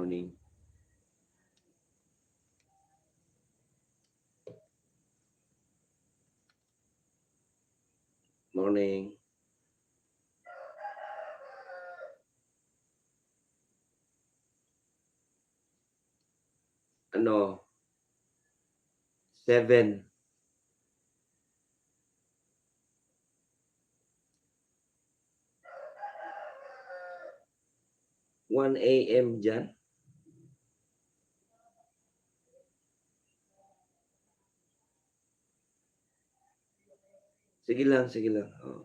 morning. Morning. Ano? 7. 1 a.m. dyan. Sige lang, sige lang. Oh.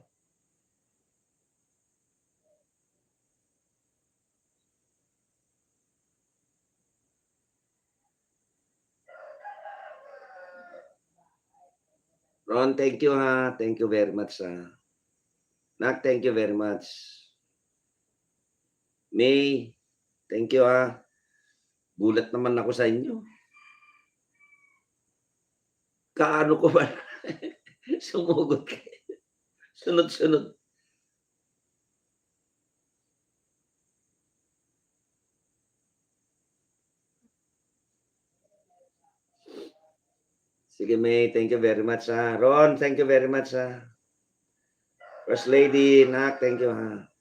Ron, thank you ha. Thank you very much ha. Nak, thank you very much. May, thank you ha. Gulat naman ako sa inyo. Kaano ko ba? Sumugot kayo. Sunod-sunod. Sige, May. Thank you very much ha. Ron, thank you very much ha. First Lady, Nak, thank you ha.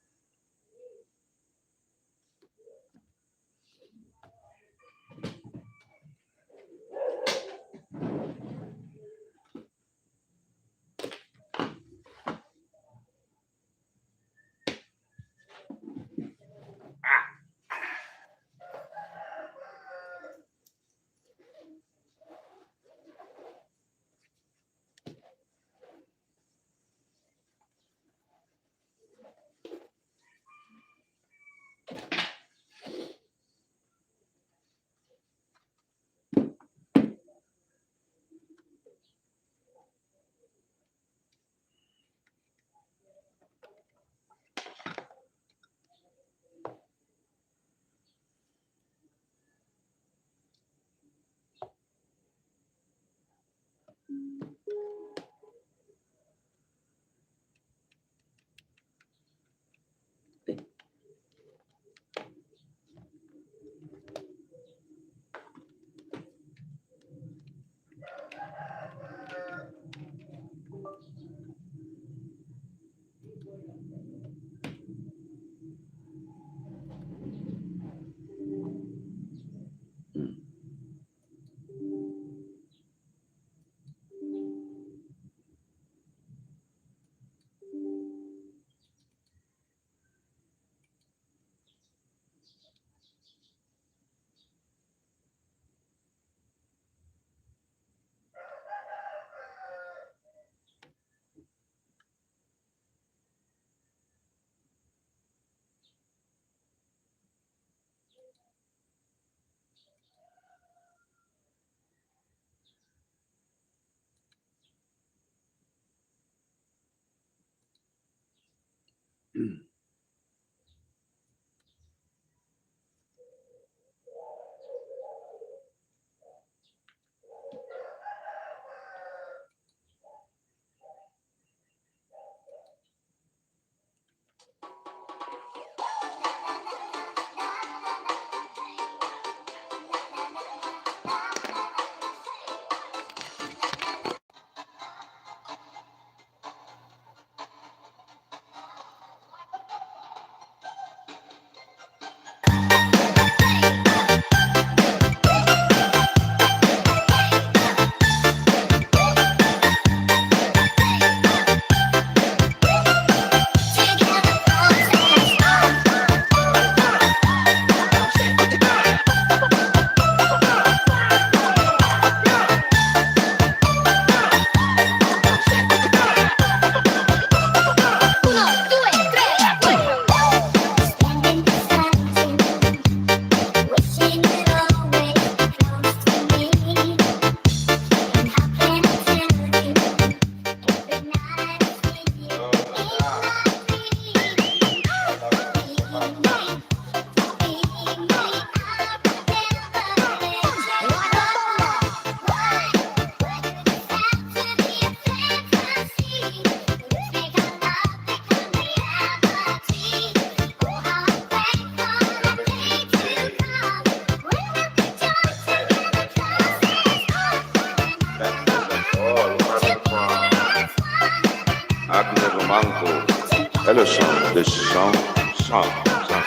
Hello, sound. This is sound. Sound. Sound.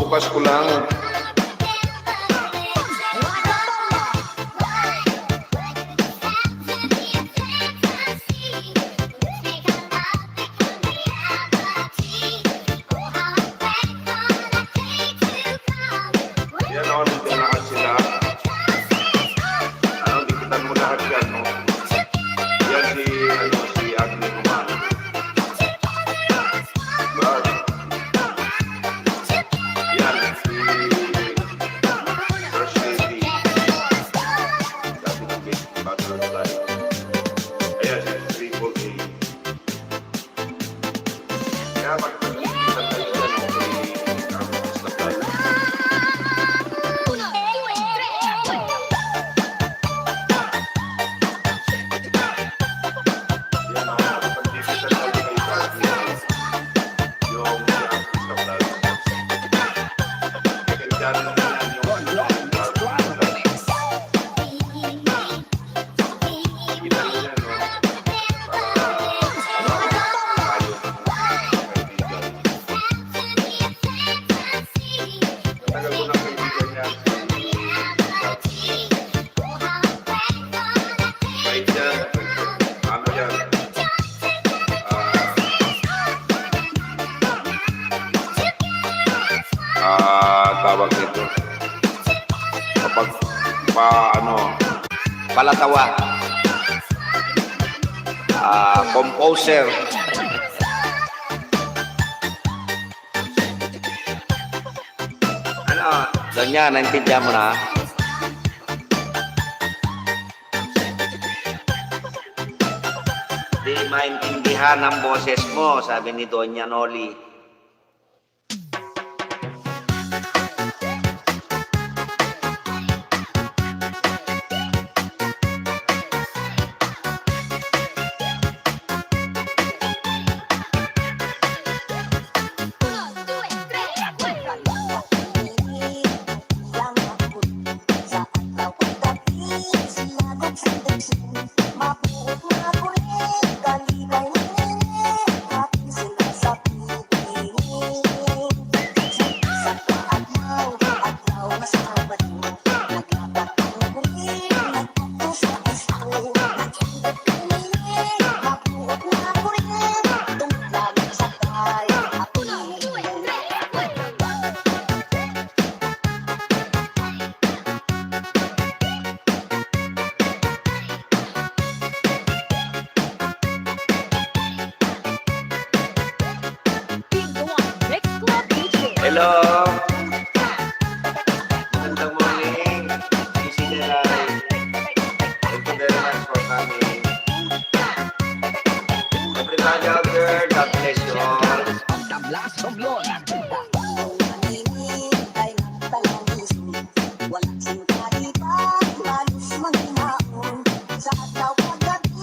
Bukas ko lang. Yan o, dito lahat sila. Ano, dikitan mo lahat yan, no? Yan si Agni Romano. Brad. Yan, si First Lady. Dati ng basic background tayo. Ayan, si Triple A. Kaya magpagkikitan tayo dyan, okay? Tapos na tayo. Yan o, magpagkikitan tayo kay Agni. Yung si Artist of Life. Kaya dyan naman yan yung kita nyo yan, no? Para tayo ng kaibigan. Matagal ko ng kaibigan yan. Kahit yan, ano yan, tawag nito. Kapag palatawa, composer. Ano, Donya, naintindihan mo na? Di maintindihan ang boses mo, sabi ni Donya Noli. Hello! Magandang morning! Easy Nelay. Thank you very much for coming. Everybody out there, God bless you all.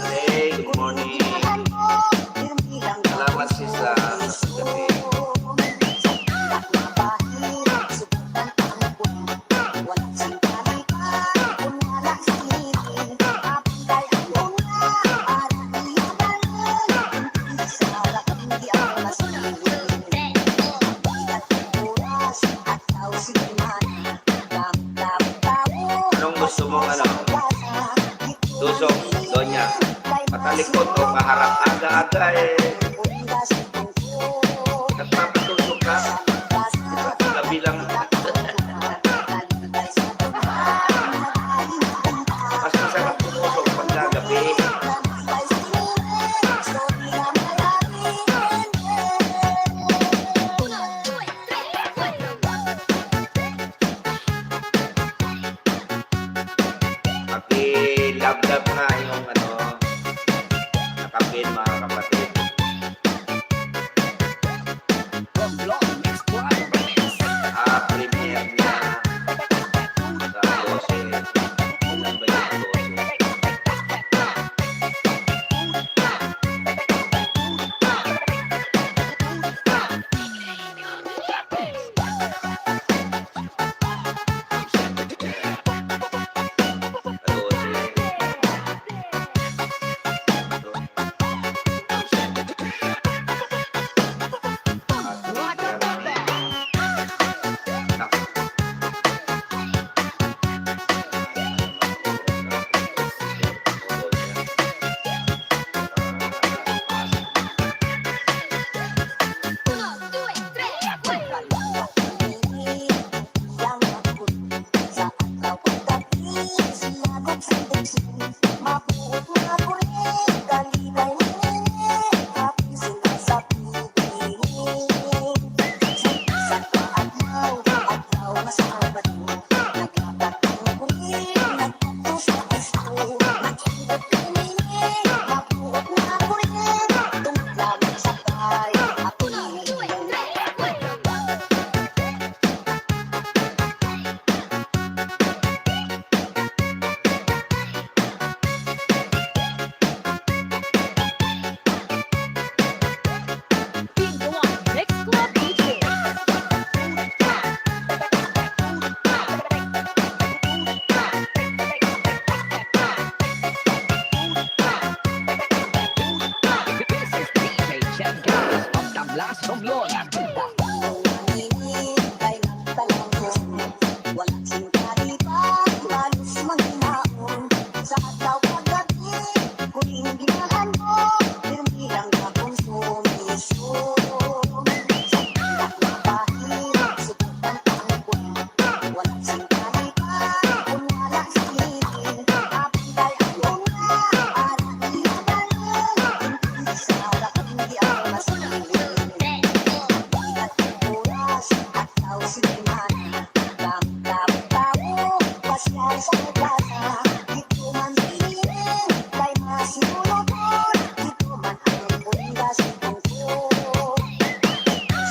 Hey, good morning. Salamat sisa sa gabi. Anong gusto mong Tusok, Donya. Patalikod o kaharap aga-aga nagpapatusok ka. Labi lang.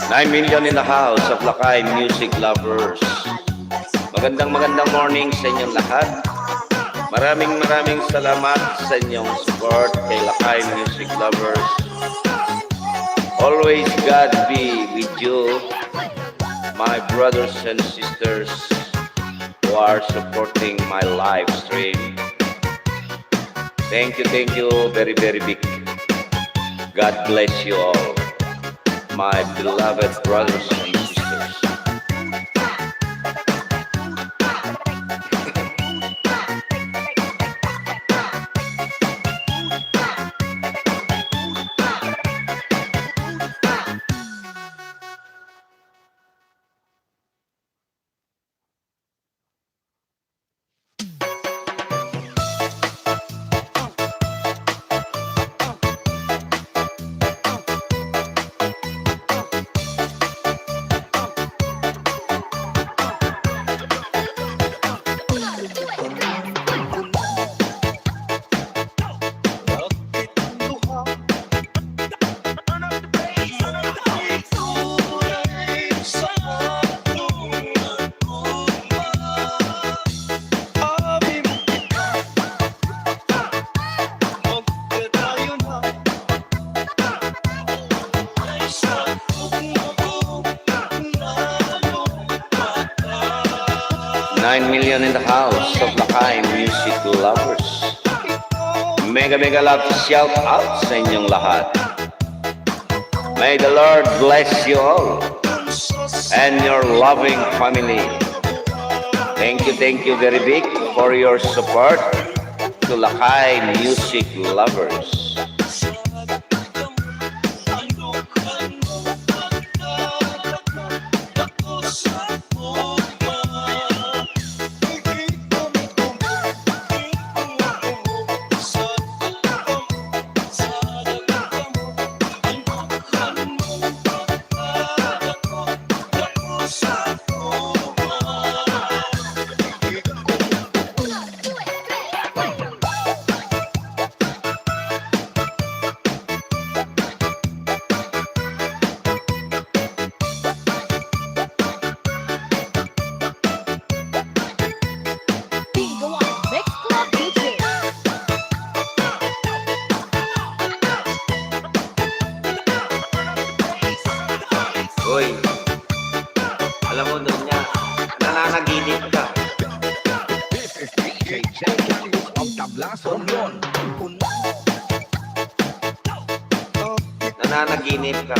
9 million in the house of Lakay Music Lovers. Magandang morning sa inyong lahat. Maraming salamat sa inyong support kay Lakay Music Lovers. Always God be with you, my brothers and sisters who are supporting my live stream. Thank you very big. God bless you all, my beloved brothers and sisters. $9 million in the house of Lakay Music Lovers. Mega love shout out sa inyong lahat. May the Lord bless you all and your loving family. Thank you very big for your support to Lakay Music Lovers. Hoy, alam mo doon niya, nananaginip ka. This is DJ Jackass of Tablason. Nananaginip ka.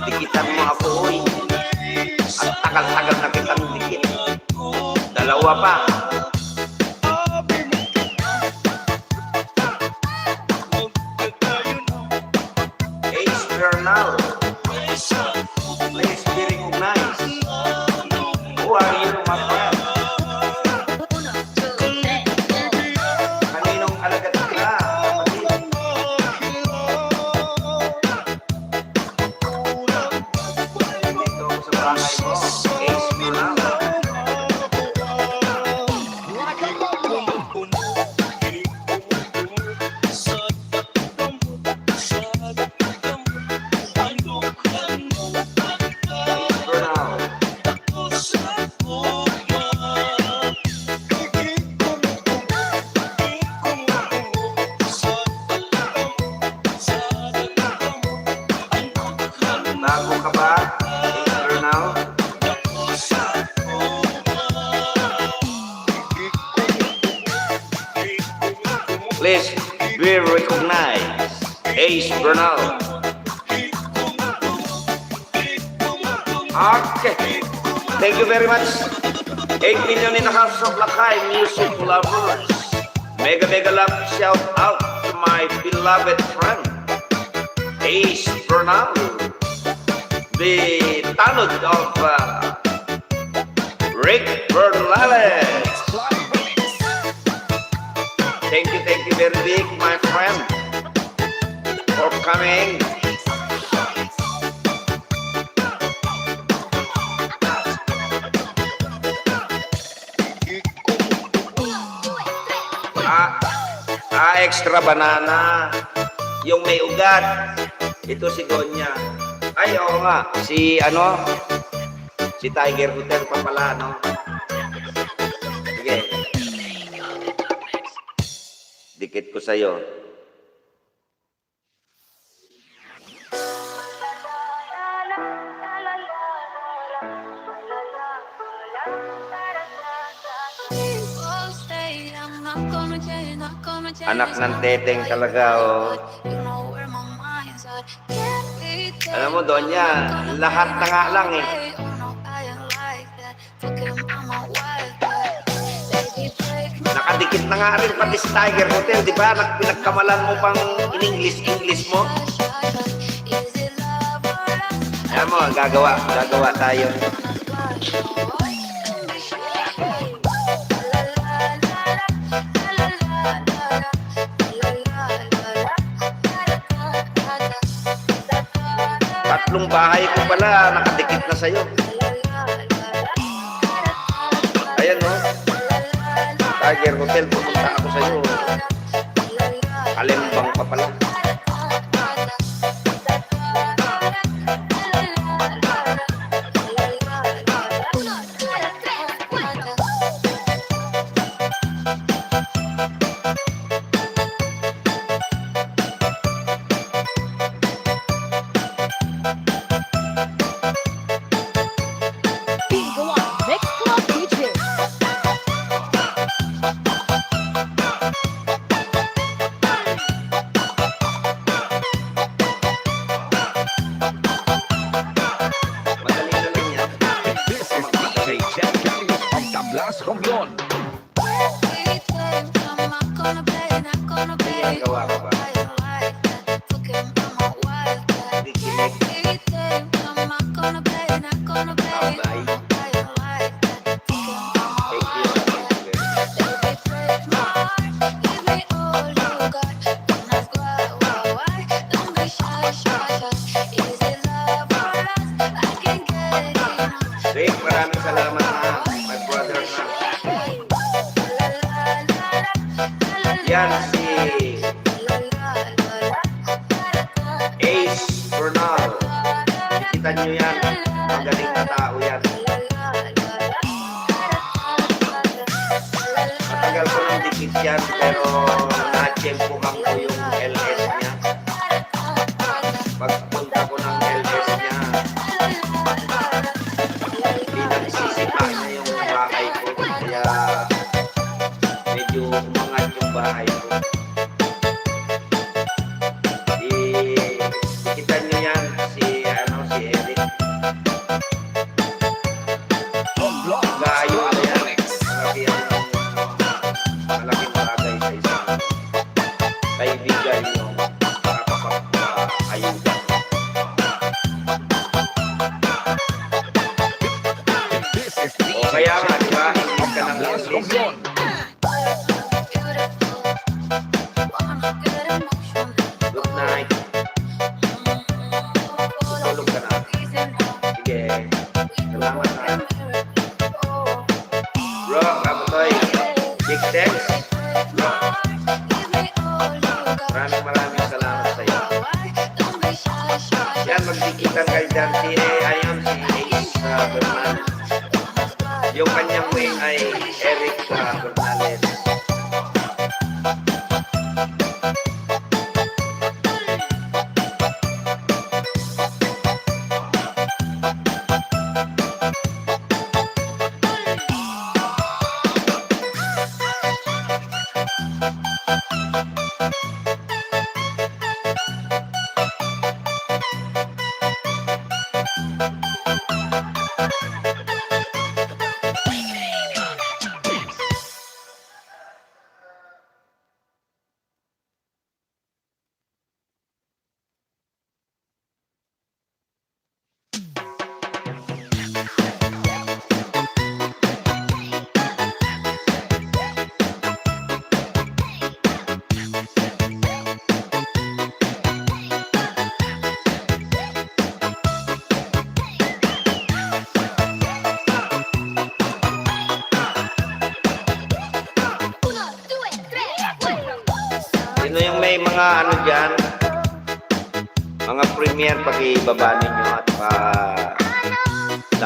Dikitan mo ako, hoy. At tagal-tagal na kitang dikit. Dalawa pa. Ace Bernal. Please be recognized. Who are you, my friend? Kaninong alagat ka, kapatid? Dito sa bahay mo. Be recognized. Ace Bernal. Okay. Thank you very much. 8 million in the house of Lakay music lovers. Mega mega love shout out to my beloved friend Ace Bernal, the tanod of Rick Bernales. Thank you very big, my friend, for coming. Extra banana. Yung may ugat. Ito si Donya. Ay, oo nga. Si Tiger Hotel pa pala, no? Sige. Dikit ko sa'yo. Anak ng teteng talaga, oh. Alam mo, Donya, lahat na nga lang, eh. Nakadikit na nga rin pati sa Tiger Hotel, di ba? Pinagkamalan mo pang in-English mo. Alam mo, gagawa tayo. Tatlong bahay ko pala, nakadikit na sa'yo. Ayan, no? Tiger Hotel, pumunta ako sa'yo. Kalembang pa pala. Romblon. Gawa ko ba? Dikinig. Abay. Thank you. Rick, maraming salamat na. My brother na. Yan si Ace Bernal. Kita nyo yan. Magaling na tao yan. Matagal ko nang dikit yan, pero na-tsempuhan ko yung LS niya. Pagpunta ko ng LS niya, pinagsisipa niya yung bahay ko. Kaya medyo umangat yung bahay ko. Kita nyo yan, si Eric. Gayo ano yan. Malaking bagay sa isang kaibigan nyo para kapag-ayuda. O kaya nga, di ba? Hindi ka nang Romblon. Good night. Tulog ka na. Sige. Salamat na. Bro, kamutoy. Big thanks. Bro. Maraming salamat sa iyo. Yan, magdikitan kayo dyan. Si Ace Bernal. Yung kanyang wing ay Eric Bernales. mga ano dyan, mga premier, pag-ibaba ninyo at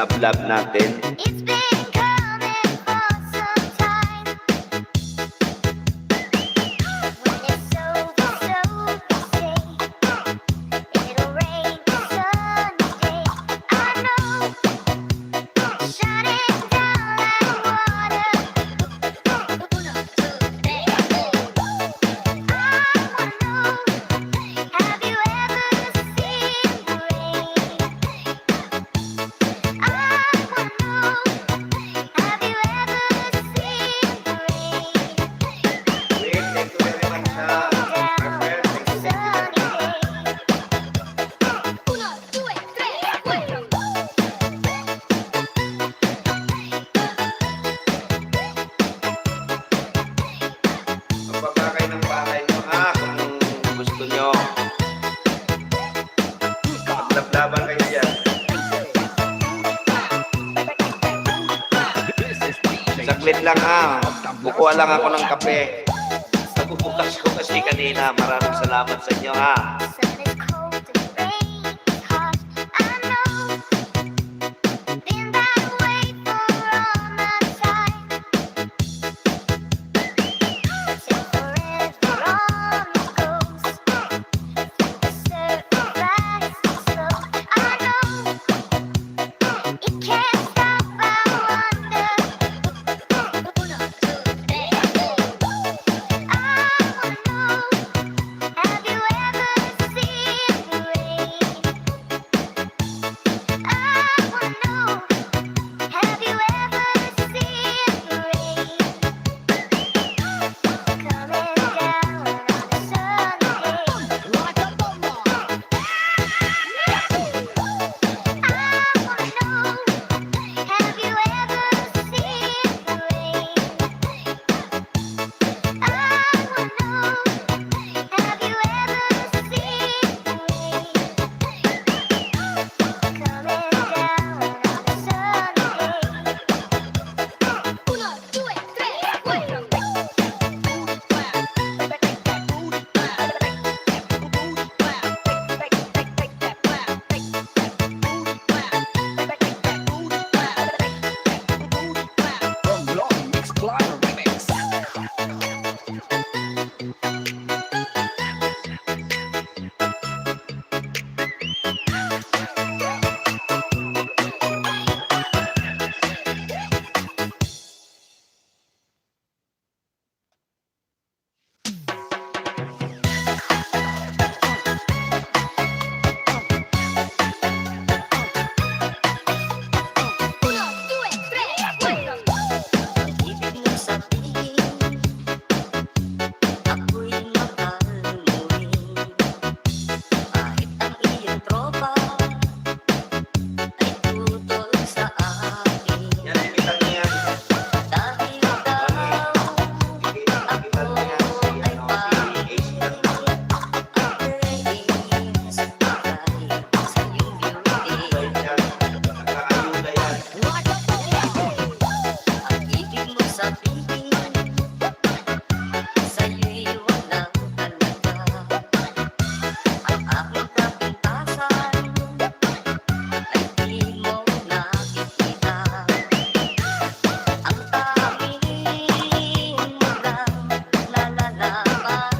pa-love natin. It's been coming for some time. When it's over, so they say it'll rain someday. I know, shutting down that water. Uno, two, three, four. I wanna know, have you ever seen the rain? I wanna know, have you ever seen the rain? Wait, thank you very much, Down my friend. on a sunny day. Uno, due, tre, cuatro. Magpapakay ng bahay nyo ha, kung gusto nyo. Maglablaban kayo dyan. This is DJ Saglit lang ha, bukuha lang ako ng kape. Nabubukas ko kasi kanina. Maraming salamat sa inyo ha. The sun is cold and the rain is hot. I know, been that way for all my time. Till forever on it goes. The circle rises slow. I know, it can't stop. I wonder. Uno, two, three, four. I wanna know, have you ever seen the rain? I wanna know, have you ever seen the rain? Coming down on a sunny day. Like a bomb. I wanna know, have you ever seen the rain? I wanna know, have you ever seen the rain? Coming down on a sunny day. Uno, due, tre, cuatro. from Long Mix Club Remix. Uno, due, tre, cuatro. Ibig mong sabihin, ako'y mahal mo rin. Kahit ang iyong tropa ay tutol sa akin. Yan, imitan niyo yan. Dahil daw Imitan niyo yan. ay Si Ace yan. pag-praise para sa iyong beauty. Yan. Nakaayuda yan. Ang ibig mong sabihin, sa'yo'y walang halaga. Ang aking kapintasan ay di mo nakikita. Ang tanging mo lang nalalaman,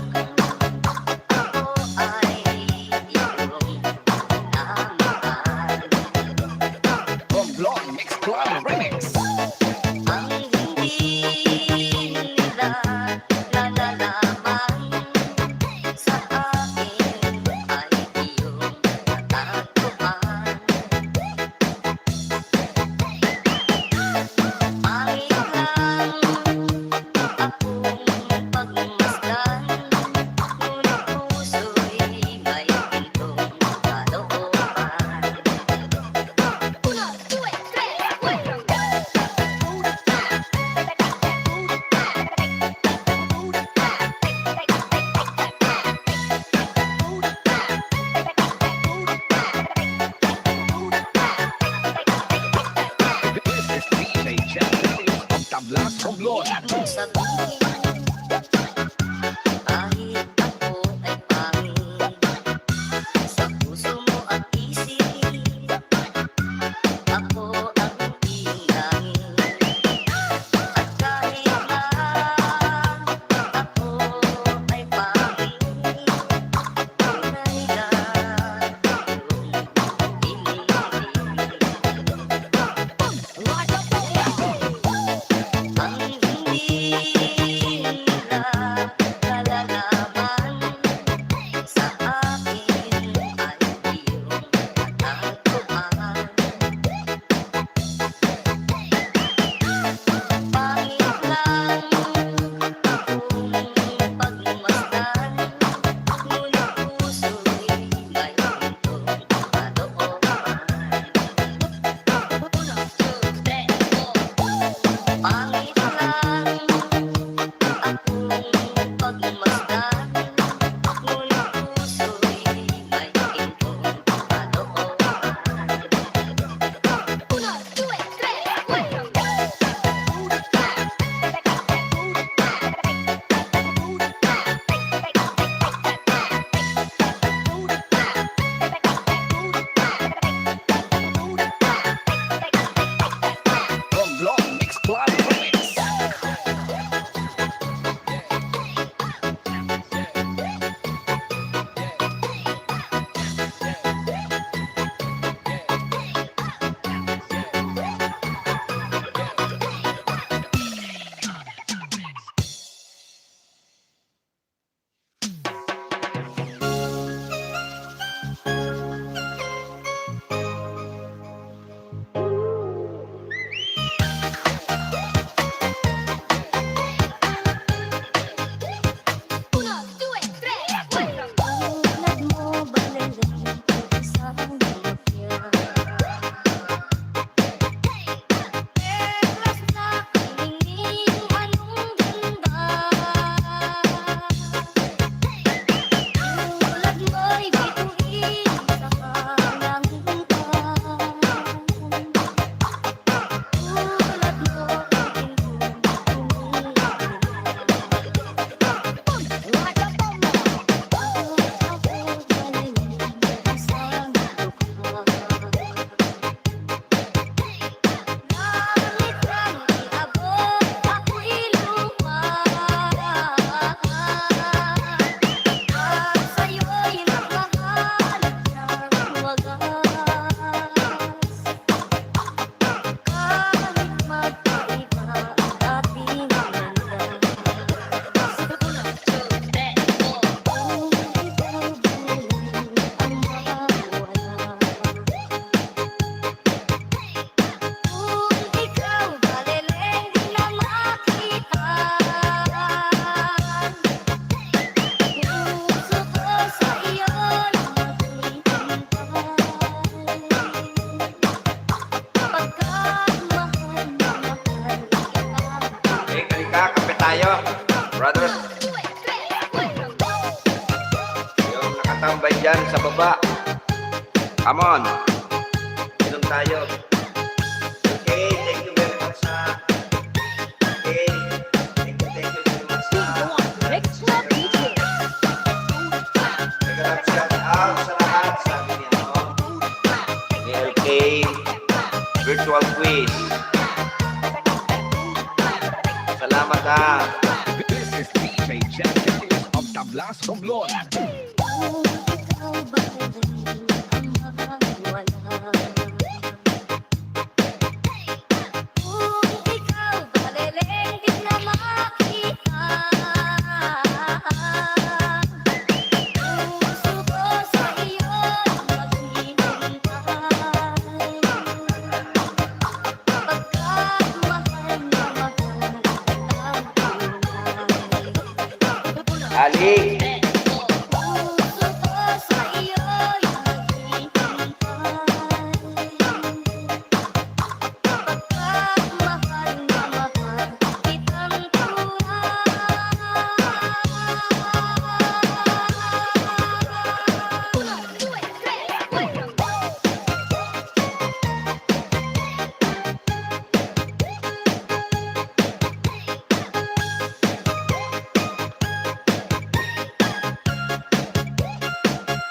ako ay iyong minamahal. From Long Mix Club Remix. Ang hindi nila nalalaman sa akin ay iyong natatuhan. Pangit lang akong pagmasdan, ngunit puso'y may gintong kalooban. Uno, due, tre, cuatro. This is DJ Channel of Tablas Romblon. Sabihin, kahit ako ay dyan sa baba. Come on. Inom tayo. Okay, thank you very much ha. Okay. Thank you very much ha. Nag-shout out sa lahat, sabi niya, no? Ni LK Virtual Quiz. Salamat ha. This is DJ Jack of Tablas Romblon. Ali.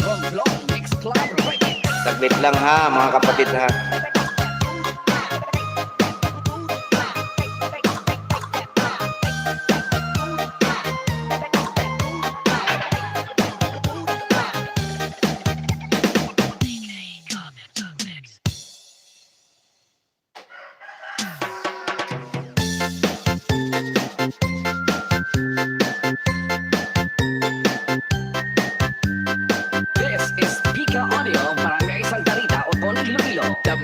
Romblon Mix Club Radio. Saglit lang ha, mga kapatid ha. This is Pika Audio, Barangay Santa Rita, Upon Iloilo. The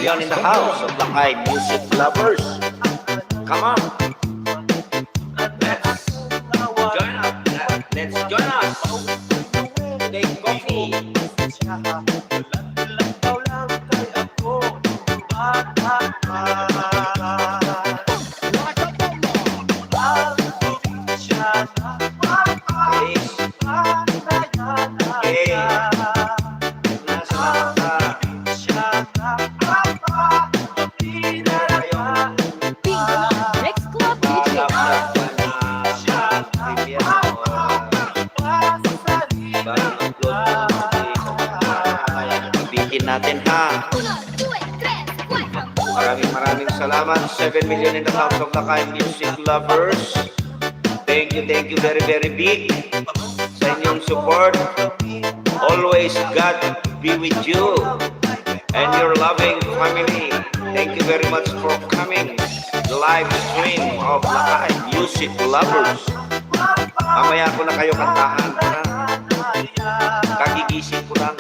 million in the house of Lakay music lovers. Come on. Let's join us. Let's join us. Take coffee. Please. Okay. Next club DJ. Bikin natin ha. Maraming salamat. 7 million in the house of Lakay music lovers. Thank you very big sa inyong support. Always God be with you and your loving family. Thank you very much for coming. The live stream of Lakay music lovers. Mamaya ko na kayo kantahan. Ha? Kagigising ko lang.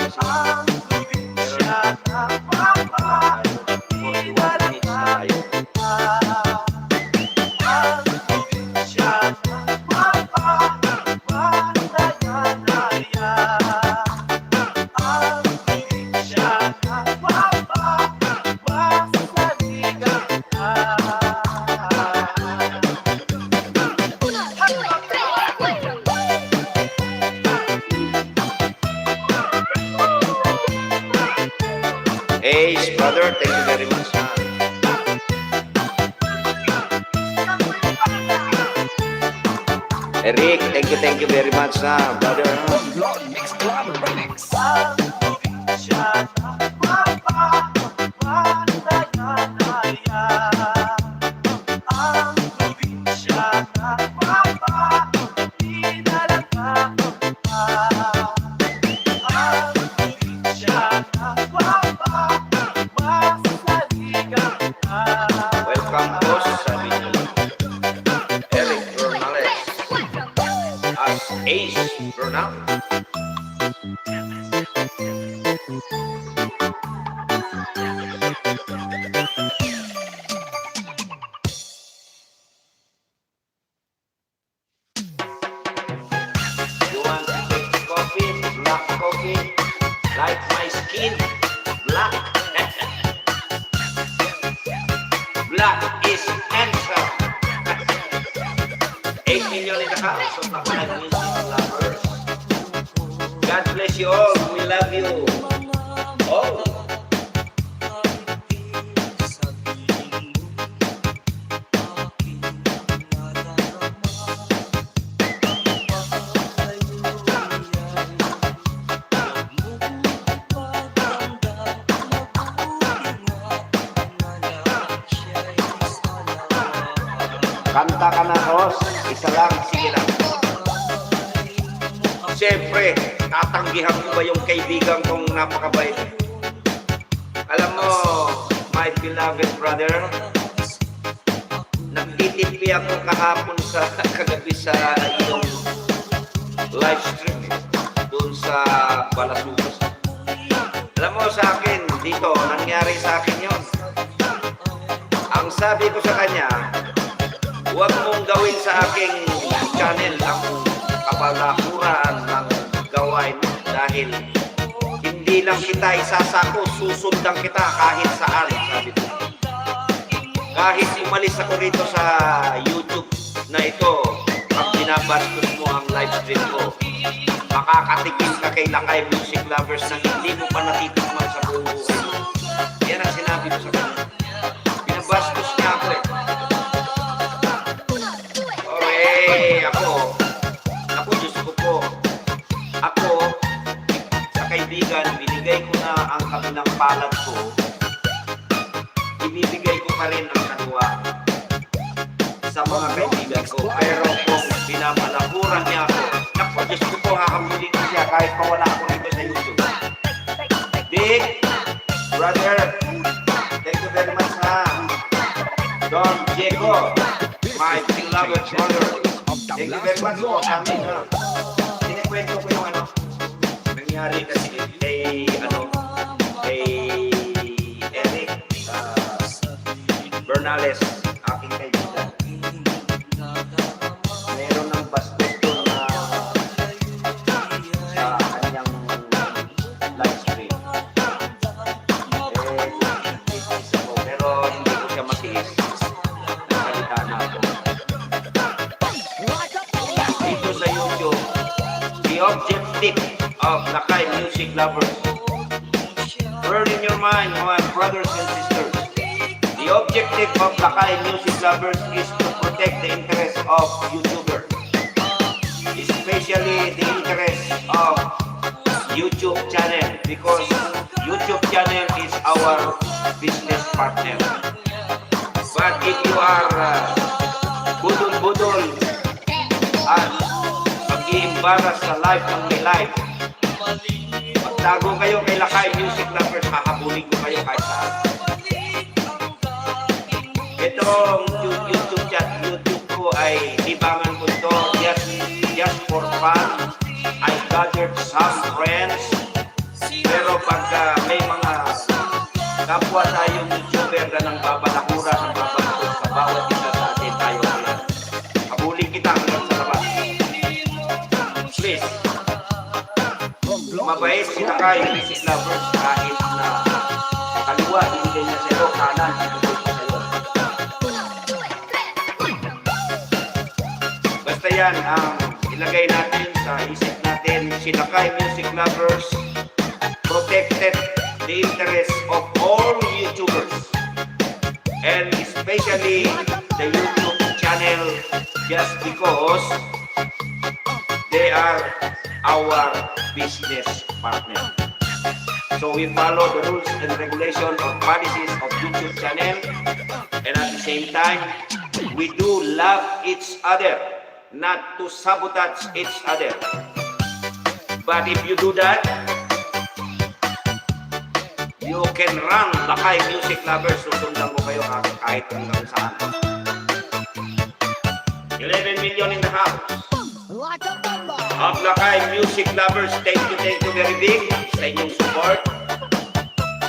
Ace, brother, thank you very much. Eric, thank you very much, brother. Lord Mix Club Remix. Welcome, boss. Sabi niyo. Eric Bernales as Ace Bernal. You want to take coffee? Black coffee? Like my skin? Black. Black is handsome. 8 million in the house of Lakay music lovers. God bless you all. We love you. Oh. Kanta ka na, Ros. Isa lang, sige lang. Siyempre, tatanggihan ko ba yung kaibigan kong napakabait? Alam mo, my beloved brother, nagtitipi ako kahapon sa kagabi sa iyong live stream doon sa Balasugas. Alam mo sa akin, dito, nangyari sa akin yon. Ang sabi ko sa kanya, huwag mong gawin sa aking channel ang kapalakuran ng gawain mo dahil hindi lang kita isasako, susundan kita kahit saan, sabi ko. Kahit umalis ako rito sa YouTube na ito, pag binabastos mo ang live stream ko, makakatikim ka kay Lakay music lovers na hindi mo pa natitikman sa buong buhay mo. Yan ang sinabi ko sa kanya. Binabastos niya ako eh. Ako, Diyos ko po, ako, sa kaibigan, binigay ko na ang kabilang palad ko, ibibigay ko pa rin ang kanwa sa mga kaibigan ko. Pero kung binamalakuran niya ako, naku, Diyos ko po, hahamulin ko siya kahit pa wala ako nito sa YouTube. Big, brother, thank you very much ha. Don Diego, my beloved brother. Thank you very much po sa amin. Sinikwento ko yung nangyari kasi kay Eric. the objective of Lakay Music Lovers. Burn in your mind, my brothers and sisters. The objective of Lakay Music Lovers is to protect the interests of YouTubers, especially the interests of YouTube channel, because YouTube channel is our business partner. But if you are budol-budol at mag-iimbaras sa live ng may live, magtago kayo kay Lakay Music Lovers, hahabulin ko kayo kahit saan. Itong YouTube ko ay libangan ko ito just for fun. I gathered some friends, pero pagka may mga kapwa tayong YouTuber na nang babalakura, nang babalakura sa bawat isa sa atin, tayo ngayon. Habulin kita hanggang sa labas. Please, mabait si Lakay Music Lovers kahit na kaliwa, binigay niya sa'yo, kanan, binigay niya sa'yo. Basta yan ang ilagay natin sa isip natin, si Lakay Music Lovers protected the interests of all YouTubers and especially the YouTube channel, just because they are our business partner. So we follow the rules and regulations or policies of YouTube channel, and at the same time we do love each other, not to sabotage each other. But if you do that, you can run Lakay Music Lovers. Susundan ko kayo kahit hanggang saan. 11 million in the house of Lakay Music Lovers. Thank you very big sa inyong support.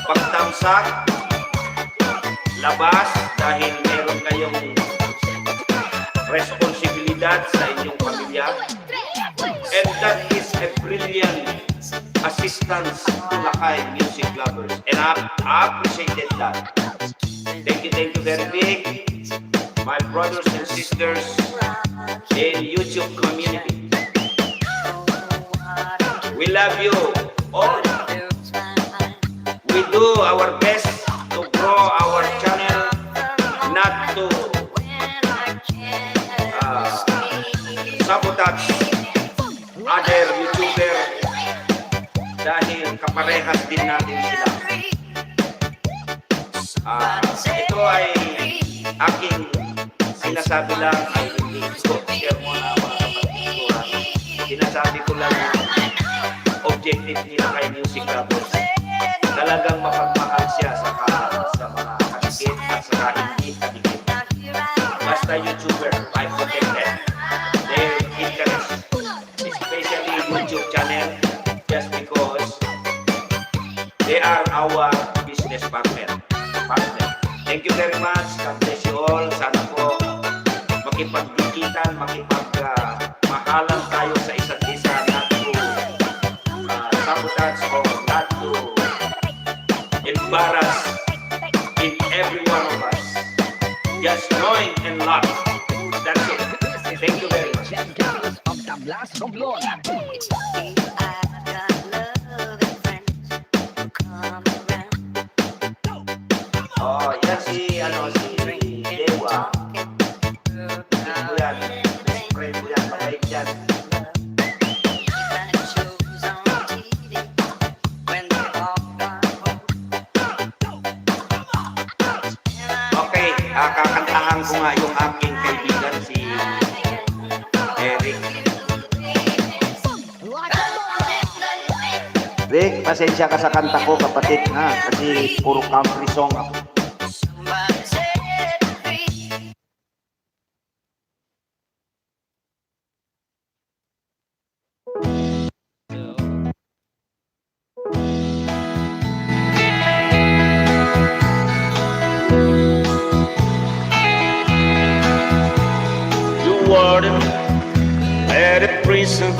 Pagtamsak, labas dahil meron kayong responsibilidad sa inyong pamilya. And that is a brilliant assistance to Lakay Music Lovers, and I appreciated that. Thank you very big, my brothers and sisters in YouTube community. We love you all. We do our best to grow our channel, not to sabotage other YouTuber, dahil kaparehas din natin sila. Ito ay aking sinasabi lang, ay hindi ko share mo na mga kapatid ko. Sinasabi ko lang objective nila kay Music Lovers. Talagang mapagmahal siya sa mga kadikit at sa hindi kadikit. Basta YouTuber, I protected their interests, especially YouTube channel, just because they are our business partner. Thank you very much. God bless you all. Sana po makipagdikitan, makipagmahalan tayo sa isa't isa, not to sabotage or not to embarrass in every one of us. Just knowing and love. That's it. Thank you very much. Champions of Tablas Romblon. Oh, yan si Dewa. Hindi ko yan. Best friend ko yan. Mabait yan. Okay, kakantahan ko nga yung aking kaibigan si Eric. Rick, pasensya ka sa kanta ko, kapatid, ha? Kasi puro country song ako. You were at a prison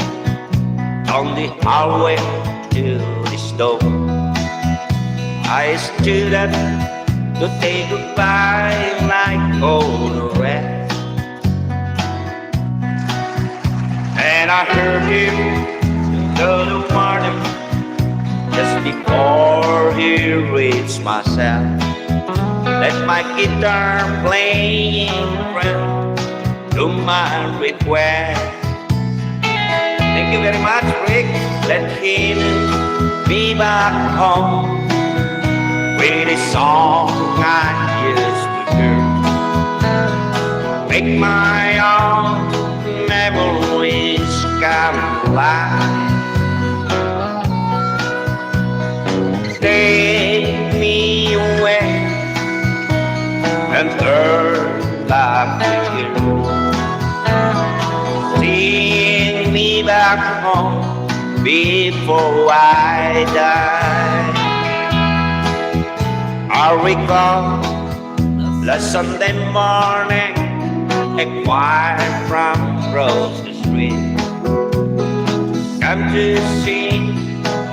on the highway to the stove. I stood up to say goodbye like all the rest, and I heard him the morning, just before he reaches myself. Let my guitar playing friend to my request. Thank you very much, Rick. Let him be back home with a song I used to hear. Make my own memories come alive. Take me away and turn back to you. Sing me back home before I die. I recall last Sunday morning, a choir from across the street come to sing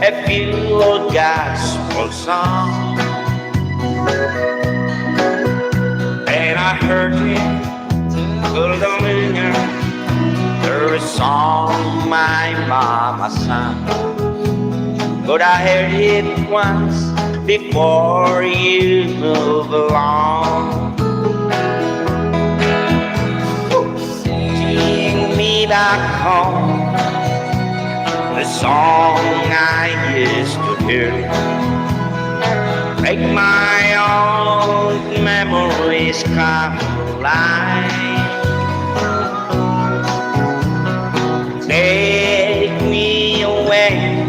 a few old gospel songs. And I heard it, pulled on the a song my mama sang. But I heard it once before you move along. Sing me back home, the song I used to hear. Make my old memories come alive. Take me away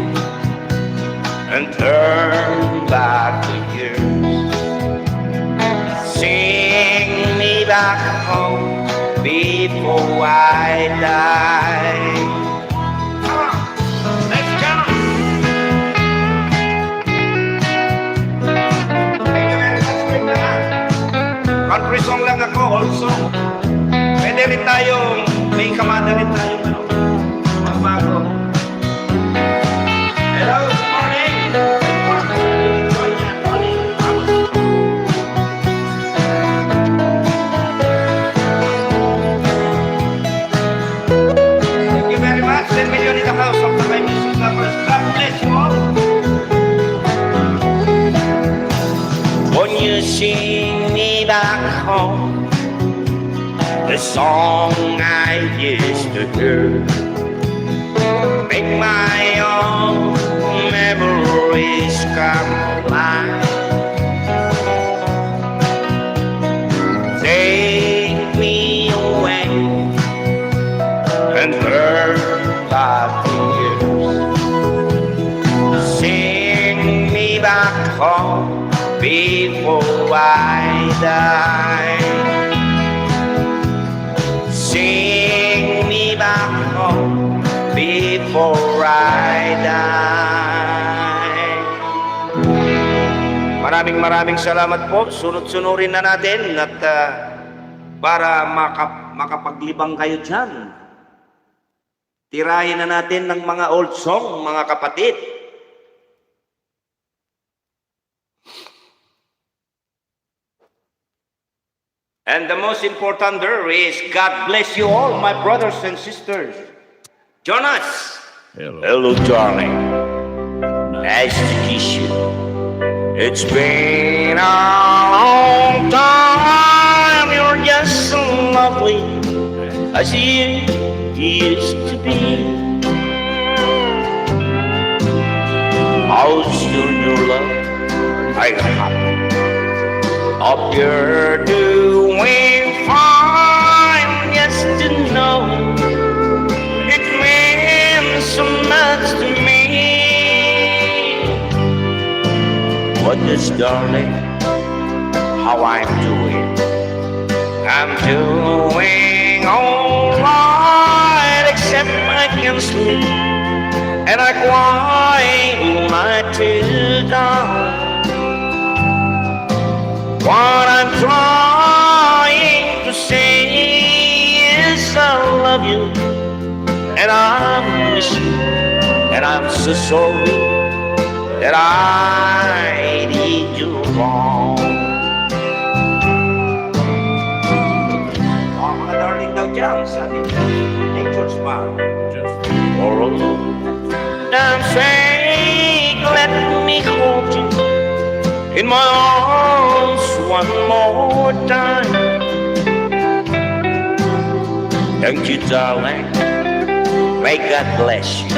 and turn back the years. Sing me back home before I die. Let's go! Thank you very much, Brenda. Country song lang ako also. Pwede rin tayong, may kamada rin tayong bago. Hello, good morning. Thank you very much. 10 million in the house of my music lovers. God bless you all. When you sing me back home, the song I used to hear. Make my own memories come alive. Take me away and turn back the years. Sing me back home before I die. Sing me back home before I die. Maraming salamat po. Sunod-sunurin na natin at para makapaglibang kayo dyan. Tirahin na natin ng mga old song, mga kapatid. And the most important there is, God bless you all, my brothers and sisters. Jonas. Hello, darling. Nice to kiss you. It's been a long time. You're just so lovely as you used to be. How's your new love? I'm happy. Hope you're doing fine. Just to know it means so much to me. What is, darling, how I'm doing? I'm doing all right, except I can sleep and I cry my tears down. What I'm trying to say is I love you and I miss you, and I'm so sorry that I did you wrong. Oh, mga darling daw dyan sa ating nature's man. For a long time's sake, let me hold you in my arms one more time. Thank you, darling. May God bless you.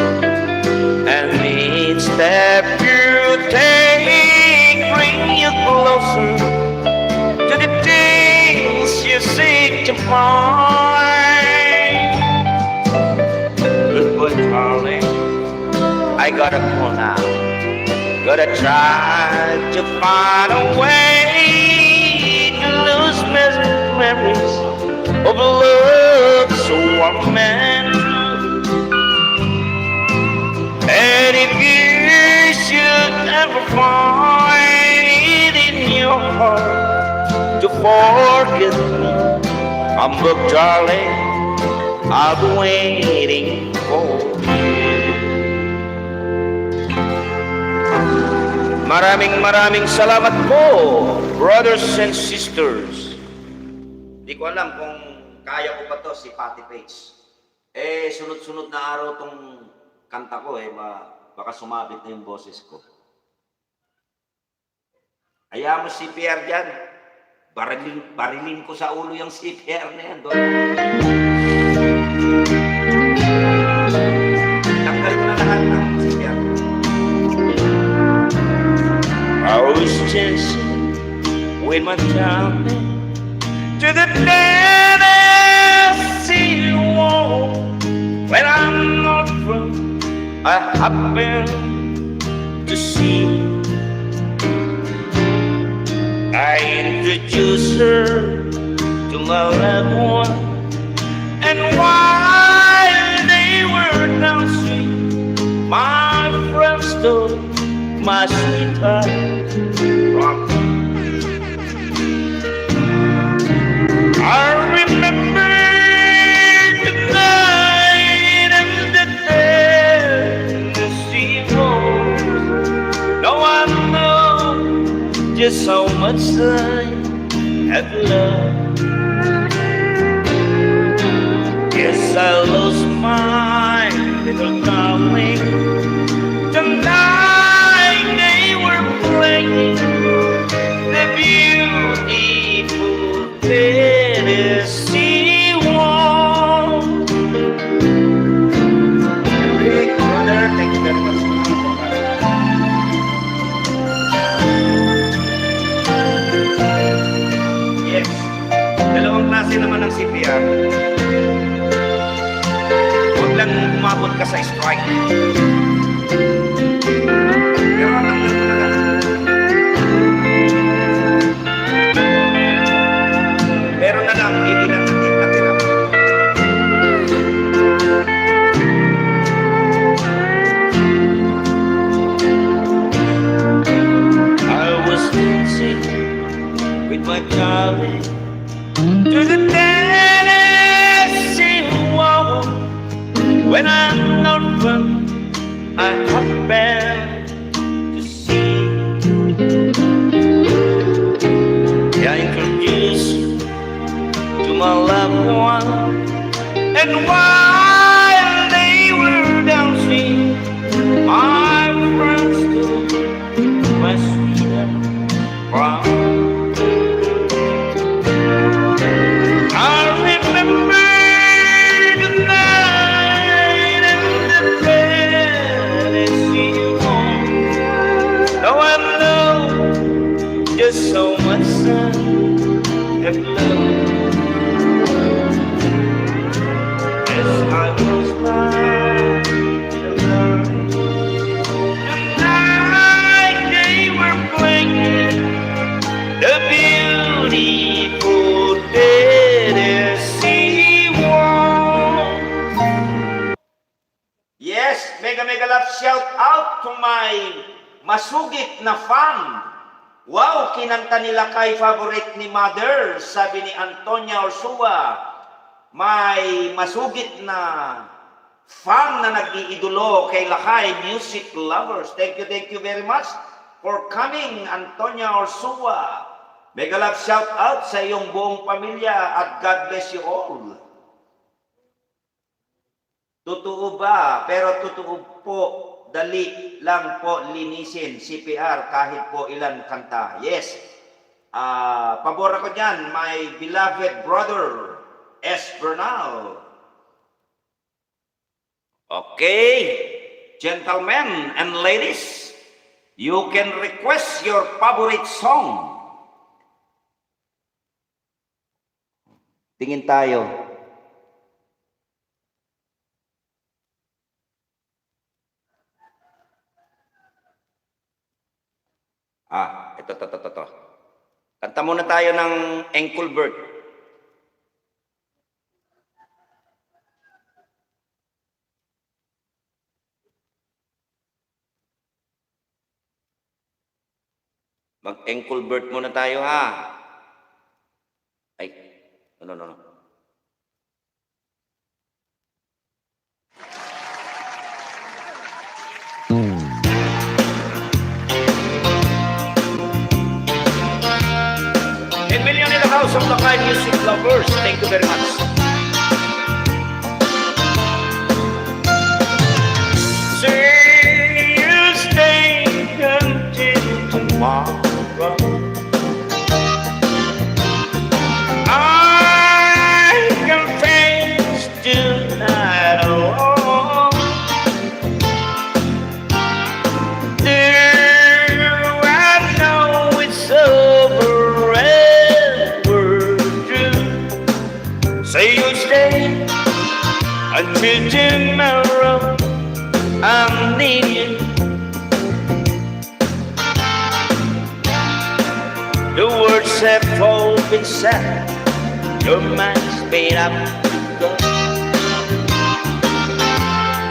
And each step you take bring you closer to the things you seek to find. Goodbye, darling. I gotta go now. Gotta try to find a way to lose memories of a love so warm and true. And if you should ever find it in your heart to forget me, humble darling, I'll be waiting for you. Maraming salamat po, brothers and sisters. Di ko alam kung kaya ko pa to si Patty Page. Sunod-sunod na araw tong kanta ko baka sumabit na yung boses ko. Hayaan mo CPR dyan. Barilin ko sa ulo yung CPR na yan. Tanggal ko na lahat ng CPR. I was chasing with my darling to the Tennessee wall. When I'm not from, I happen to see. I introduce her to my loved one, and while they were dancing, my friends stole my sweetheart from me. I remember the night and the Tennessee walls. Now I know just how much I have loved. Yes, I lost my little darling. Tonight they were playing the beautiful Tennessee waltz. Rick, brother, thank you very much. Yes. Dalawang klase naman ng CPR. Huwag lang umabot ka sa strike. Pero matanggal mo na lang. Meron na lang, hindi lang natira. I was dancing with my darling to the Tennessee wall. When I'm not from, I happen to see. I introduced to my loved one, and while they were dancing, my friends took my sweetheart from. I remember the night and the Tennessee waltz. Now I know just so much I have loved. Yes, I was mine. Tonight they were playing the beautiful Tennessee waltz. Yes, mega love shout out to my masugit na fan. Wow, kinanta nila kay favorite ni Mother, sabi ni Antonia Orsua. May masugit na fan na nag-iidolo kay Lakay Music Lovers. Thank you very much for coming, Antonia Orsua. Mega love shout out sa iyong buong pamilya at God bless you all. Totoo ba? Pero totoo po, dali lang po linisin CPR kahit po ilan kanta. Yes. Pabor ako dyan, my beloved brother, S. Bernal. Okay, gentlemen and ladies, you can request your favorite song. Tingin tayo. Ito. Kanta muna tayo ng Engelbert. Mag-Engelbert muna tayo ha. Ay, no. $10 million in the house of Lakay music lovers. Thank you very much. Say you stay until tomorrow. I can face tonight alone. Do I know it's over and we're through? Say you'll stay until tomorrow. I need you. The words have all been said. Your mind's made up to go.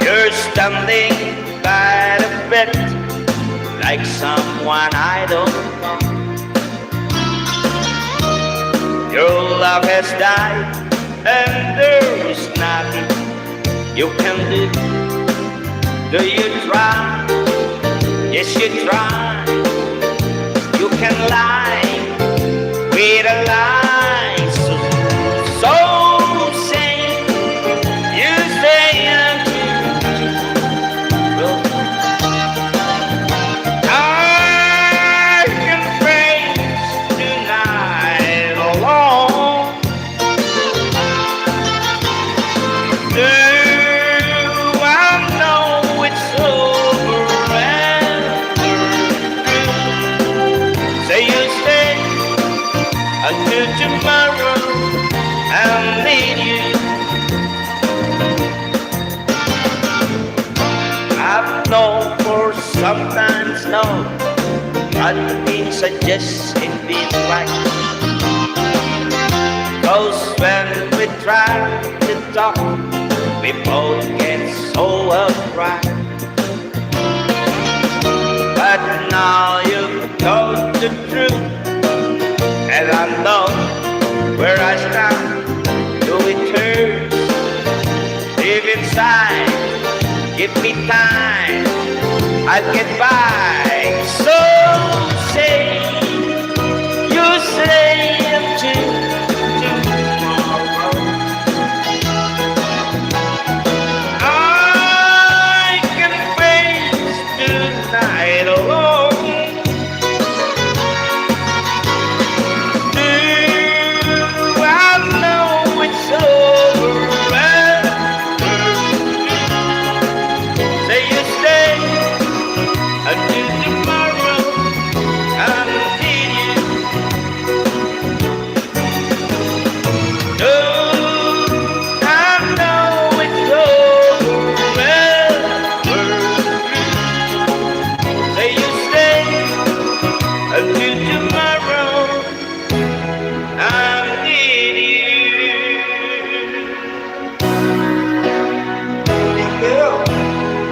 You're standing by the bed like someone I don't know. Your love has died and there is nothing you can do. Do you try? Yes, you try. You can lie with a lie. So say you say I can face tonight alone. Do I know it's over and through? Say you stay until tomorrow. I'll need you. I've known for sometimes no, but things I just ain't been right. 'Cause when we try to talk, we both get so upright. But now you've told the truth, and I know where I stand. Though it hurts, live inside. Give me time, I'll get by. So say, you say until tomorrow. I can face tonight alone. Do I know it's over? Say you stay until tomorrow. I need you. No, I know it's over. Say you stay until tomorrow. I need you. Thank you.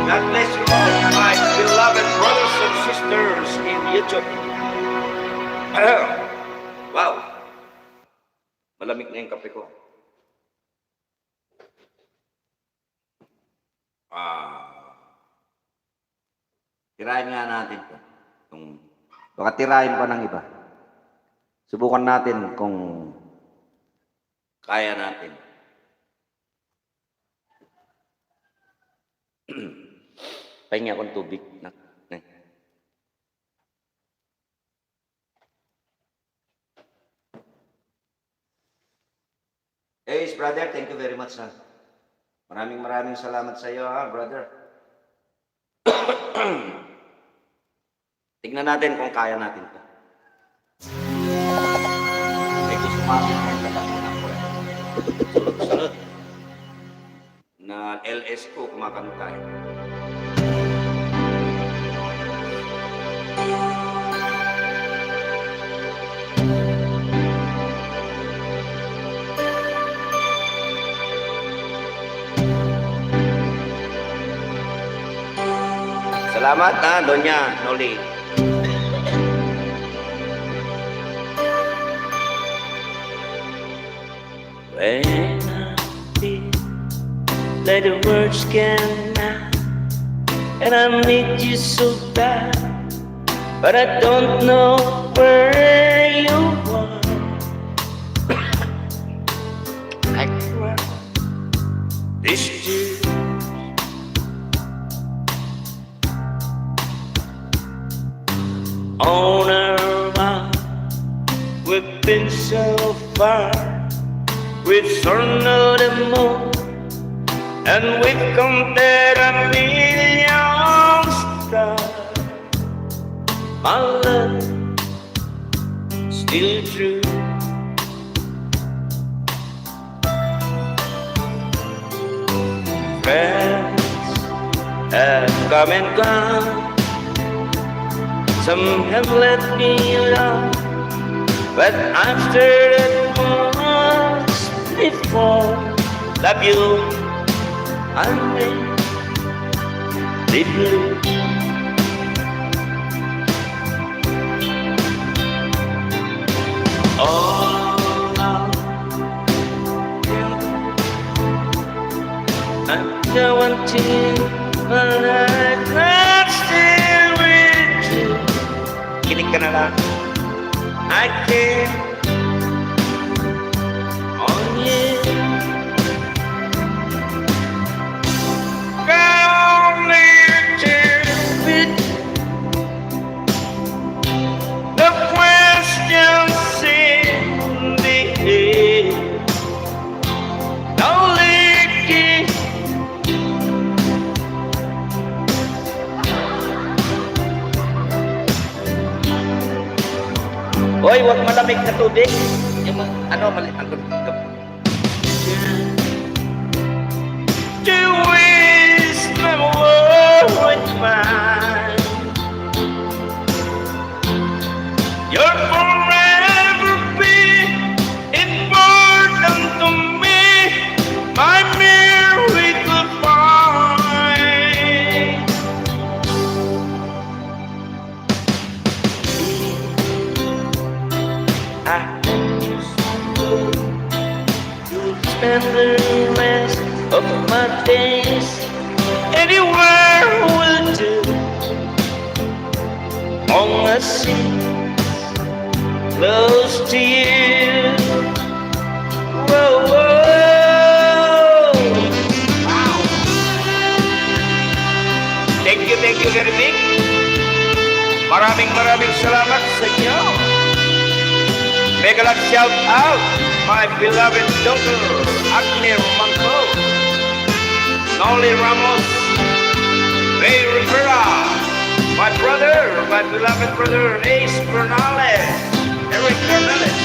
God bless you all, my beloved brothers and sisters in YouTube. Wow. Malamig na yung kape ko. Tirahin nga natin to. Baka tirahin pa ng iba. Subukan natin kung kaya natin. Pahingi akong tubig. Nak. Hey, brother, thank you very much, ha. Maraming salamat sa iyo, ha, brother. Tignan natin kung kaya natin to. Medyo sumapit ang katapunan ko. Sunod-sunod. Na LS ko, kumakanta eh. Salamat, ha, Donya Noli. When I feel like the words cannot, and I need you so bad, but I don't know where you are. I cry this tears on our mind. We've been so far. We've turned the moon, and we've compared a million stars. My love, still true. Friends have come and gone. Some have left me alone, but after that once before, love you, I may leave you. Oh, now I want you, but I'm still with you. Kinig ka na lang. I can't on you. Only tears with the questions in the air. No leaking. Hoy, wag malamig na tubig. Yung ano, ang to waste my world mine. You're forever be important to me, my miracle find. I spend the rest of my days anywhere will do. On the sea, close to you. Whoa, whoa. Wow. Thank you very big. Maraming salamat sa inyo. Mega love shout out, my beloved daughter, Agnes Manco, Noli Ramos, Ray Rivera, my brother, my beloved brother, Ace Bernales, Eric Bernales.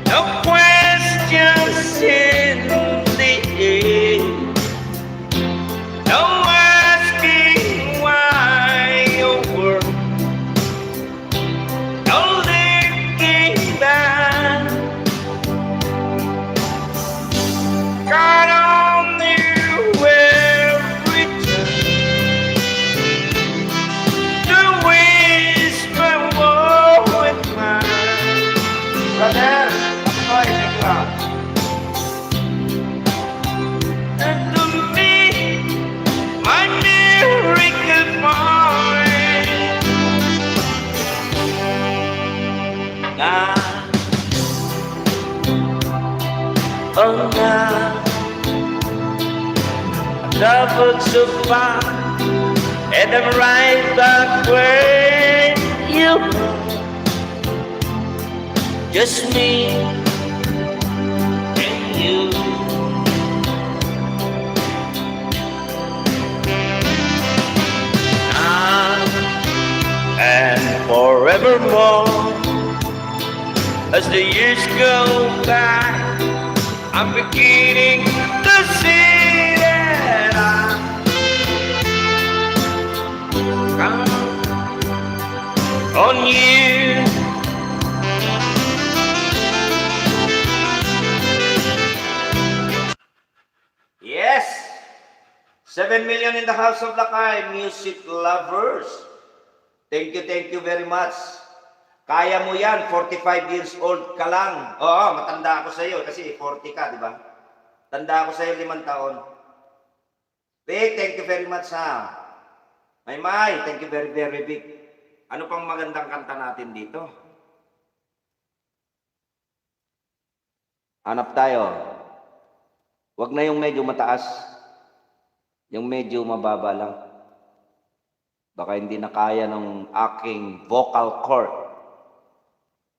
No questions here. traveled so far, and I'm right back where you are. Just me and you. Now and forevermore, as the years go by, I'm beginning to see that I'm counting on you. Yes! 7 million in the house of Lakay, music lovers. Thank you very much. Kaya mo yan, 45 years old ka lang. Oo, matanda ako sa iyo kasi 40 ka, di ba? Tanda ako sa iyo 5 taon. Vic, thank you very much ha. May, thank you very big. Ano pang magandang kanta natin dito? Hanap tayo. Wag na yung medyo mataas. Yung medyo mababa lang. Baka hindi na kaya ng aking vocal cord.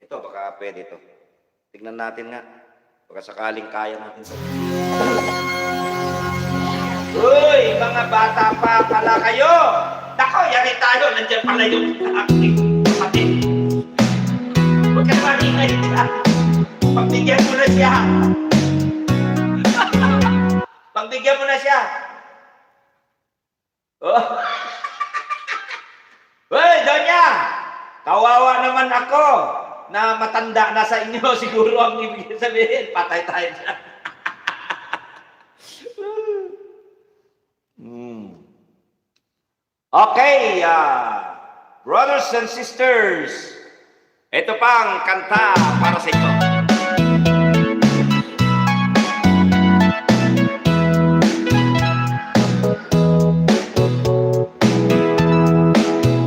Ito, baka pwede ito. Tignan natin nga. Baka sakaling kaya natin ito. Uy, mga bata pa pala kayo! Nako, yari tayo. Nandiyan pala yung aking kapatid. Huwag ka naman ingay siya. Pagbigyan mo na siya. Pagbigyan mo na siya. Oh. Uy, Donya! Kawawa naman ako na matanda na sa inyo. Siguro ang ibig sabihin, patay tayo dyan. Okay, brothers and sisters, ito pang kanta para sa ito.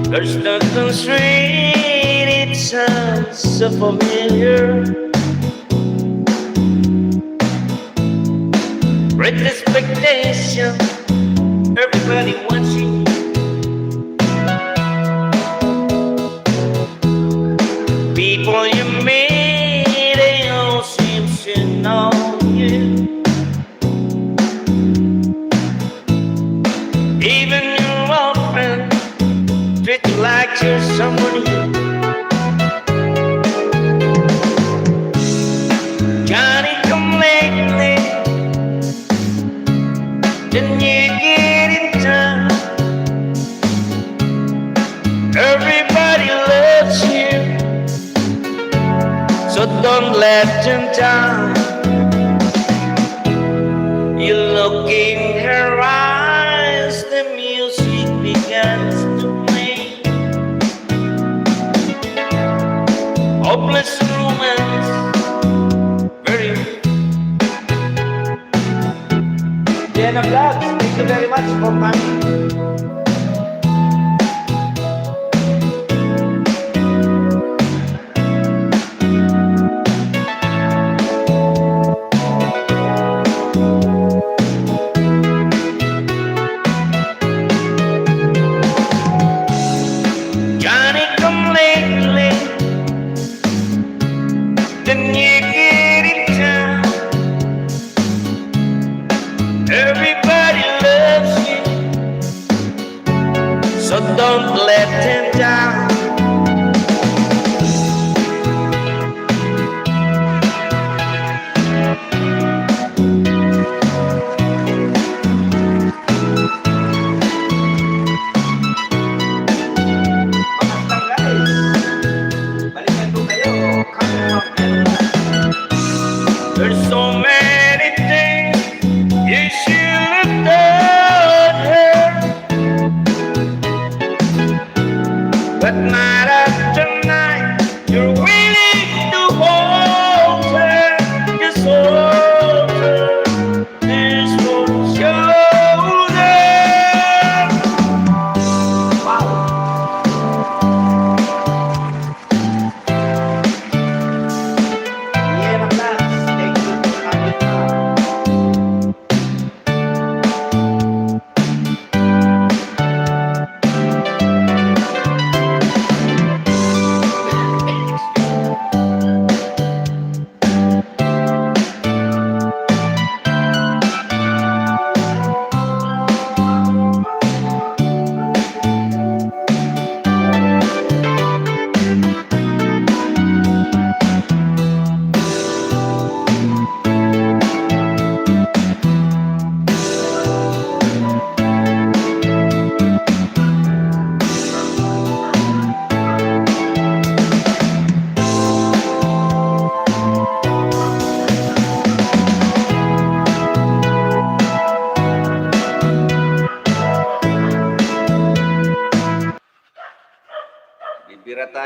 There's nothing sweet, it sounds so familiar. Great expectation, everybody wants you. People you meet, they all seem to know you. Even your old friend treat you like you're someone new. Johnny come lately, then you get in town. Everybody loves you, so don't let them down. You look in her eyes, the music begins to play. Hopeless romance, very. Jenna Vlogs, thank you very much for coming. Johnny come lately, then you get in town. Everybody loves you, so don't let them down. There's so many things you should have done her, but night after night you're willing to hold her, just hold her, this whole shoulder. Wow. Yeah, my man. Thank you for coming.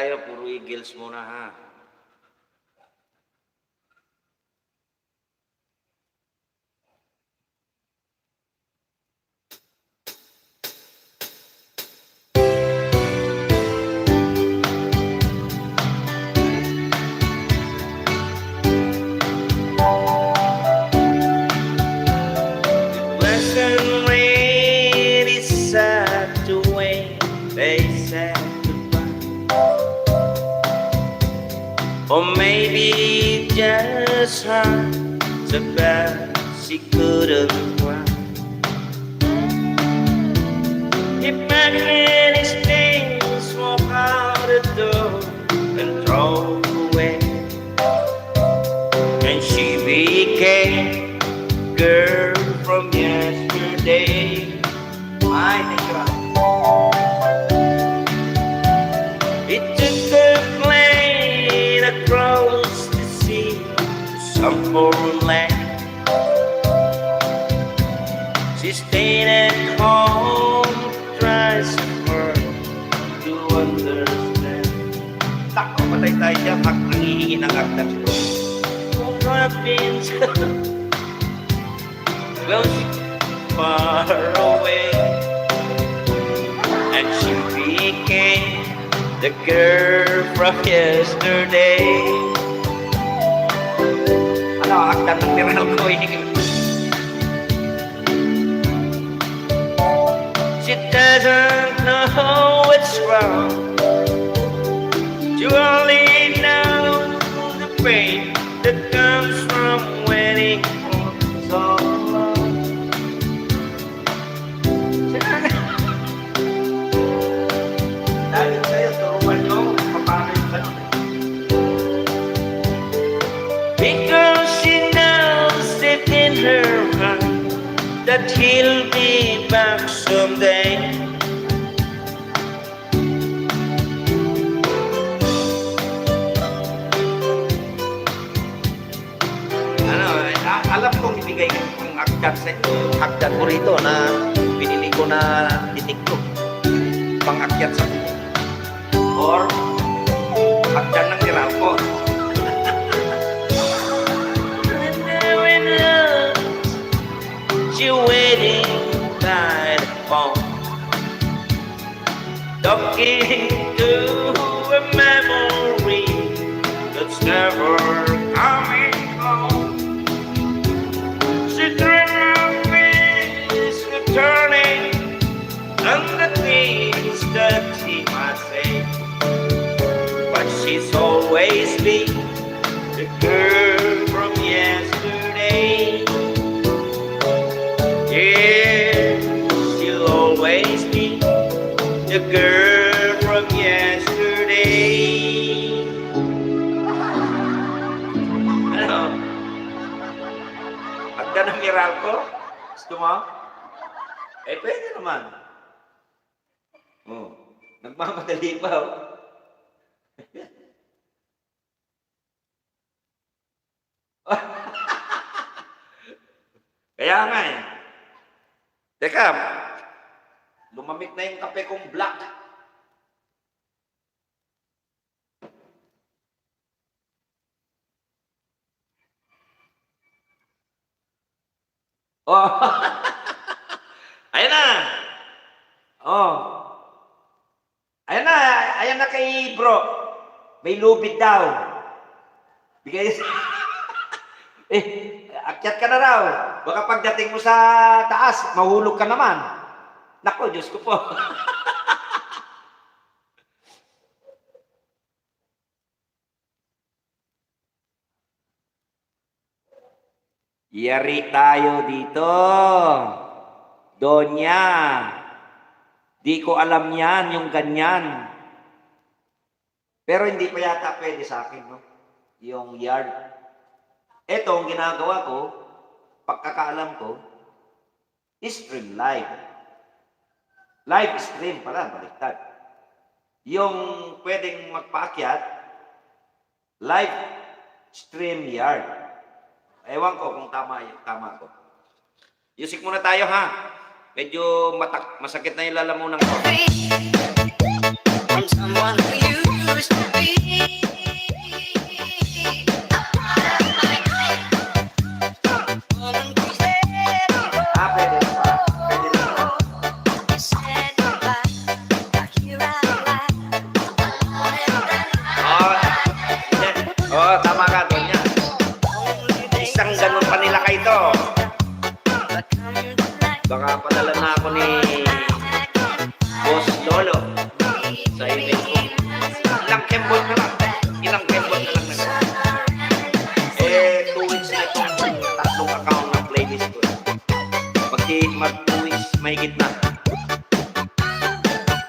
tayo, puro Eagles muna ha. Pleasant rain is sad to wait, they said goodbye. Or maybe just her so bad she couldn't cry. He packed in his things, walked out the door and drove away. And she became girl from yesterday. I think he took the plane across the sea to some foreign land. She stayed at home, tries hard to understand. Tako, patay tayo dyan. Nangihingi ng agdag ko. What happens? Well, she's far away, and she became the girl from yesterday. Ano, aktan ng tiranong ko She doesn't know what's wrong. She only knows the pain that comes from waiting for so long. Dahil sa'yo, turuan nyo kung paano yung ganun. Because she knows it in her heart that he'll be back someday. Alam kong ibigay kong agdan sa inyo, yung agdan ko rito na binili ko na titik ko. Pang-akyat sa inyo. Or agdan ng Meralco. She waiting by the phone, talking to a memory that's never coming home. She dreamed of his returning and the things that he might say, but she's always been the girl from yesterday. Yeah, she'll always be the girl from yesterday. Ano? Agda ng Meralco? Gusto mo? Eh, pwede naman. Oh, nagmamadali pa, oh. Kaya nga eh. Teka, lumamig na yung kape kong black. Oh, ayan na. Oh, ayan na kay bro. May lubid daw. Bigay akyat ka na raw. Baka pagdating mo sa taas, mahulog ka naman. Nako, Diyos ko po. Yari tayo dito. Donya. Di ko alam yan, yung ganyan. Pero hindi pa yata pwede sa akin, no? Yung yard. Ito, ang ginagawa ko, pagkakaalam ko, stream live. Live stream pala, baliktad. Yung pwedeng magpaakyat, live stream yard. Ewan ko kung tama ko. Music muna tayo, ha? Medyo masakit na yung lalamunan ko. From someone who you Pwede na pa. Pwede na pa. Oh, yan. Oh, tama ka doon yan. Isang ganun pa nila kayo to. Baka padala na ako ni Boss Lolo sa email ko. Ilang kembot na lang. Ilang kembot na lang na. 2 weeks na itong tatlong account ng playlist ko. Mag 2 weeks, mahigit na.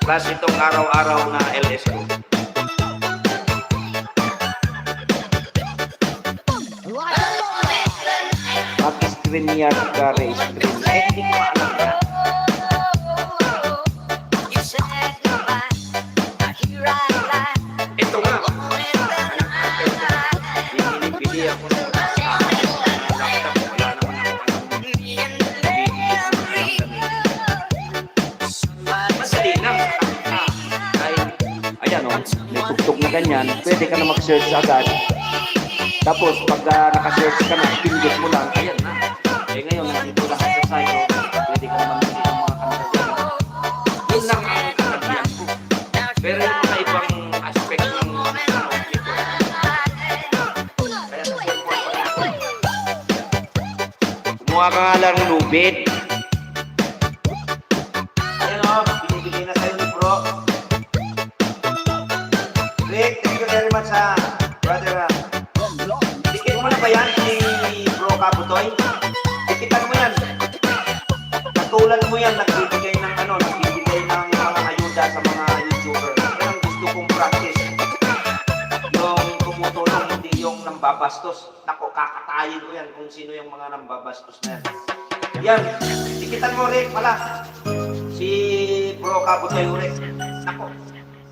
Plus itong araw-araw na LS ko. Mag-screen niya ka race screen. Hindi ko alam na. Ito nga. Bili ako ng laptop. Wala naman ako madali lang. Ayan o, may tugtog na ganyan. Pwede ka na mag-search agad. Tapos pag naka-search ka na, pindot mo lang, ayan na. Ngayon, nandito lahat sa site. Pwede ka naman hindi ng mga kanta dyan. Yun lang ang katabihan ko. Pero yung mga ibang aspect ng dito. Kaya sa cellphone pa rin. Kumuha ka nga lang lubid. Ayan o, binibigay na sa'yo ni Bro. Rick, thank you very much ha, brother. Tikit mo na ba yan ni Bro Kabutoy? Tikitan mo yan. Katulad mo yan, nagbibigay ng mga ayuda sa mga YouTuber. Yan ang gusto kong practice. Yung tumutulong, hindi yung nambabastos. Nako, kakatayin ko yan kung sino yung mga nambabastos na yan. Yan, tikitan mo Rick, pala. Si Bro Kabutoy Rick. Nako,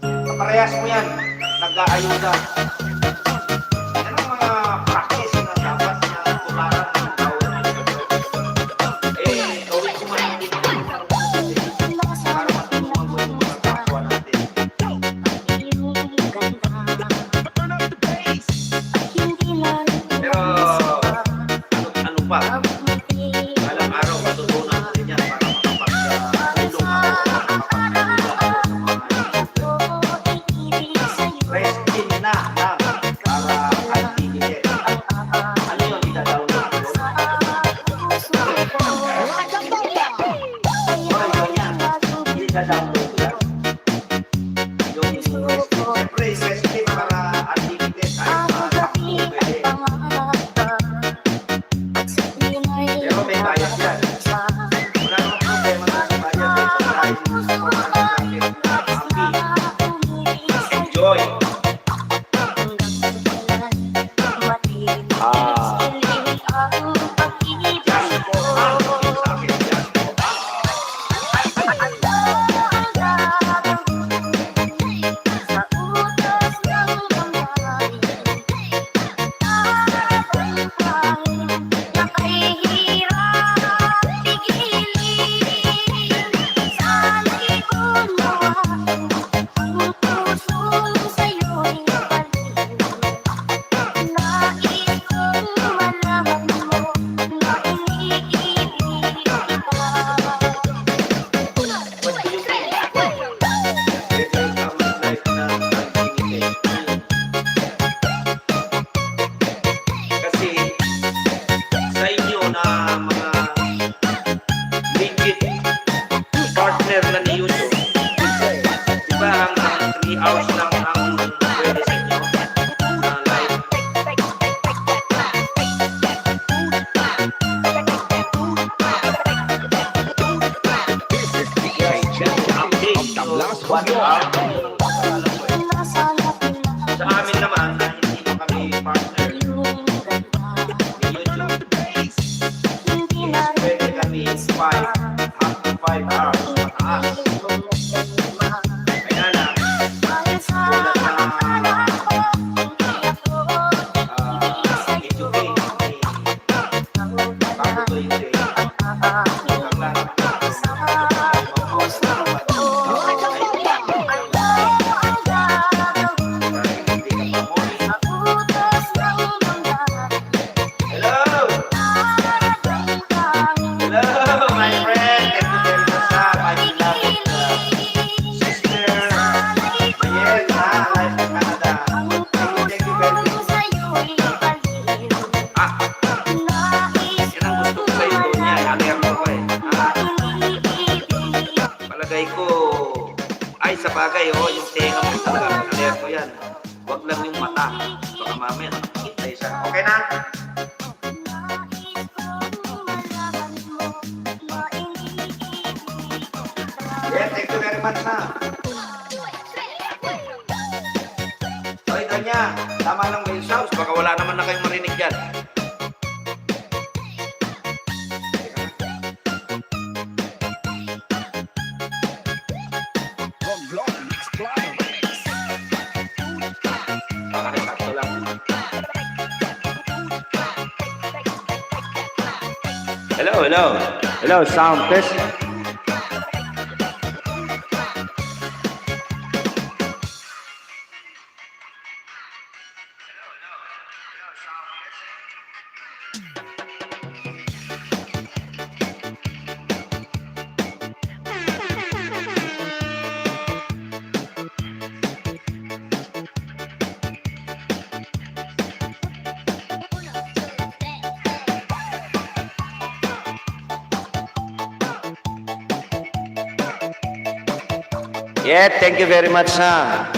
kaparehas mo yan. Nag-aayuda. Yan ang mga practice na dapat na tularan ng bawat gawin ko man hindi para matulungan mo yung mga kapwa natin. Pero ano pa? Alang araw matutunan ko rin yan para makapag-tulong ako, makapag-tulong ako sa mga YouTuber. Rest in na lang para unlimited. Ano yun? Ida-download ko? Ida-download ko yan. Yung siyempre, rest in para unlimited. Kahit makakapag pwede. Pero may bayad yan. Wala namang problema na sa bayad. Dahil support natin ang fee. Enjoy! Just for fun. Sa akin, just for fun. What do you think? Ito yung tamang life na unlimited. Kasi sa inyo na mga legit partner na ni YouTube, di ba ang 3 hours lang ang pwede sa inyo na live? Update The last one one. hour. Sa amin naman, na hindi pa kami partner ni YouTube, pwede kami 5 hours mataas. Kaya lang, tulad na YouTube ni Kabutoy Day, ang lahat yung mata. Baka mamaya nakikita isa. Okay na? Yeah, thank you very much na. Oy, Danya, tama lang ba yung sounds? Baka wala naman na kayong marinig dyan. Romblon Mix Club Remix. Baka nasakto lang. Hello, hello. Hello, sound test. Yeah, thank you very much, ha.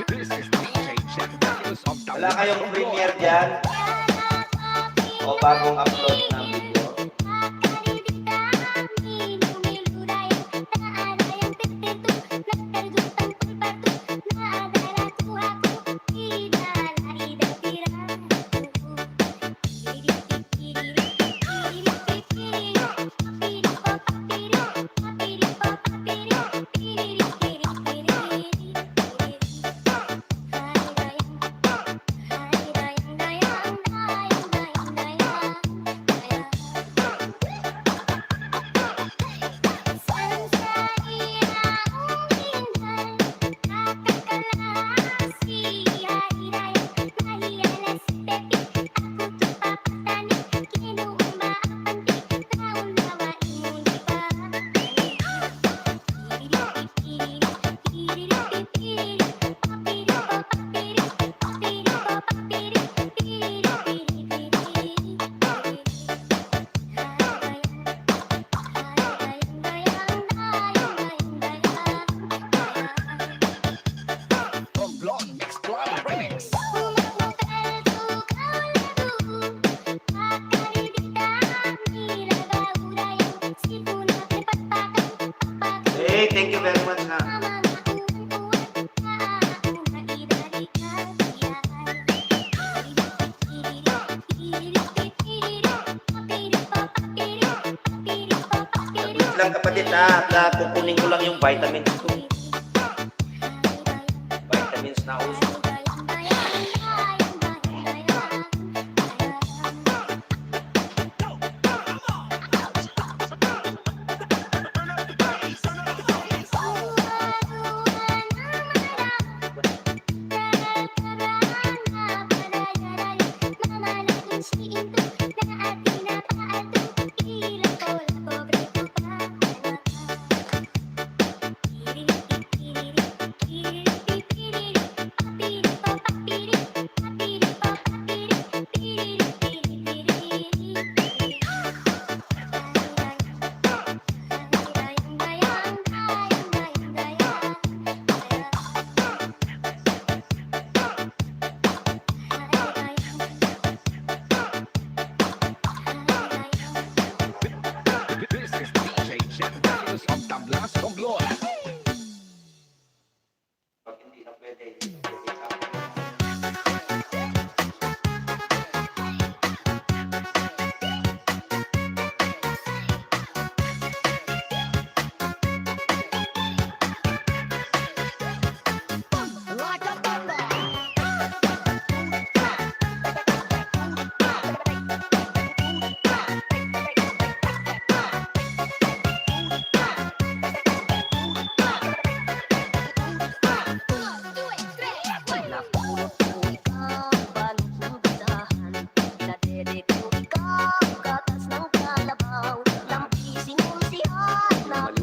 This is DJ Jack Daniels of Wala kayong premiere dyan? O bagong upload ng video? Romblon Mix Club Remix. Hey, thank you very much na. Wait lang kapatid ha, kukunin ko lang yung vitamins ko. Vitamins na uso. Thank you.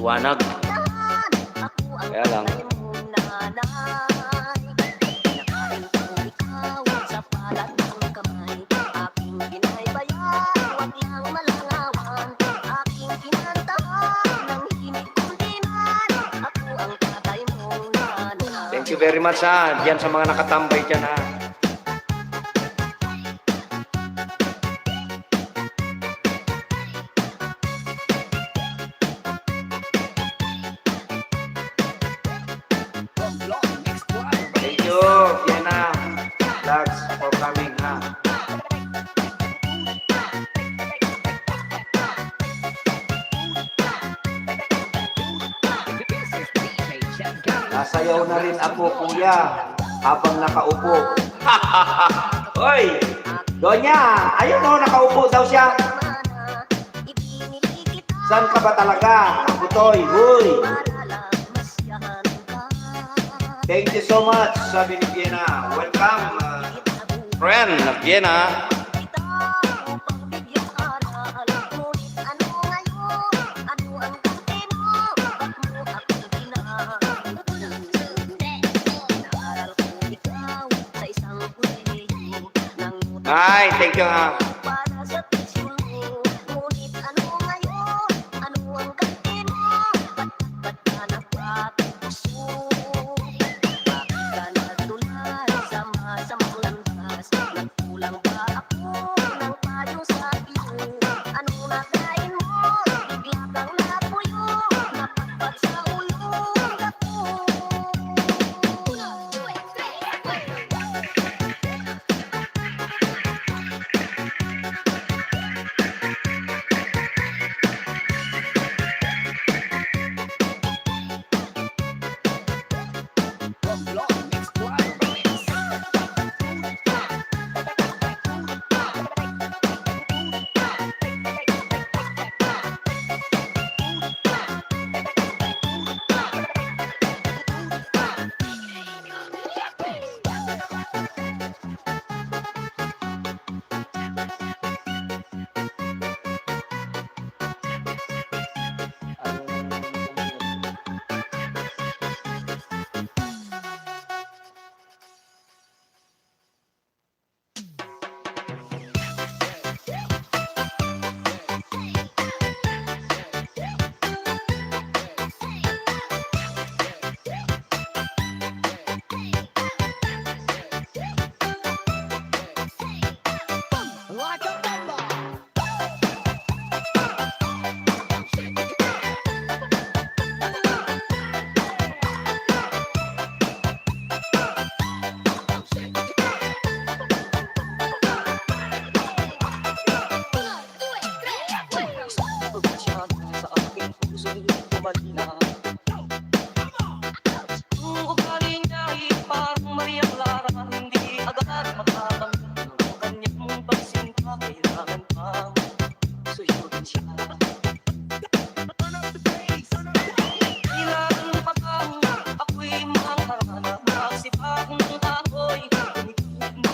maliwanag. Kaya lang, Thank you very much ha. Diyan sa mga nakatambay dyan ha. Thank you, Vienna Vlogs for coming ha. Nasayaw na rin ako, kuya, habang nakaupo. Hoy! Donya! Ayun o, nakaupo daw siya. Saan ka ba talaga? Ako to'y, huy! Thank you so much, sabi ni Vienna. Welcome, friend na Vienna. Ay, thank you ha.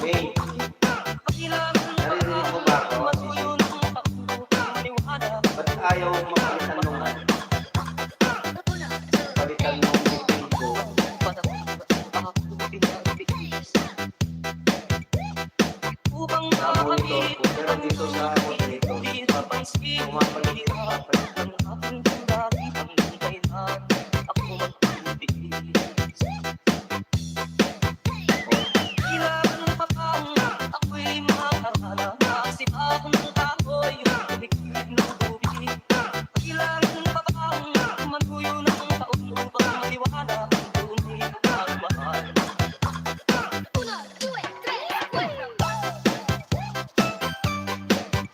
Hey, narinig mo ba ako? Ba't ayaw mapalitan nung palitan nung meeting ko? Sa monitor ko, pero dito sa monitor, pumapalit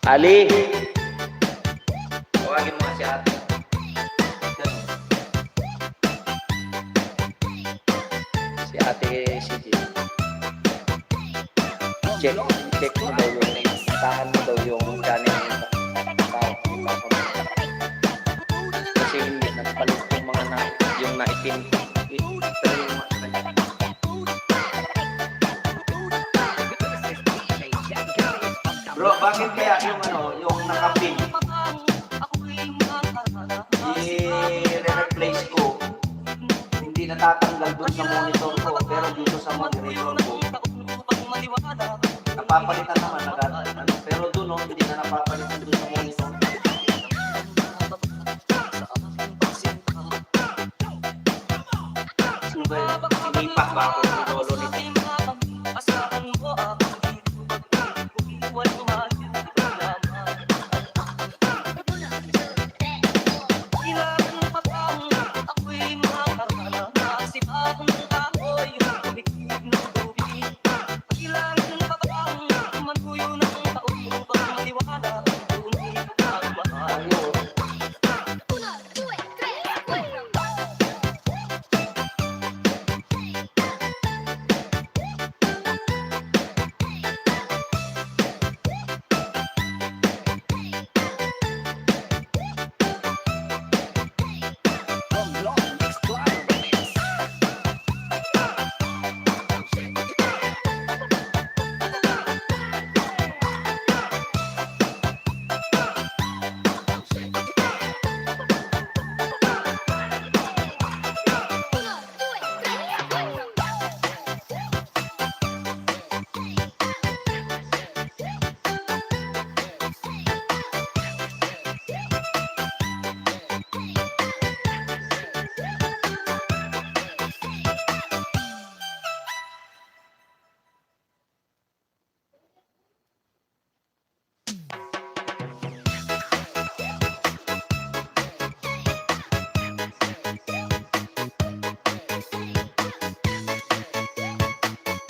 Ali, Tawagin mo nga si ate. si ate CJ. Check mo daw yung, tahan mo daw yung channel nito. Kasi hindi nagpalit yung mga yung naitin. Bro, bakit kaya yung yung nakapin? natatanggal dun sa monitor ko, pero dito sa moderator ko, napapalitan naman agad. Ano, pero dun, no, hindi na napapalitan dun sa monitor. Ano ba yun? Sinipak ba ako ng lolo nito?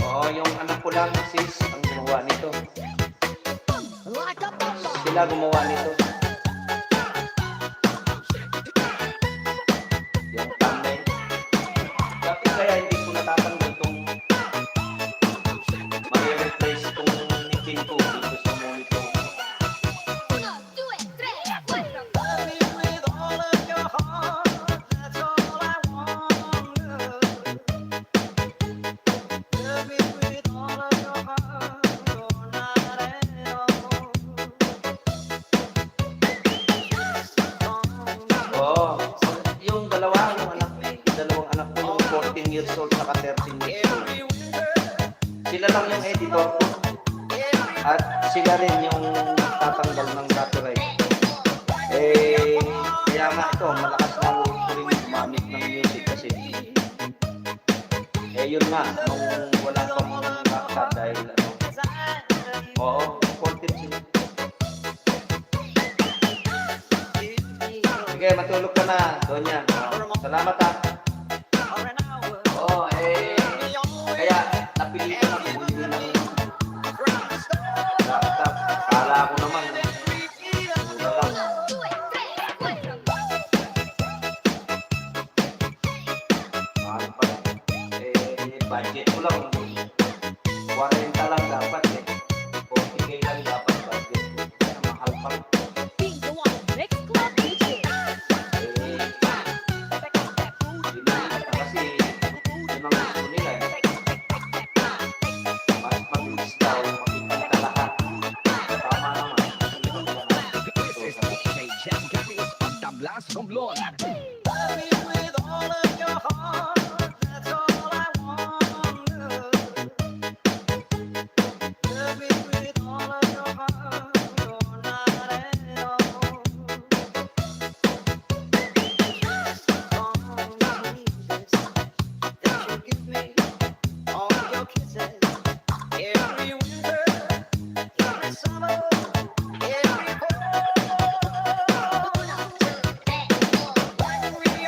Oo, yung anak ko lang, sis, ang gumawa nito. Sila gumawa nito. Yung thumbnail. Bakit kaya hindi ko natatanggal itong ma-replace itong nikin ko dito sa monitor? Oo. Yung dalawang anak ko, yung 14 years old saka 13 years old. Sila lang yung editor ko. At sila rin yung tatanggal ng copyright. Eh, kaya nga ito, malakas na loob ko rin gumamit ng music kasi. Eh, yun nga, nung wala pang laptop dahil ano. Oo, 14 sila. Sige, matulog ka na, Donya. Salamat ha. Oo, kaya napilitan ako bumili ng laptop. Kala ko naman. Wala lang. Mahal pa. Budget ko lang. 40 lang dapat eh. 40K lang dapat budget ko. Kaya mahal pa. Kasi yun ang gusto nila eh. Mas mabilis daw, makikita lahat. Tama naman. DJ Jam Garis ang tablas Romblon.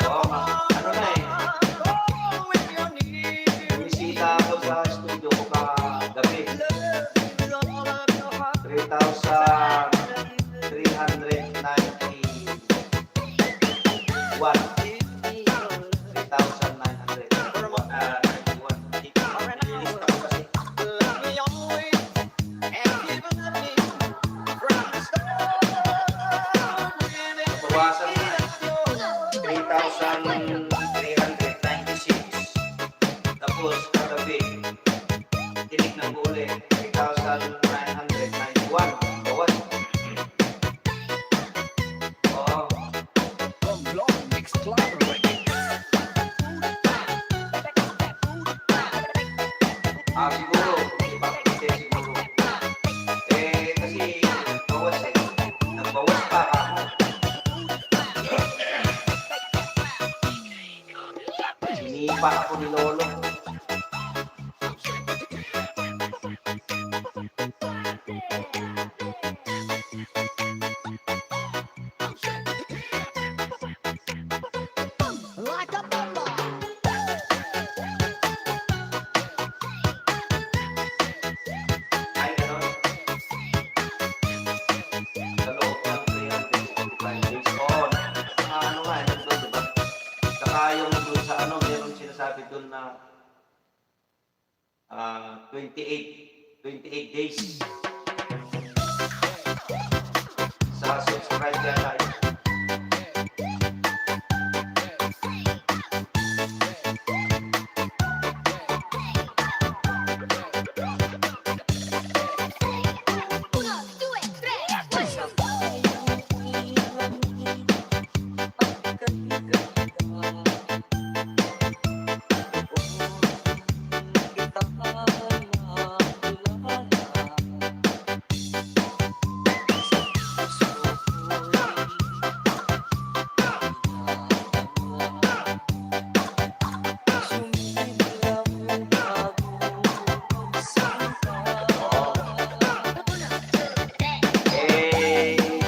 Oo, ano na eh. Bumisita ako sa studio ko kagabi. 3,391. 3,991. Nililista ko kasi. Bawasan na. 3,396. Tapos kagabi, tinig ng uli, 3,991. Bawas pa ako ni Lolo. Like a bomber. Ay, gano'n. Sa loob ng 365 days. Oo, ano nga, nandun, diba? Saka yung doon sa ano, meron sinasabi doon na 28 days sa subscribe yata. Uno, due, tre, cuatro.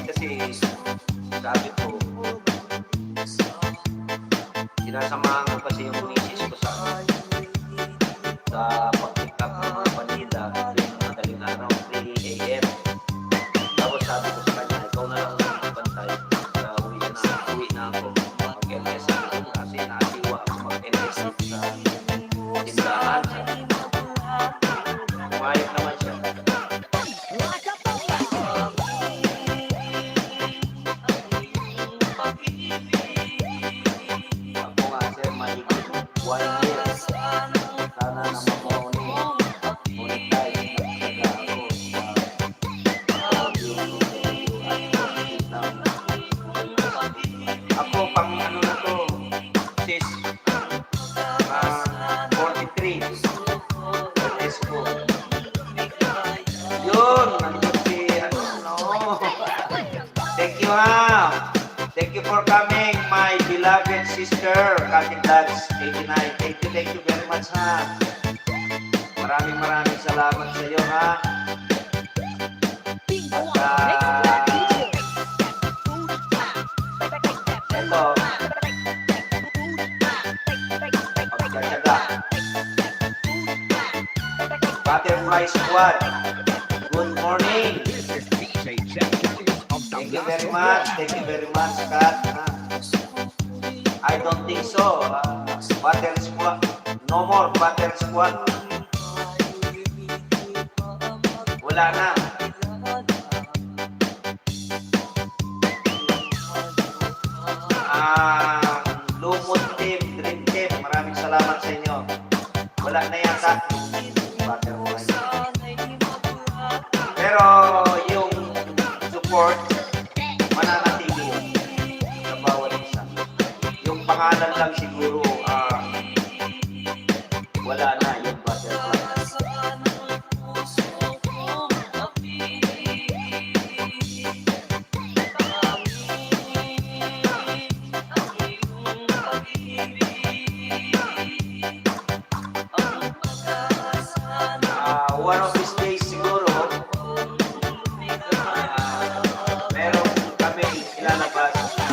Kasi sabi ko, sinasamahan ko kasi yung misis ko sa pag-pick up ng mga panila tuwing madaling araw, 3 a.m. Tapos sabi ko sa kanya, ikaw na lang ang magbantay sa uwi na ako mag-LS kasi nasiwa ako mag-LS sa tindahan. Pumayag naman siya. Like a bomber. Ako nga sir, mahigit 1 year. Sana naman mo monetize na ako pang ano na to, sis, 43. Yes po. Yun, nandun si ano, no. Thank you ha. Thank you for coming, my beloved sister, Katin Dads 89. Thank you very much ha. Maraming salamat sa iyo ha. At ito, pagkakaga. Butterfly Squad, good morning. This is DJ Jack of the Thank you very much. Thank you very much, Kat. I don't think so. Butter Squad. No more Butter Squad. Wala na. Lumot Team, Dream Team, maraming salamat sa inyo. Wala na yata. Butterfly. Pero yung support, mananatili yun sa bawat isa. Yung pangalan lang siguro, wala na yung Butterfly. One of these days siguro, meron kami ilalabas na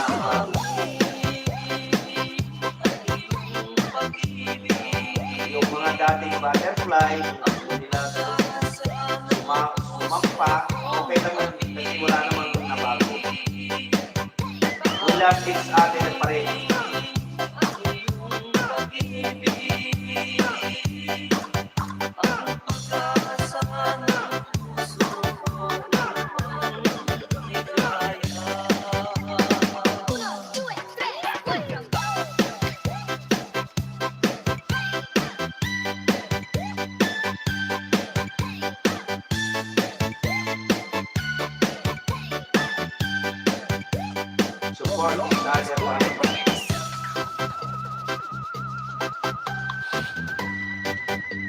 yung mga dating Butterfly, nila sumampa, okay lang yun kasi wala namang nabago. We love each other pa rin. Uno, due, tre, cuatro. Support each other pa rin.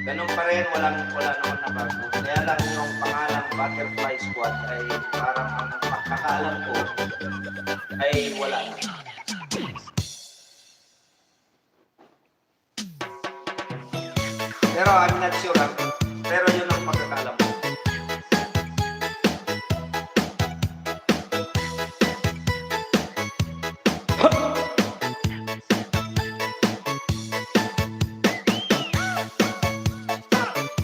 Ganun pa rin, wala naman nabago. Kaya lang yung pangalang Butterfly Squad ay parang ang pagkakaalam ko ay wala na. Pero I'm not sure. Pero yun ang pagkakalam ko.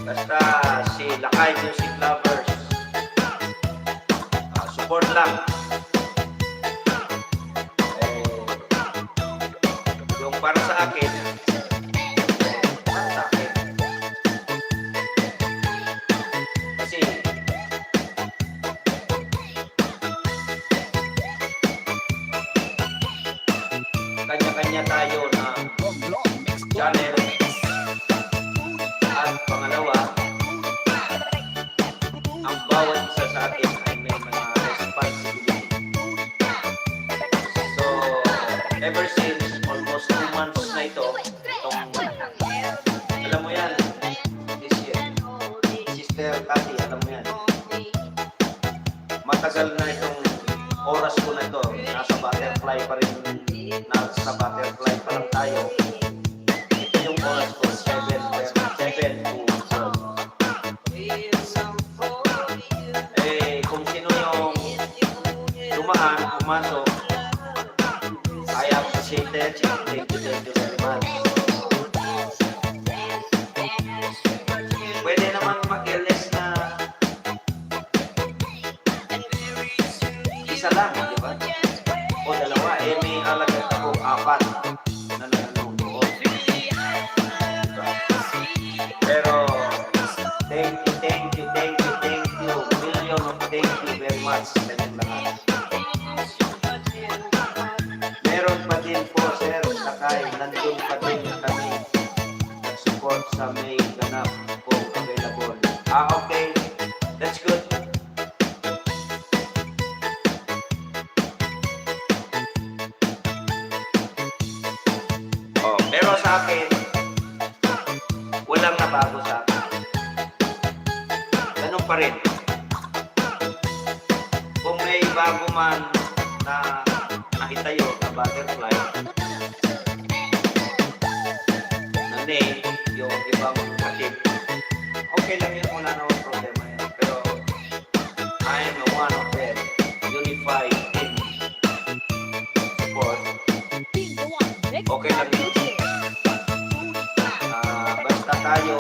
Basta si Lakay Music Lovers, support lang. Yung para sa akin, para sa akin. Kasi, kanya-kanya tayo na channel. At pangalawa, ang bawat isa sa atin ay may mga responsibility. So, ever since almost 2 months na alam mo yan, this year, Sister Tati, alam mo yan, matagal na itong oras ko na ito, nasa butterfly pa rin, nasa butterfly pa lang tayo. Ito yung oras ko, 7 to 12. Kung sino yung dumaan, pumasok, I appreciate it. Thank you very much. Pwede naman mag-LS na isa lang, di ba? O dalawa, may alagad akong 4 na nanonood. Pero, thank you. Million of thank you very much sa inyong lahat. Meron pa din po, Sir Lakay, nandun pa din kami nag-support sa may ganap po available. Okay. That's good. Pero sa akin, walang nabago sa akin. Ganun pa rin. Kung may bago man na nakitayo na butterfly, na name, yung ibang hatid, okay lang yun, wala naman problema yan. Pero, I am one of them, unified in support. Okay lang yun. Basta tayo,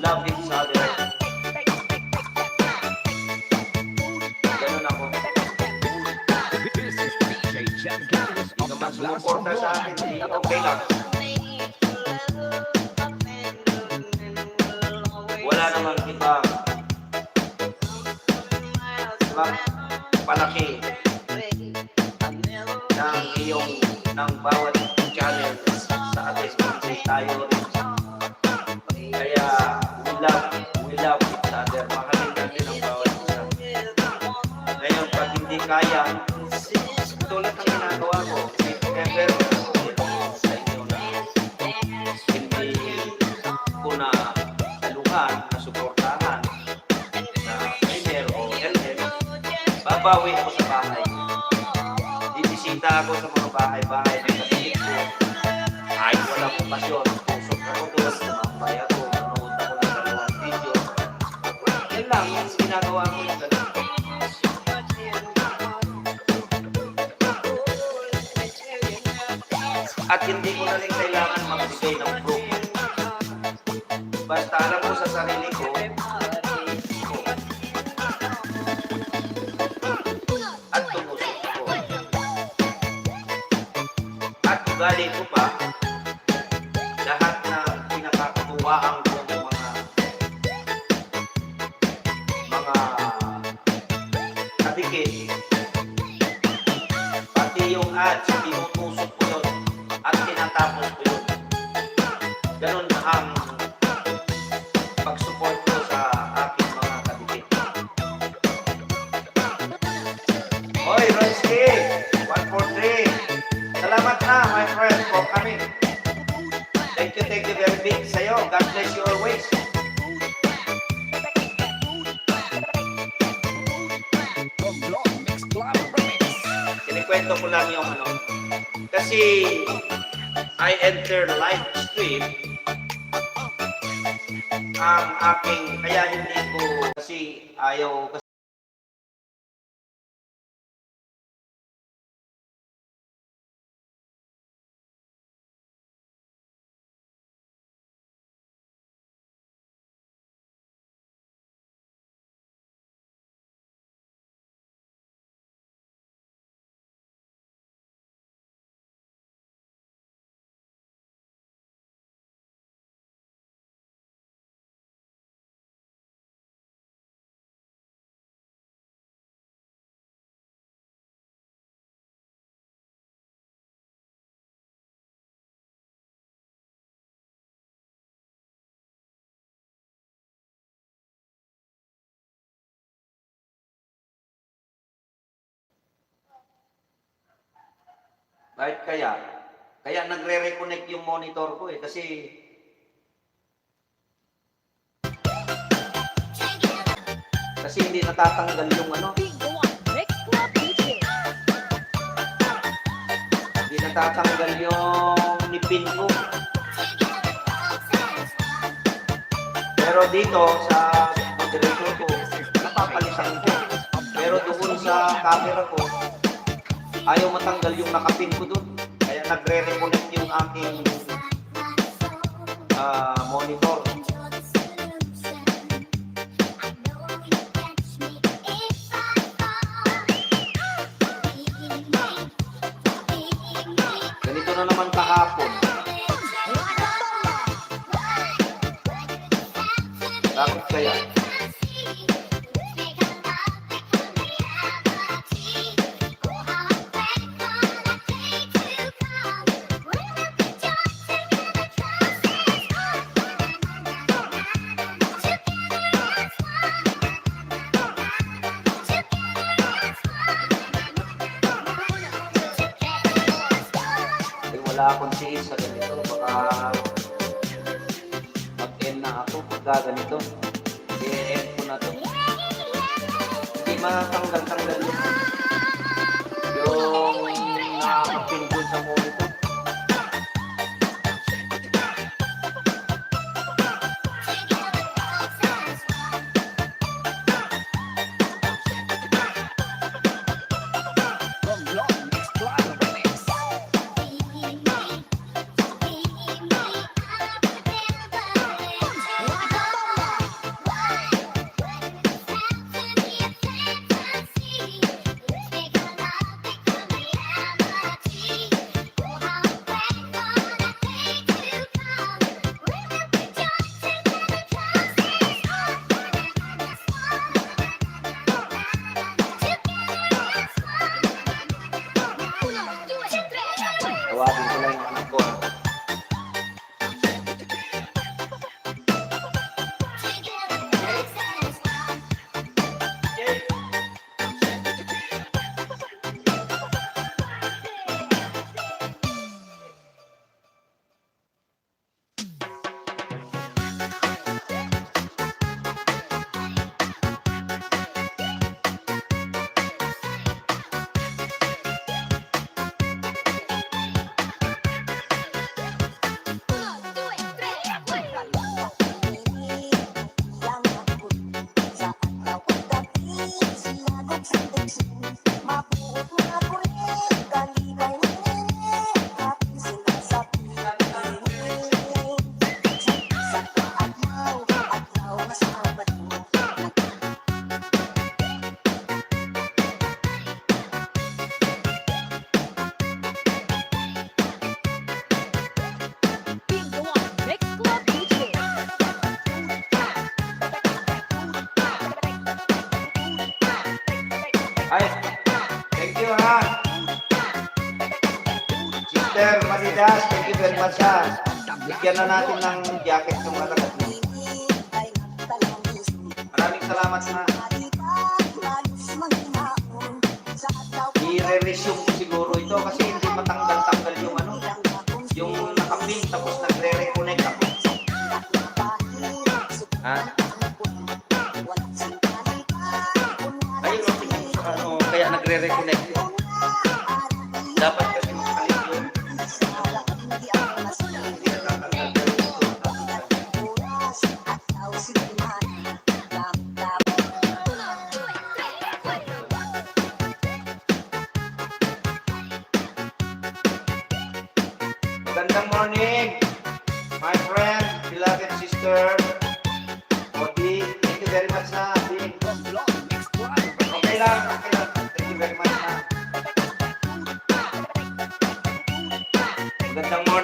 love each other. Ganun ako. Hindi ka man sumuporta sa akin, okay lang. Wala namang ibang palaki ng bawat channel sa atin. Kasi tayo rin. Kaya we love each other. Mahalin natin ang bawat isa. Ngayon, pag hindi kaya, tulad ng ginagawa ko, pero sa inyo na hindi ko na taluhan, na suportahan na trainer o LM, babawi ako sa bahay. Bibisita ako sa mga bahay-bahay ng kapatid ko. Ay, walang okasyon. Pusok ako doon, sumambay ako, manood ako ng dalawang video. Yan lang, yung ginagawa ko yung ganun. At hindi ko na rin kailangan magbigay ng proof. Basta alam ko sa sarili ko, at tumusok ko. At ugali ko pa, lahat na pinakakatuwaan ko ng mga kadikit, pati yung ads, tinutusok ko yun at tinatapos ko yun. Ganun ang pag-support ko sa aking mga kadikit. Hoy, Ronsky! 143! Salamat na, my friend, for coming. Thank you very big sa'yo. God bless you always. Kinikwento ko lang yung kasi I enter live stream ang aking, kaya hindi ko, kasi ayaw, bakit kaya? Kaya nagre-reconnect yung monitor ko eh, kasi hindi natatanggal yung ano, hindi natatanggal yung nipin ko. Pero dito sa moderator ko, napapalitan ko. Pero doon sa camera ko, ayaw matanggal yung nakapin ko doon. Kaya nagre-reconnect yung aking monitor. Ganito na naman kahapon. Bakit kaya? Wala akong tiis sa ganito. Baka mag-end na ako pagka ganito. I-end ko na to. Hindi matanggal-tanggal yung nakapinbol sa monitor. Tawagin ko lang yung anak ko. Ay, thank you ha. Sister Maridas, thank you very much ha. Bigyan na natin ng jacket ng malakas mo. Maraming salamat na. I-re-resume ko siguro ito kasi hindi matanggal-tanggal yung ano, yung nakapin tapos nagre-reconnect ako. Ha? Ayun, tingnan mo sa ano, kaya nagre-reconnect. Dapat kasi makalit yun. Hindi natatanggal.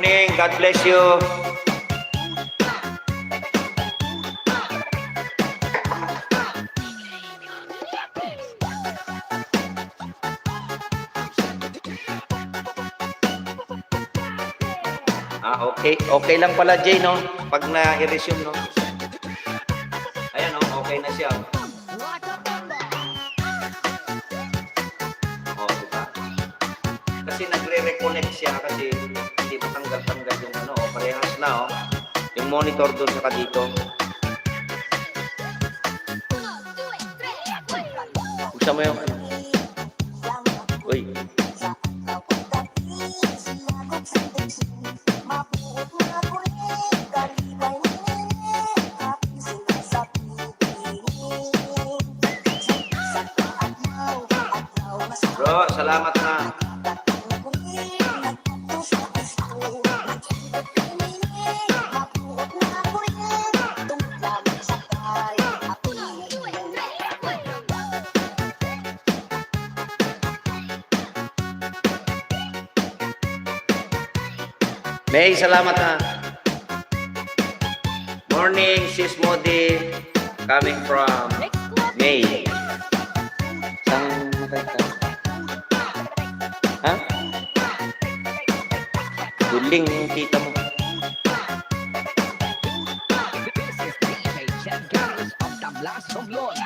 morning. God bless you. Okay. Okay lang pala, Jay, no? Pag na-resume, no? Ayan, no? Okay na siya. Oh, diba? Kasi nagre-reconnect siya kasi hindi mo tanggal-tanggal yung ano, parehas na, oh. Yung monitor doon saka dito. Buksan mo yung ano. Uy. Bro, salamat na. May, salamat na. Morning, sis Modi. Coming from May. Saan nakita? Ha? Duling yung tita mo. This is DJ Chad Garris of the Blasphemous.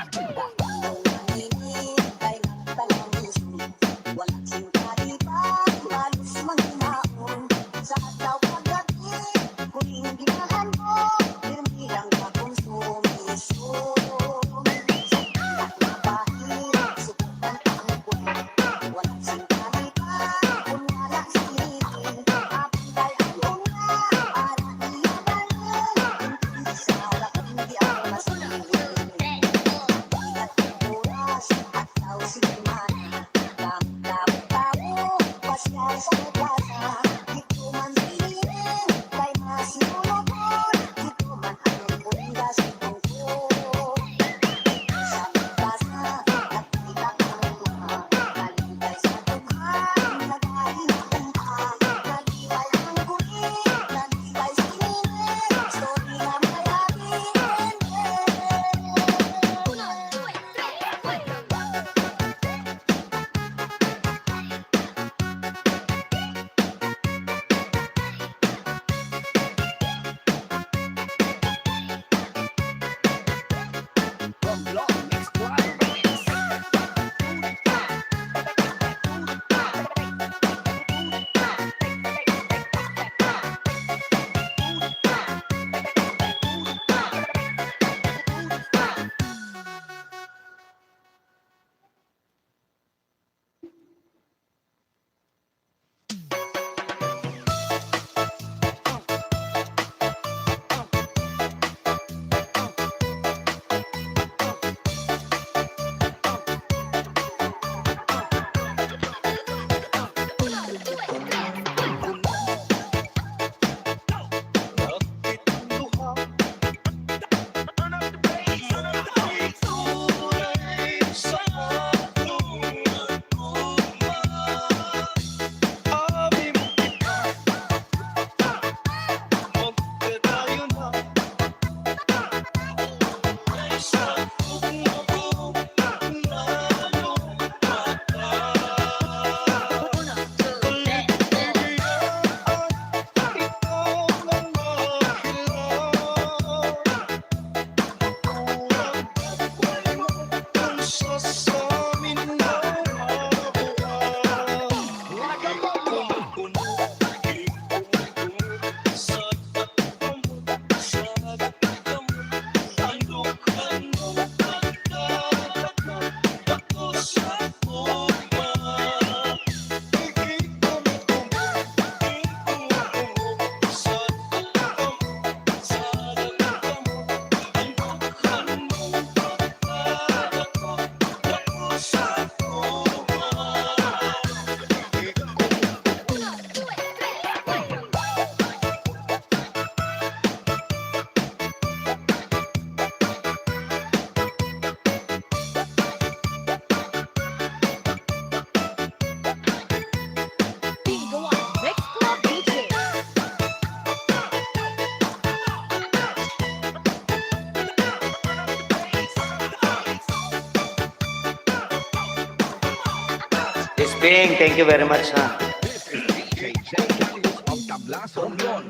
Ping, thank you very much, ha. This is DJ Champions of Tablas Romblon.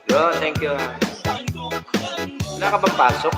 Bro, thank you. Wala ka bang pasok?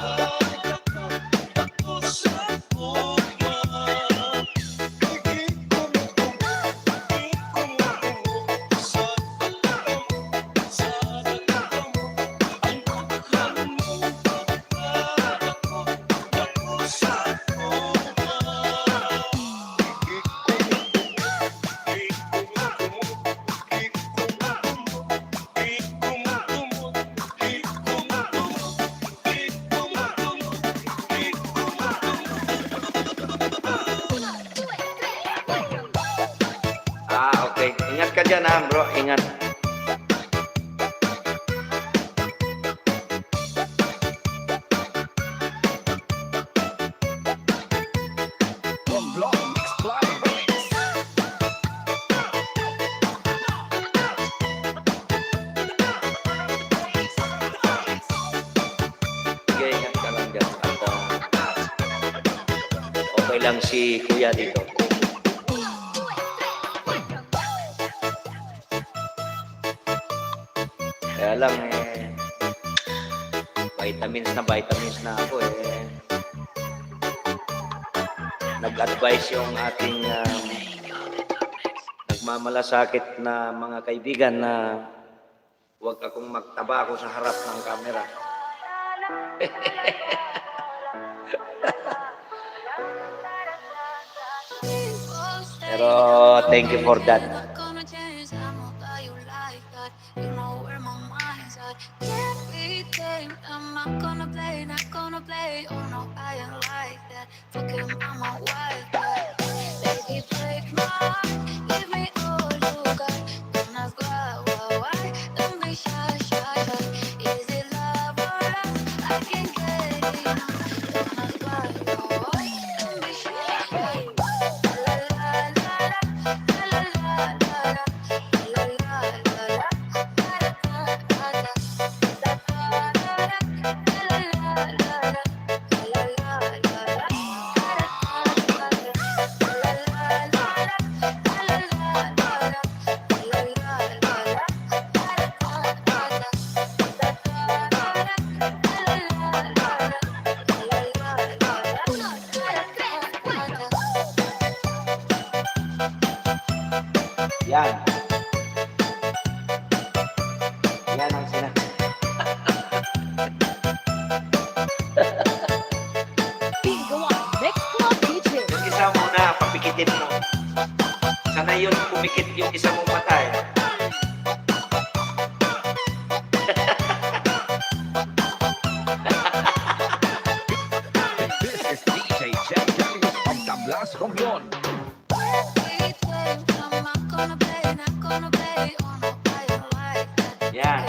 Okay. Ingat ka dyan, ha, bro. Ingat. Romblon Mix Live Remix. Sige, ingat ka lang dyan. At, okay lang si Kuya dito. Kaya lang, vitamins na ako, Nag-advise yung ating nagmamalasakit na mga kaibigan na huwag akong magtaba ako sa harap ng camera. Pero thank you for that. I'm not gonna play, not gonna play. Oh no, I ain't like that. Fucking on my wife, but baby, break my heart. Give me all you got. Don't ask why. Don't be shy, shy, shy. Is it love or lust? I can't get enough. Don't ask why. Don't be shy. La la la la, la la la la, la la la la, Yan. Yan ang Yung isa muna, papikitin mo. Sana yun, pumikit yung isa mong mata, This is DJ Champions of Tablas Romblon. Yan.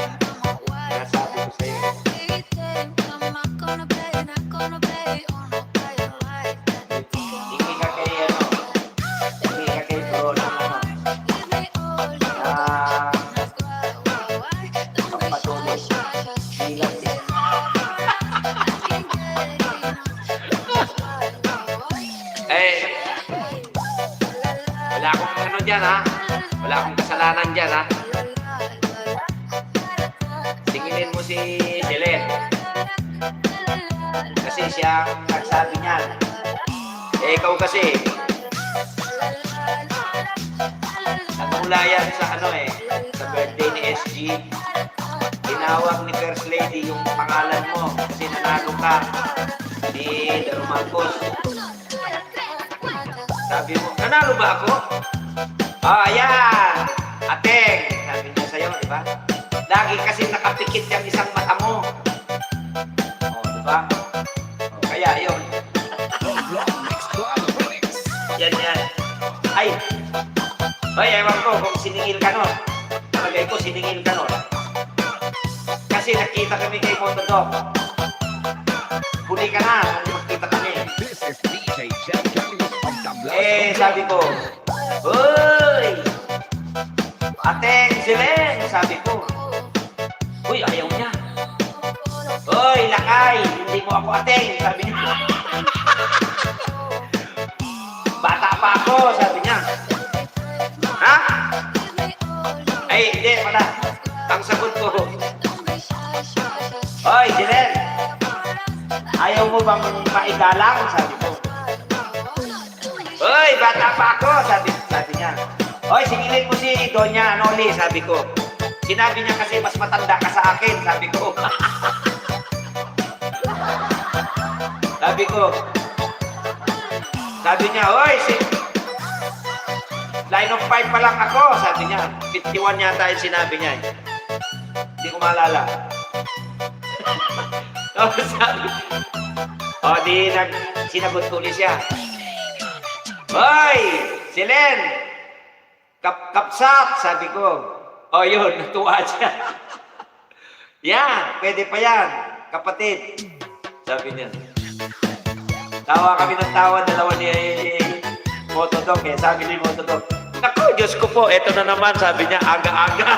Sinasabi ko sa'yo. Hindi ka kay, hindi ka kay bro ng kapatuloy. Bilang din. Wala akong ano dyan, ha? Wala akong kasalanan dyan, ha? Singilin mo si Jelen. Kasi siya ang nagsabi niyan. Ikaw kasi, nagmula yan sa sa birthday ni SG. Tinawag ni First Lady yung pangalan mo kasi nanalo ka ni Darumal Tapos, sabi mo, nanalo ba ako? Ah, ayan! Ateng! Sabi niya sa'yo, di ba? Lagi kasi nakapikit yung isang mata mo. Oh, di ba? Oh, kaya yun. Yan, yan. Ay! Ay, ewan ko kung siningil ka nun. Talagay ko, siningil ka nun. Kasi nakita kami kay Motodog. Huli ka na, nung makita kami. This is DJ Jen Carlos of the Blast. Eh, sabi ko, Uy! Ateng, Silen! Sabi ko. Uy, ayaw niya. Uy, lakay! Hindi mo ako ateng! Sabi niya. Bata pa ako! Sabi niya. Ha? Ay, hindi pala. Ang sagot ko. Uy, Silen! Ayaw mo bang maigalang? Sabi ko. Uy, bata pa ako! Sabi niya. Uy, singilin mo si Doña Noli, sabi ko. Sinabi niya kasi mas matanda ka sa akin, sabi ko. Sabi ko. Sabi niya, uy, line of 5 pa lang ako, sabi niya. 51 yata yung sinabi niya. Hindi ko maalala. Tapos sabi, sinagot ko ulit siya. Hoy! Silen! Kapsat! Sabi ko. O yun, natuwa siya. Yan, pwede pa yan. Kapatid. Sabi niya. Tawa kami ng tawa, dalawa ni Motodog. Eh, sabi ni Motodog, naku, Diyos ko po, eto na naman. Sabi niya, aga-aga.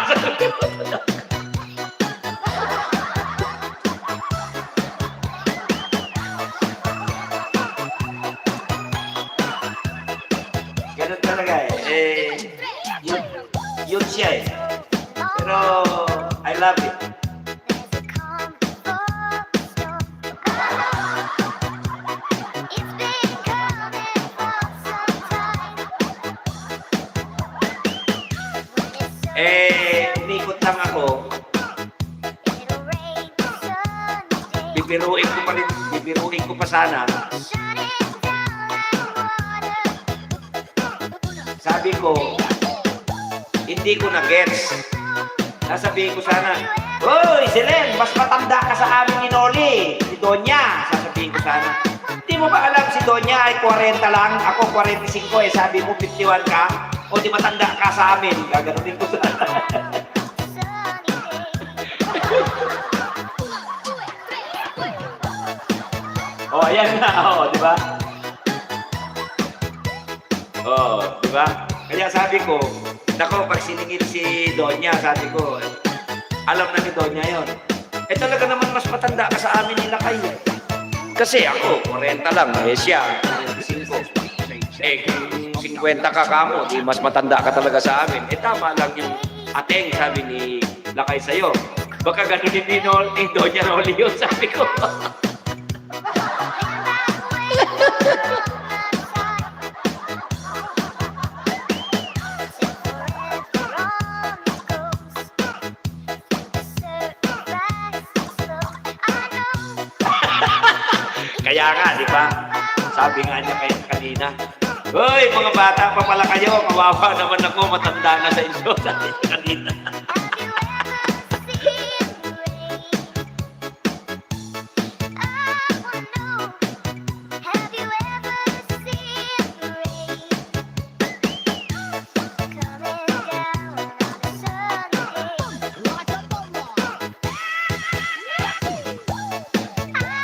Ganun talaga eh. Yun siya eh. Pero, I love it. Unikot lang ako. Bibiruin ko pa sana. Sabi ko, hindi ko na-gets. Sasabihin ko sana, Hoy, Silen, mas matanda ka sa amin ni Noli, si Donya. Sasabihin ko sana. Hindi mo ba alam si Donya ay 40 lang, ako 45 eh, sabi mo 51 ka? O di matanda ka sa amin? Gaganunin ko sana. Oh, ayan na. Oh, di ba? Oh, di ba? Kaya sabi ko, nako, pag siningil si Donya, sabi ko, alam na ni Donya yon. Eh talaga naman mas matanda ka sa amin nila kayo. Kasi ako, 40 lang. Eh siya, 5. Eh, kung 50 ka kamo, di mas matanda ka talaga sa amin. Eh tama lang yung ateng, sabi ni Lakay sa'yo. Baka ganunin ni Donya Noli yun, sabi ko. Kaya nga, di ba? Sabi nga niya kanina, Hoy, mga bata pa pala kayo, kawawa naman ako, matanda na sa inyo. Sabi niya kanina.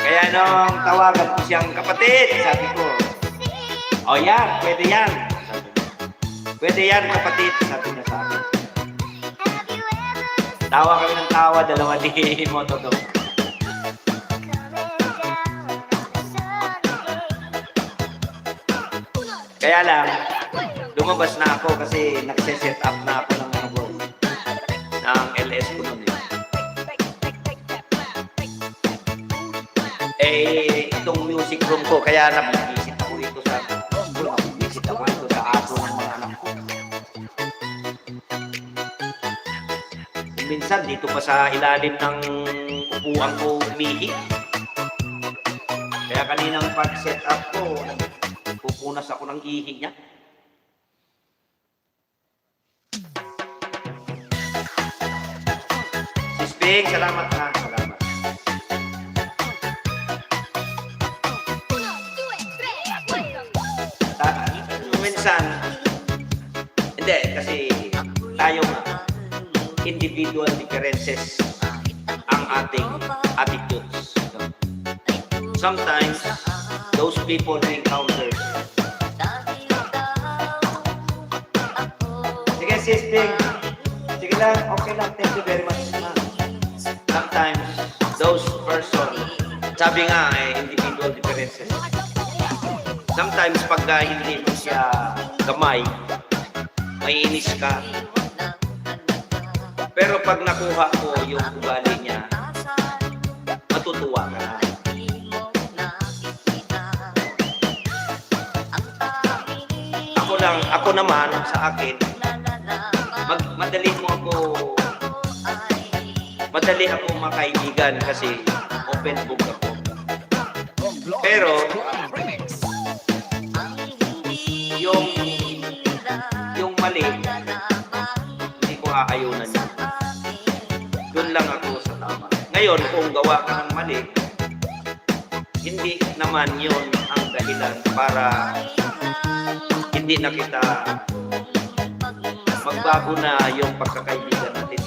Kaya nung tawagan ko siyang kapatid, sabi ko, oh yan, pwede yan. Pwede yan, kapatid, sabi niya sa akin. Tawa kami ng tawa, dalawa ni Motodog. Kaya lang, lumabas na ako kasi nagse-set up na ako ng mga boss ng LS ko nun. Itong music room ko, kaya nabibisit ako dito sa aso ng mga anak ko. Minsan dito pa sa ilalim ng upuan ko umihi. Kaya kaninang pag-set up ko, pupunas ako ng ihi niya. Sis Ping, salamat ha. Salamat. Minsan, hindi, kasi tayo nga, individual differences ang ating attitudes. Sometimes, those people we encounter. Sige, sis Ping. Sige lang, okay lang. Thank you very much. Sometimes, those person, sabi nga, individual differences. Sometimes, pag hindi mo siya gamay, may inis ka. Pero pag nakuha ko yung ugali niya, matutuwa ka na. Ako naman, sa akin, madali ako makaibigan kasi open book ako. Pero, yung mali, hindi ko aayunan yun. Doon lang ako sa tama. Ngayon, kung gawa ka ng mali, hindi naman yun ang dahilan para hindi na kita magbago na yung pagkakaibigan natin.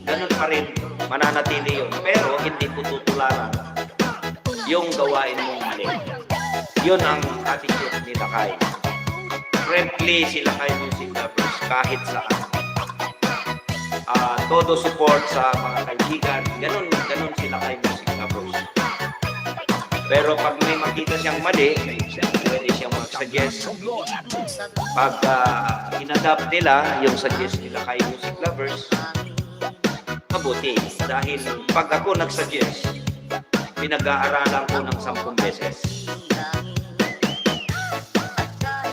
Ganun pa rin, mananatili yun. Pero hindi ko tutularan yung gawain mong mali. Yun ang attitude ni Lakay. Friendly si Lakay Music Lovers kahit saan. Todo support sa mga kaibigan. Ganun si Lakay Music Lovers. Pero pag may makita siyang mali, pwede siyang mag-suggest. Pag inadapt nila yung suggest nila kay Music Lovers, mabuti. Dahil pag ako nag-suggest, pinag-aaralan ko ng 10 beses.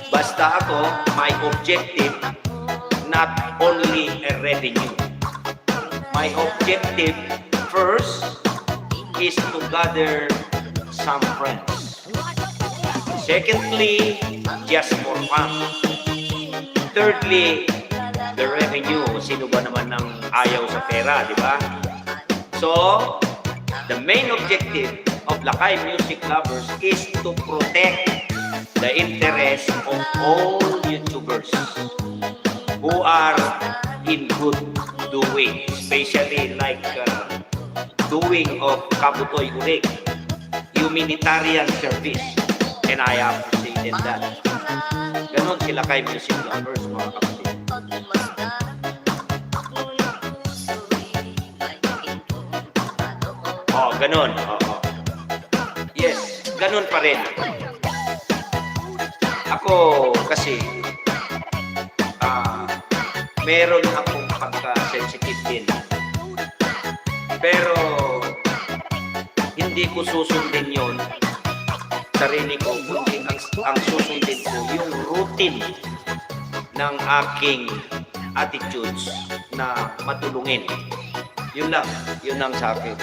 Basta ako, my objective, not only a revenue. My objective first is to gather some friends. Secondly, just for fun. Thirdly, the revenue. Sino ba naman ng ayaw sa pera, di ba? So, the main objective of Lakay Music Lovers is to protect the interest of all YouTubers who are in good doing, especially like doing of Kabutoy Ulig, humanitarian service, and I appreciate that. Ganon sila kay Music Lovers, mga kapatid. Oh, ganon. Oh. Yes, ganon pa rin. Ako kasi meron akong pagka-sensitive din. Pero hindi ko susundin yon sarili ko, kundi ang susundin ko yung routine ng aking attitudes na matulungin. Yun lang, yun ang sa akin.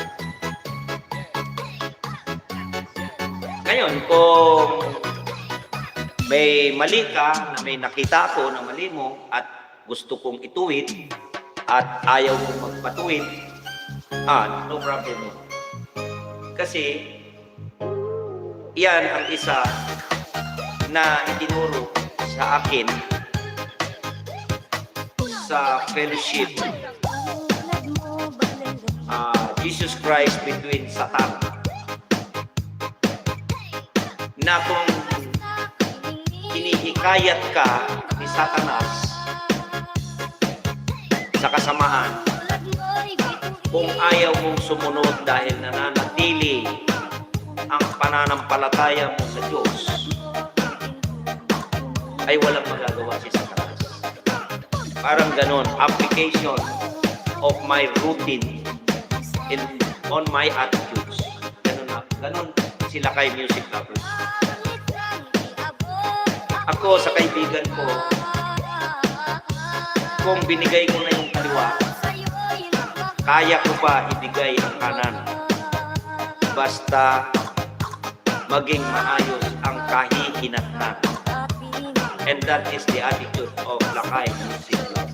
Ngayon, kung may mali ka, na may nakita ko na mali mo at gusto kong ituwid at ayaw mong magpatuwid, no problem mo. Kasi yan ang isa na itinuro sa akin sa fellowship Jesus Christ between Satan, na kung hinihikayat ka ni Satanas sa kasamahan, kung ayaw mong sumunod dahil nananatili ang pananampalataya mo sa Diyos, ay walang magagawa si Satanas. Parang ganon, application of my routine on my attitudes. Ganon sila kay Music Lovers. Ako sa kaibigan ko, kung binigay ko na yung kaliwa, kaya ko pa ibigay ang kanan. Basta maging maayos ang kahihinatnan. And that is the attitude of Lakay Music Club.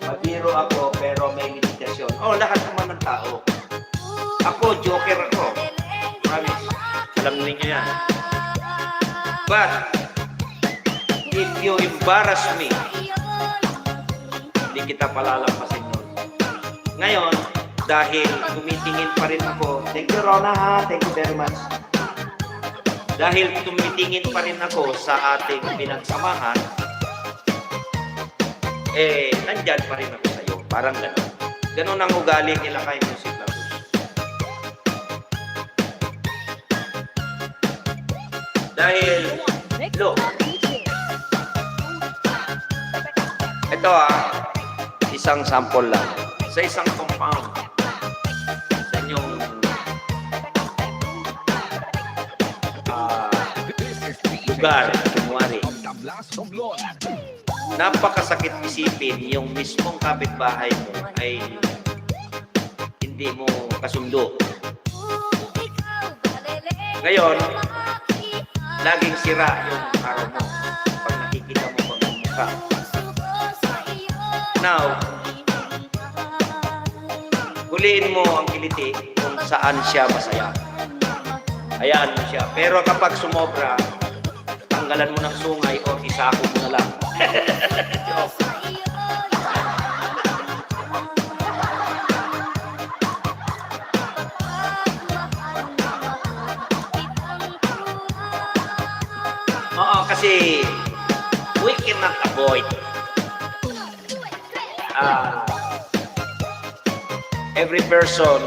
Mabiro ako pero may limitasyon. Oh, lahat naman ng tao. Ako, joker ako. Promise. Alam niyo yan. But, if you embarrass me, hindi kita palalampasin nun. Ngayon, dahil tumitingin pa rin ako, thank you Rona ha, thank you very much. Dahil tumitingin pa rin ako sa ating pinagsamahan, nandyan pa rin ako sa'yo. Parang gano'n. Gano'n ang ugali nila kay Music Lovers. Dahil, look, ito isang sample lang. Sa isang compound, sa inyong lugar, kunwari, From the blast of Lord. napakasakit isipin yung mismong kapitbahay mo ay hindi mo kasundo. Ngayon, laging sira yung araw mo pag nakikita mo pagmumukha. Now, huliin mo ang kiliti kung saan siya masaya. Hayaan mo siya. Pero kapag sumobra, tanggalan mo ng sungay o isako mo na lang. Joke. Oo, kasi we cannot avoid every person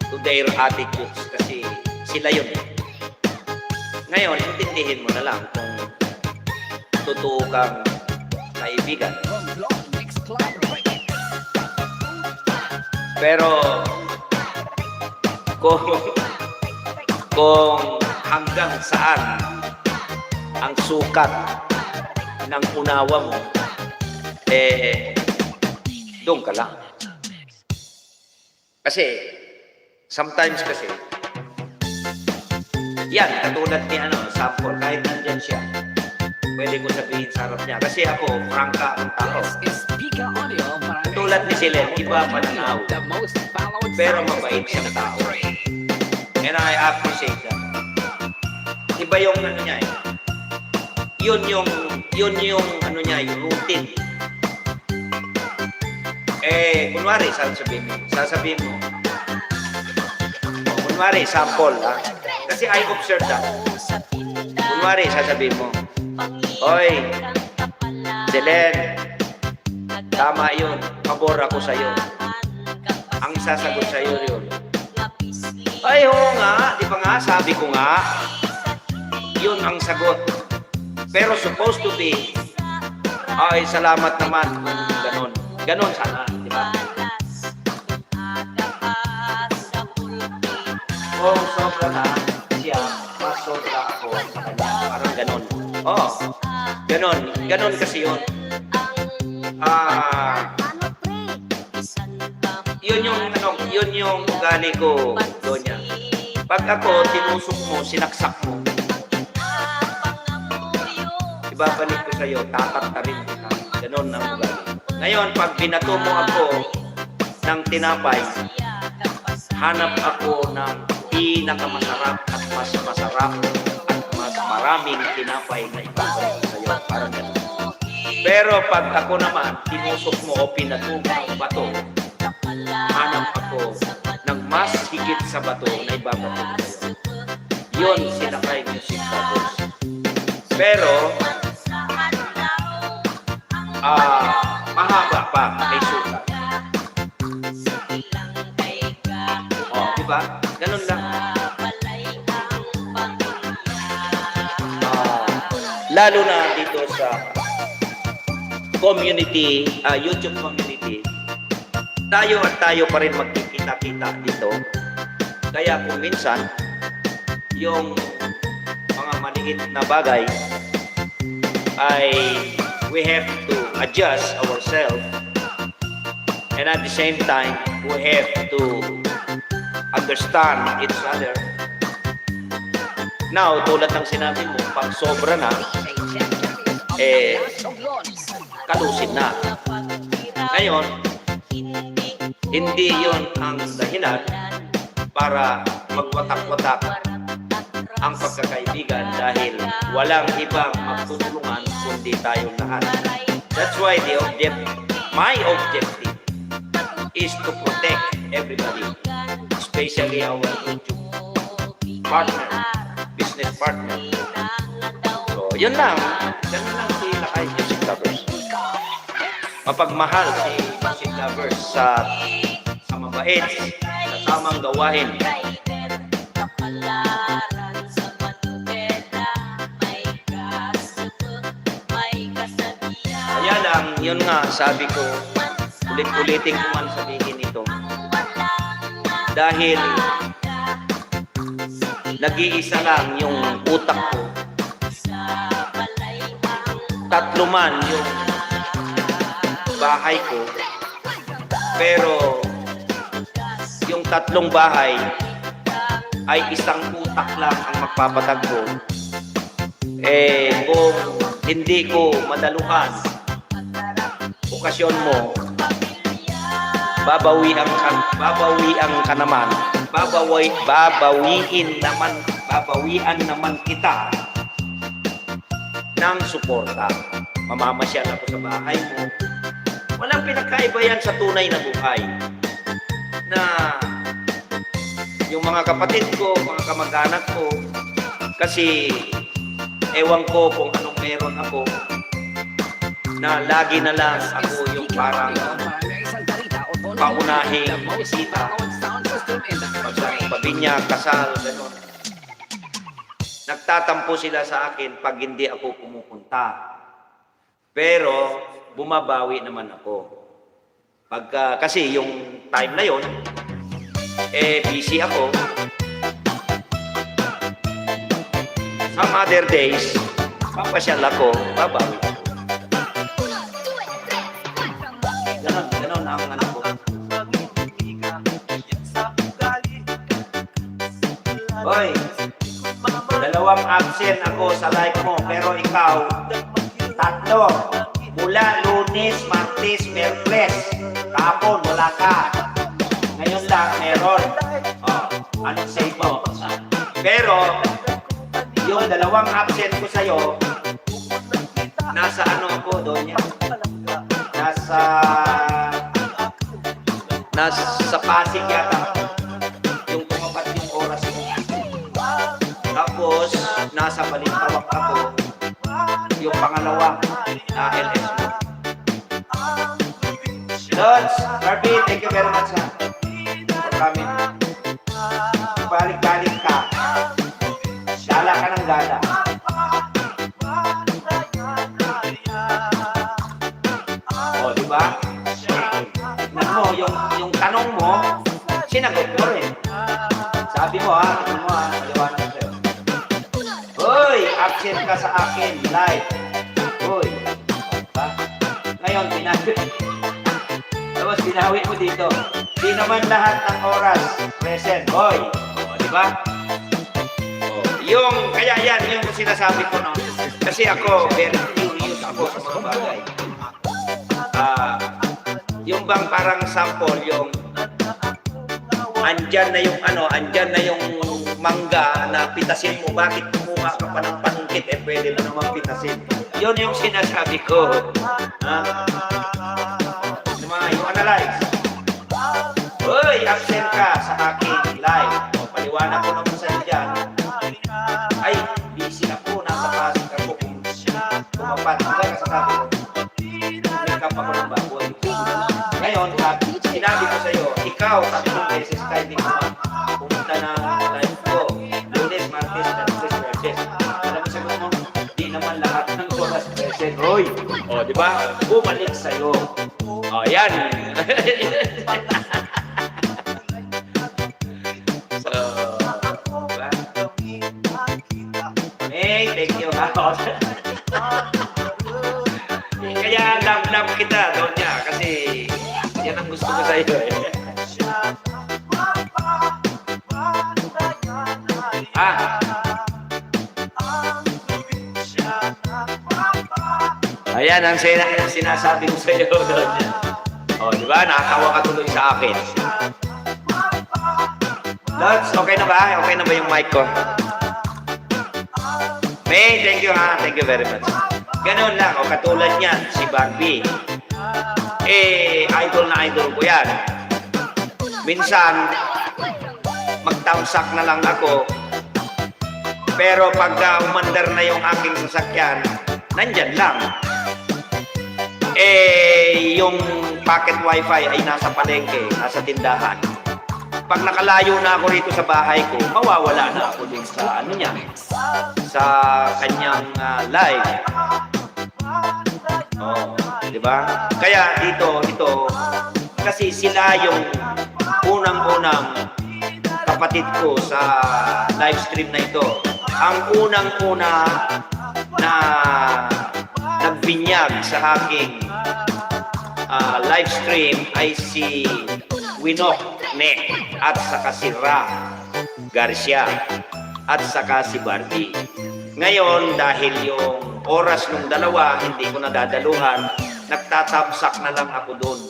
to their attitudes kasi sila yun. Ngayon, intindihin mo na lang kung totoo kang kaibigan. From Lord Mix Club Radio. Pero kung hanggang saan ang sukat ng unawa mo, doon ka lang. Kasi, sometimes kasi, yan, katulad ni sample, kahit nandyan siya, pwede ko sabihin sa harap niya. Kasi ako, prangka ang tao. This is Pika Audio. Katulad ni Silen, iba pananaw. The most followed Pero science mabait siyang station. tao. And I appreciate that. Iba yung niya eh. Yun yung niya, yung routine. Kunwari, sasabihin mo. Kunwari, sample, ha? Kasi I observe that. Kunwari, sasabihin mo, Oy, Selen, tama yun. Pabor ako sa'yo. Ang isasagot sa'yo yun. Ay, oo nga. Di ba nga? Sabi ko nga. Yun ang sagot. Pero supposed to be, ay, salamat naman kung ganon. Ganon sana. Di ba? Kung sobra na siya, mas sobra ako sa kanya. Parang ganon. Oo. Ganon. Ganon kasi yun. Yun yung ugali ko, Donya. Pag ako, tinusok mo, sinaksak mo, ibabalik ko sa'yo, tataktarin kita. Ganon ang ugali. Ngayon, pag binato mo ako ng tinapay, hanap ako ng pinakamasarap at mas masarap at mas maraming tinapay na ibabalik ko sa'yo. Parang ganon. Pero pag ako naman, tinusok mo o pinato mo ng bato, hanap ako ng mas higit sa bato na ibabato ko sa'yo. Yun sila kay Music Lovers. Pero, mahaba pa kay sukat. Oh, di ba? Ganun lang. Lalo na dito sa community, YouTube community, tayo pa rin magkikita-kita dito. Kaya kung minsan, yung mga maliit na bagay ay we have to adjust ourselves, and at the same time, we have to understand each other. Now, tulad ng sinabi mo, pag sobra na, kalusin na. Ngayon, hindi yon ang dahilan para magwatak-watak ang pagkakaibigan dahil walang ibang magtutulungan kundi tayong lahat. That's why my objective is to protect everybody, especially our YouTube partner, business partner. So, yun lang. Ganun lang si Lakay Music Lovers. Mapagmahal si Music Lovers sa mabait, sa tamang gawain. Kaya lang, yun nga, sabi ko, ulit-ulitin ko man sabihin ito. Dahil nag-iisa lang yung utak ko. Tatlo man yung bahay ko. Pero yung tatlong bahay ay isang utak lang ang magpapatagpo. Kung hindi ko madaluhan okasyon mo, babawiin naman kita ng suporta. Mamamasyal ako sa bahay mo. Walang pinagkaiba yan sa tunay na buhay. Na yung mga kapatid ko, mga kamag-anak ko, kasi ewan ko kung anong meron ako, na lagi na lang ako yung parang paunahing bisita. Pabinya, kasal, gano'n. Nagtatampo sila sa akin pag hindi ako pumupunta. Pero bumabawi naman ako. Kasi yung time na yon, busy ako. Some other days, papasyal ako, babawi ako. Ganon na ang ano ko. Hoy, 2 absent ako sa live mo, pero ikaw, 3. Mula Lunes, Martes, Miyerkules. Kahapon, wala ka. Ngayon lang, meron. Anong say mo? Pero, yung 2 absent ko sa'yo, nasa ano ako doon yan? Nasa Pasig yata. Yung tumapat yung oras mo. Tapos, nasa Balintawak ako. Yung pangalawa na LS mo. Lods, Barbie, thank you very much for coming. Balik-balik ka. Gala ka ng gala. O, diba? Tignan mo, yung tanong mo, sinagot mo rin. Sabi mo maliwanag ko sa'yo. Hoy, absent ka sa akin, live. Hoy, ba? Ngayon, tapos binawi mo dito. Di naman lahat ng oras present. Hoy, di ba? Kaya yan, yung sinasabi ko, no? Kasi ako, very curious ako sa mga bagay. Yung bang parang sample, yung andyan na yung mangga na pitasin mo, bakit kumuha ka pa ng panungkit, pwede mo naman pitasin. Yun yung sinasabi ko. You analyze. Hoy, absent ka sa aking live. Paliwanag ko naman sa'yo dyan. Ay, busy ako, nasa Pasig ako. Tumapat, kaya kasasabi ko, make up ako ng baboy. Ngayon, sinabi ko sa'yo, ikaw, 3 beses ka hindi ko pumunta ng live ko. Lunes, Martes, Miyerkules, Thursdays. Alam mo sagot mo, di naman lahat ng oras present. Hoy, di ba? Bumalik sa'yo. Yan. So, diba? Hey, thank you. Kaya love kita doon niya kasi yan ang gusto ko sa iyo. Ah, ayan ang sinasabi ko sa iyo doon. Oh, di ba? Nakakawa ka tuloy sa akin. Lods, okay na ba? Okay na ba yung mic ko? May, thank you ha. Thank you very much. Ganun lang. O, katulad niyan, si Barbie. Idol na idol ko yan. Minsan, magtamsak na lang ako. Pero pagka umandar na yung aking sasakyan, nandyan lang. Yung pocket wifi ay nasa palengke, nasa tindahan. Pag nakalayo na ako rito sa bahay ko, mawawala na ako dun sa ano niya, sa kanyang live. Oh, di ba? Kaya ito, kasi sila yung unang-unang kapatid ko sa live stream na ito. Ang unang-una na nagbinyag sa aking live stream ay si Winok Ne at saka si Ra Garcia at saka si Barbie. Ngayon, dahil yung oras ng dalawa hindi ko nadadaluhan, nagtatamsak na lang ako doon.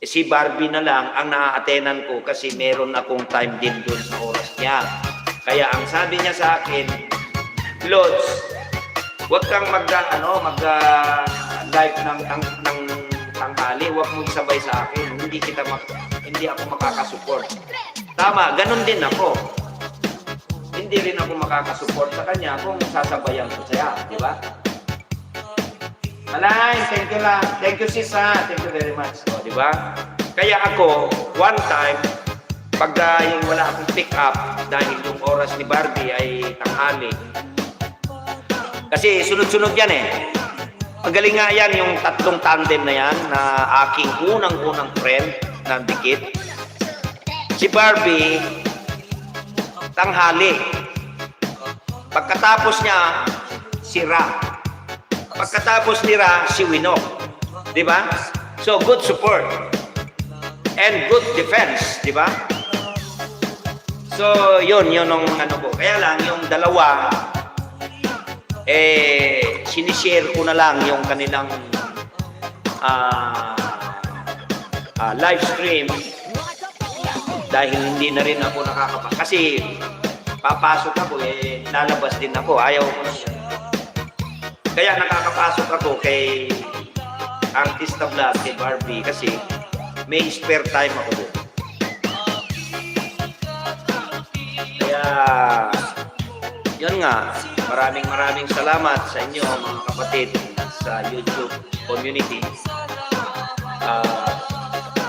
Si Barbie na lang ang naaatenan ko kasi meron akong time din doon sa oras niya. Kaya ang sabi niya sa akin, Lods, huwag kang mag-live ng tanghali, huwag mo isabay sa akin. Hindi ako makakasupport. Tama, ganun din ako. Hindi rin ako makakasupport sa kanya kung sasabayan ko siya, di ba? Malay, thank you lang. Thank you sis ha. Thank you very much. O, di ba? Kaya ako, one time, pagka yung wala akong pick up dahil yung oras ni Barbie ay tanghali. Kasi sunod-sunod yan eh. Magaling nga yan yung tatlong tandem na yan na aking unang-unang friend na dikit. Si Barbie, tanghali. Pagkatapos niya, si Ra. Pagkatapos ni Ra, si Winok. Di ba? So, good support. And good defense. Di ba? So, yun ang ano ko. Kaya lang, yung dalawa, sinishare ko na lang yung kanilang live stream dahil hindi na rin ako nakakapasok. Kasi papasok ako, lalabas din ako. Ayaw ko na yan. Kaya nakakapasok ako kay Artista Vlog, kay Barbie, kasi may spare time ako doon. Kaya, yun nga, maraming salamat sa inyo mga kapatid sa YouTube community.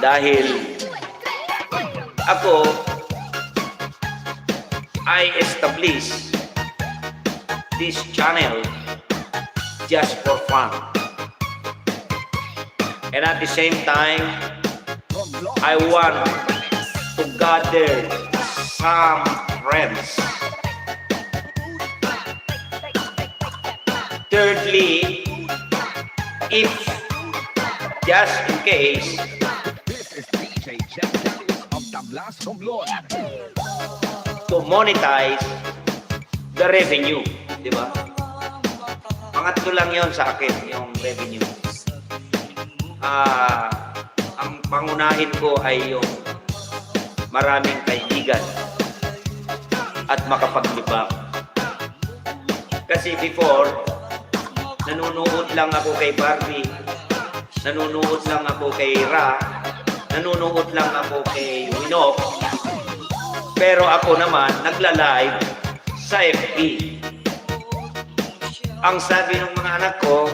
Dahil ako I established this channel just for fun. And at the same time, I want to gather some friends. Thirdly, if just in case, This is DJ Genesis of Tablas Romblon. to monetize the revenue, di ba? Pangatlo lang yon sa akin, yung revenue. Ang pangunahin ko ay yung maraming kaibigan at makapaglibang. Kasi before, nanunood lang ako kay Barbie, nanunood lang ako kay Ra, nanunood lang ako kay Winok, pero ako naman nagla-live sa FB. Ang sabi ng mga anak ko,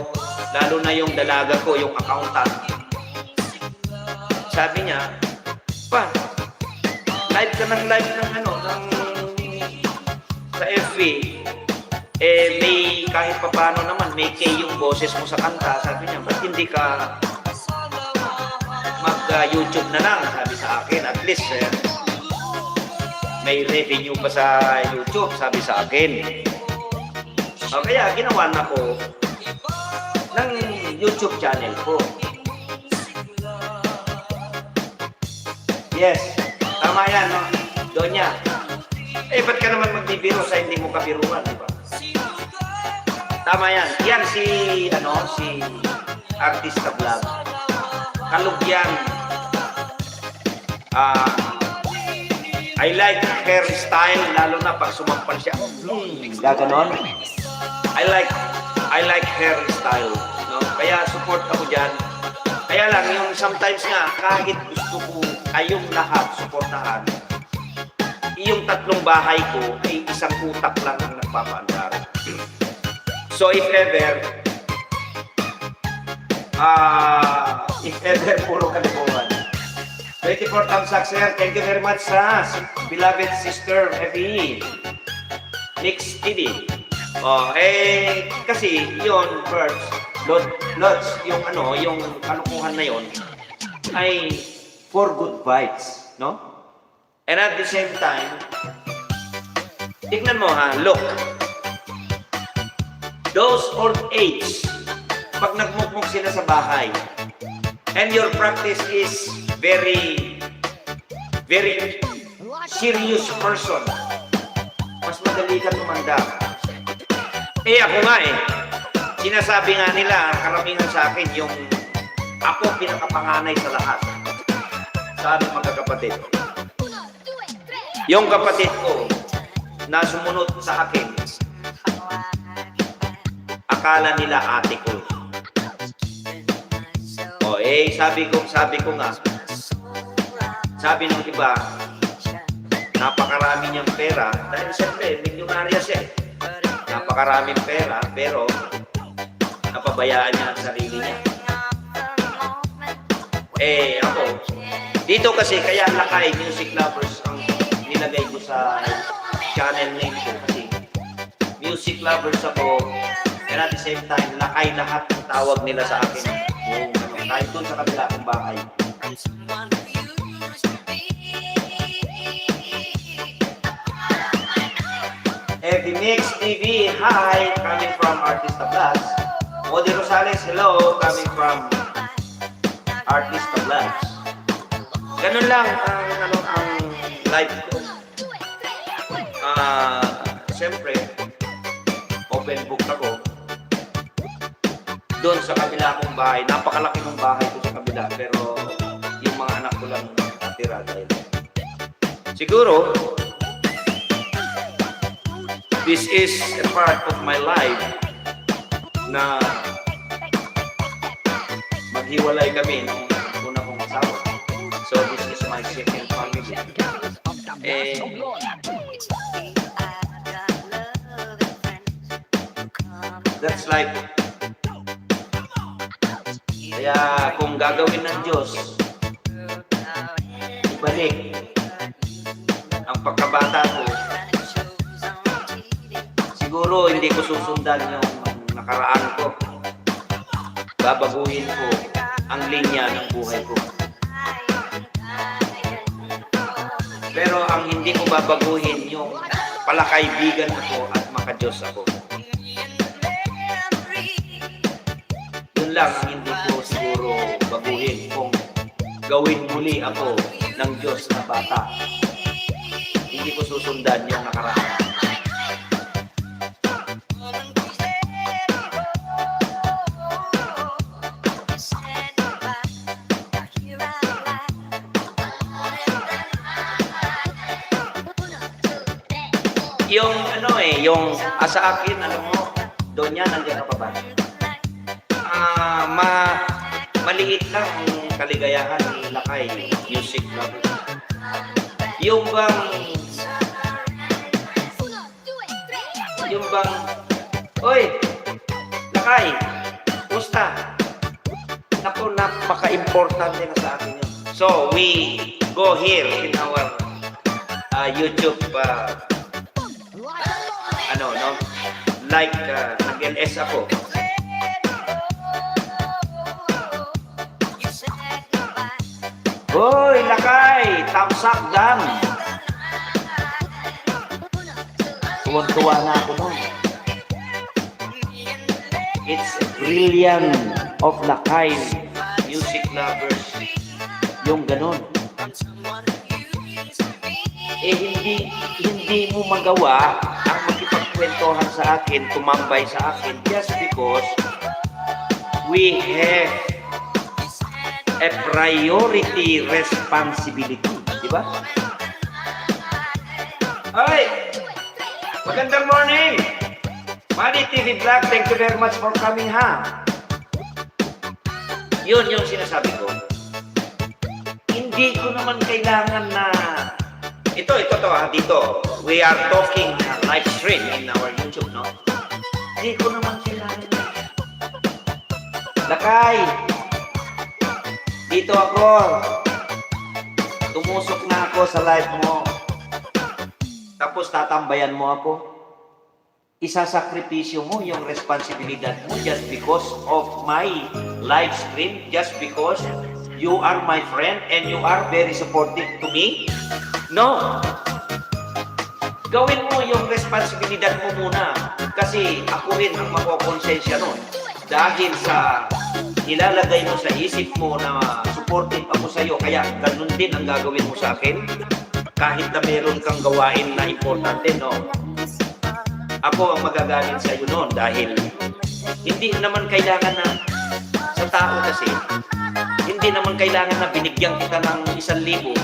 lalo na yung dalaga ko, yung accountant, sabi niya, pa, live ka ng sa FB, may kahit papano naman, may kay yung boses mo sa kanta. Sabi niya, ba't hindi ka mag-YouTube na lang? Sabi sa akin, at least may revenue pa sa YouTube, sabi sa akin. Kaya ginawa na ko ng YouTube channel ko. Yes, tama yan, no? Donya. Eh, ba't ka naman magbibiro sa hindi mo kabiruan, di ba? Tama yan. Yan si Artista Vlog. Kalugyan. I like hairstyle, lalo na pag sumampal siya. Gaganon. I like hairstyle. No? Kaya support ako dyan. Kaya lang, yung sometimes nga, kahit gusto ko kayong lahat supportahan, yung tatlong bahay ko ay isang utak lang ang nagpapaandar. So if ever, puro kalibuan. 24 thumbs up, sir. Thank you very much, sa beloved sister, Evie. Nix TV. Kasi yun, birds, lots, yung kalukuhan na yun, ay for good vibes, no? And at the same time, tignan mo ha, look. Those old age, pag nagmukmuk sila sa bahay, and your practice is very serious person, mas madali ka tumanda. Ako nga sinasabi nga nila, karamihan sa akin, yung ako pinakapanganay sa lahat. Sa aming magkakapatid. Yung kapatid ko na sumunod sa akin, akala nila ate ko. Sabi ko nga, sabi ng iba, napakarami niyang pera, dahil siyempre, milyonarya siya. Napakaraming pera, pero napabayaan niya ang sarili niya. Ako, dito kasi, kaya Lakay Music Lovers ang nilagay ko sa channel name ko, kasi music lovers ako, and at the same time, Lakay lahat ang tawag nila sa akin. Kahit doon sa kabila kong bahay. Evie Mix TV, hi! Coming from Artista Vlogs. Odi Rosales, hello! Coming from Artista Vlogs. Ganun lang ang live ko. Siyempre, open book ako. Doon sa kabila kong bahay, napakalaki ng bahay ko sa kabila, pero yung mga anak ko lang natira dahil. Siguro, this is a part of my life na maghiwalay kami nung una kong asawa. So this is my second family. That's like, kaya kung gagawin ng Diyos, ibalik ang pagkabata ko, siguro hindi ko susundan yung nakaraan ko. Babaguhin ko ang linya ng buhay ko. Pero ang hindi ko babaguhin yung palakaibigan ako at makadiyos ako. Yun lang ang hindi ko siguro baguhin, kung gawin muli ako ng Diyos na bata. Hindi ko susundan yung nakaraan. Yung yung sa akin, mo, doon yan, nandiyan ka pa ba? Maliit lang ang kaligayahan ni Lakay Music Lovers. Yung bang, oy, Lakay, musta? Naku, napaka-importante na sa akin yun. So, we go here in our YouTube, like, nag-LS ako. Hoy, Lakay! Thumbs up, dam! Tuwan-tuwa na ako nun. It's brilliant of Lakay Music Lovers. Yung ganon. Hindi mo magawa ang makipagkwentuhan sa akin, tumambay sa akin just because we have a priority responsibility. Di ba? Ay! Magandang morning! Money TV Vlog, thank you very much for coming, ha? Yun yung sinasabi ko. Hindi ko naman kailangan na... Ito to, dito. We are talking live stream in our YouTube, no? Hindi ko naman kailangan na... Lakay! Dito ako. Tumusok na ako sa live mo. Tapos tatambayan mo ako. Isasakripisyo mo yung responsibilidad mo just because of my live stream, just because you are my friend and you are very supportive to me? No! Gawin mo yung responsibilidad mo muna kasi ako rin ang makokonsensya nun. Dahil sa nilalagay mo sa isip mo na supportive ako sa iyo, kaya ganun din ang gagawin mo sa akin kahit na meron kang gawain na importante, no? Ako ang magagalit sa iyo noon dahil hindi naman kailangan na sa tao kasi hindi naman kailangan na binigyan kita ng 1,000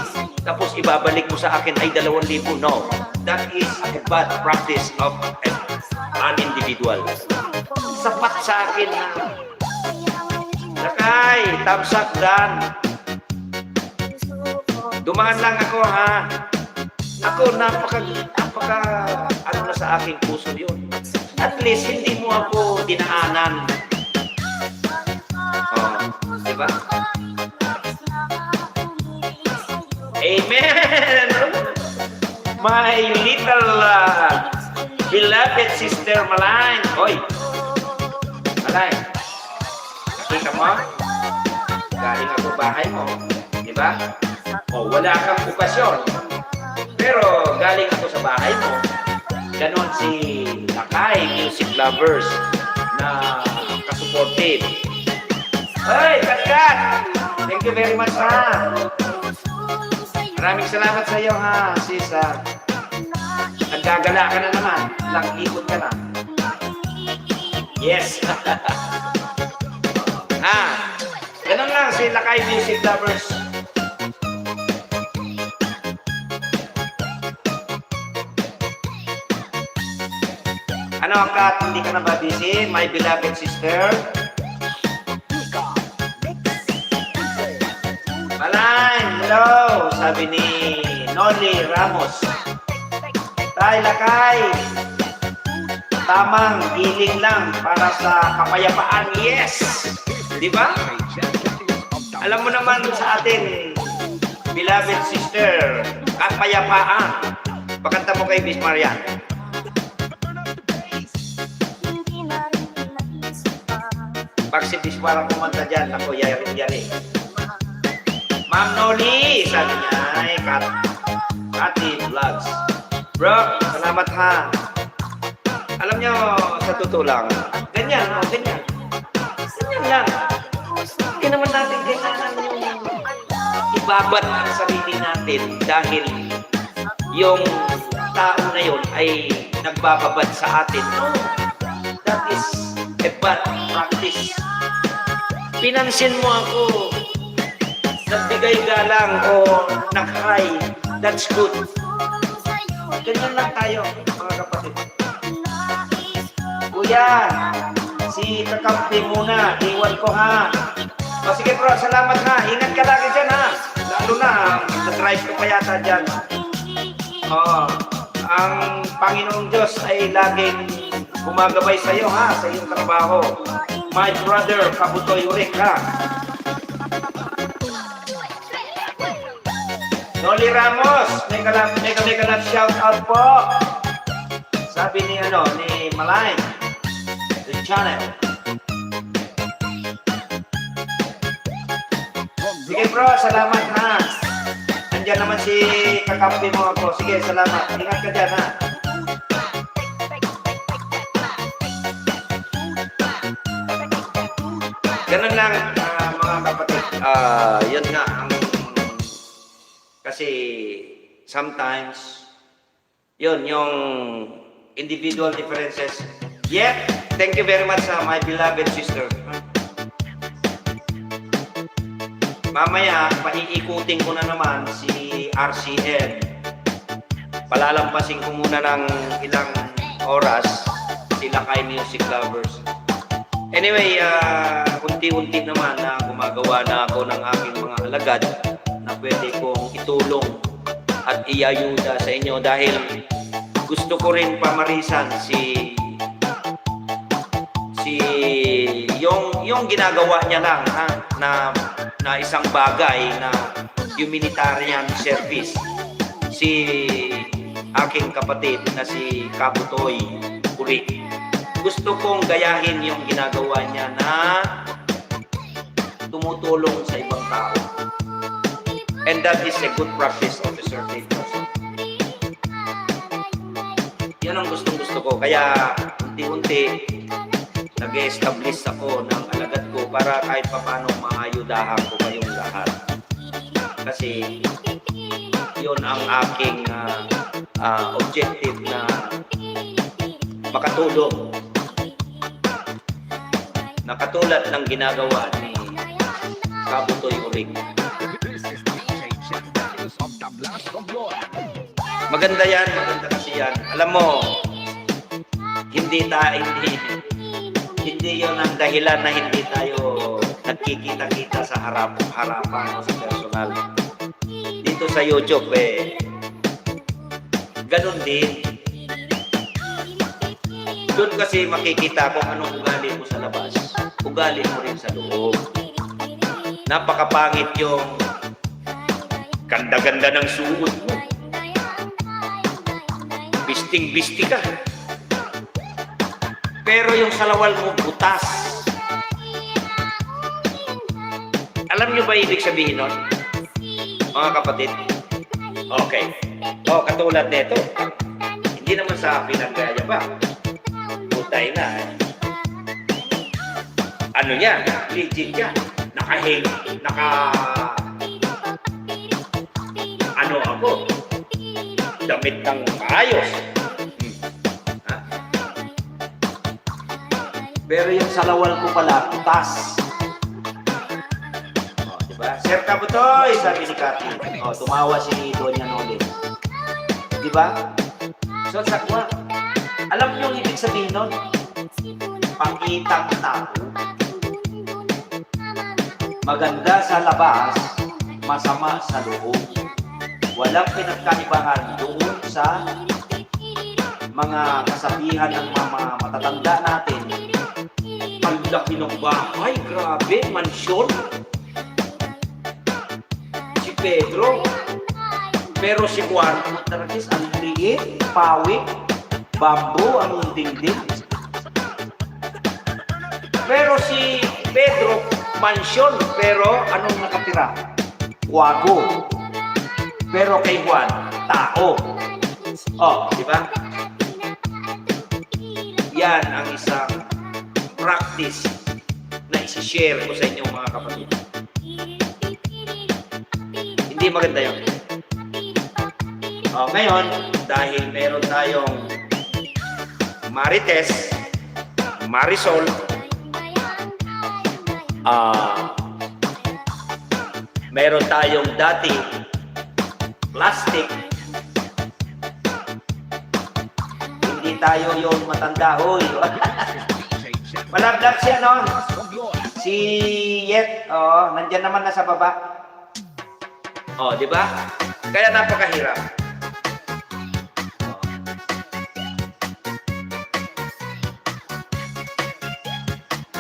tapos ibabalik mo sa akin ay 2,000. No, that is a bad practice of an individual. Sapat sa akin na Lakay, thumbs up dan. Dumaan lang ako, ha. Ako, napaka ano na sa aking puso yun. At least, hindi mo ako dinaanan. Oh, diba? Amen! My little beloved sister Malay. Hoy! Malay, nakita mo? Galing ako bahay mo. Diba? O, wala kang okasyon. Pero galing ako sa bahay mo. Ganon si Lakay Music Lovers na kasuportive. Hey, Katkat! Thank you very much, ha. Maraming salamat sa iyo, ha, sis. Naggagala ka na naman. Lang ikot ka na. Yes. Ganon lang si Lakay Music Lovers. Ano, Kat? Hindi ka na ba busy? My beloved sister? Malay, hello! Sabi ni Noli Ramos. Tay, Lakay! Tamang giling lang para sa kapayapaan. Yes! Di ba? Alam mo naman sa atin, beloved sister, kapayapaan. Pakanta mo kay Miss Marian. Pag si Miss parang kumanta dyan, ako, yari-yari. Ma'am Noli, sabi niya, ay, Kati Vlogs. Bro, salamat, ha. Alam niyo, sa totoo lang, ganyan, no, ganyan. Ganyan lang. Hindi naman natin kailangan yung ibabat ang sarili natin dahil yung tao na yun ay nagbababad sa atin. No, that is a bad practice. Pinansin mo ako, nagbigay galang o nakay, that's good. Ganyan lang tayo, mga kapatid. Kuya, si kakampi muna, iwan ko, ha. O sige bro, salamat, ha. Ingat ka lagi dyan, ha. Lalo na, nag-drive ko pa yata dyan. Ang Panginoong Diyos ay laging gumagabay sa iyo, ha, sa iyong trabaho. My brother, Kabutoy Urik, ha. Noli Ramos, mega shout out po. Sabi ni Malay, the channel. Sige bro, salamat, ha. Andiyan naman si kakampi mo ako. Sige, salamat. Ingat ka dyan, ha. Ganun lang, mga kapatid. Yun nga, kasi sometimes Yun, yung individual differences. Yeah, thank you very much my beloved sister. Mamaya, paiikutin ko na naman si RCN. Palalampasin ko muna ng ilang oras sila kay Music Lovers. Anyway, unti-unti naman na gumagawa na ako ng aking mga alagad na pwede kong itulong at iayuda sa inyo dahil gusto ko rin pamarisan yung ginagawa niya lang na isang bagay na humanitarian service. Si aking kapatid na si Kabutoy Urik. Gusto kong gayahin yung ginagawa niya na tumutulong sa ibang tao. And that is a good practice of a certain person. Yan ang gustong-gusto ko. Kaya unti-unti nag-establish ako ng alagad ko para kahit paano maayudahan ko kayong lahat. Kasi yun ang aking objective na makatulong na katulad ng ginagawa ni Kabutoy Uring. This is DJ Jack Daniels of the Blast of Lord. Maganda yan, maganda kasi yan. Alam mo, hindi yun ang dahilan na hindi tayo nagkikita-kita sa harapan o sa personal. Dito sa YouTube, ganun din. Doon kasi makikita kung anong ugali mo sa labas. Ugali mo rin sa loob. Napakapangit yung ganda-ganda ng suot mo. Bisting-bisti ka. Pero yung salawal mo butas. Alam niyo ba ibig sabihin nun? Mga kapatid? Okay. Katulad nito. Hindi naman sa pinagaya ba? Putay na. Ano yan? Legit yan. Ano ako? Damit ng maayos. Ha? Pero yung salawal ko pala, putas. Diba? Sir Kabutoy, sabi ni Cathy. Tumawa si Doña Noli. Diba? So, sakwa. Alam niyo yung ibig sabihin nun? Pakitang tao. Maganda sa labas, masama sa loob. Walang pinagkaibahan doon sa mga kasabihan ng mga matatanda natin. Ang laki ng bahay, grabe, mansyon. Si Pedro. Pero si Juan, Taragis, ang liit, pawik, bamboo, ang dingding. Pero si Pedro, mansyon, pero anong nakatira? Wago. Pero kay Juan, tao. Di ba? Yan ang isang practice na isi-share ko sa inyong mga kapatid. Hindi maganda yun. Ngayon, dahil meron tayong Marites, Marisol, meron tayong dati plastic. Hindi tayo yung matanda, hoy. Malaglag siya, no? Si Yet, nandyan naman na sa baba. Di ba? Kaya napakahirap.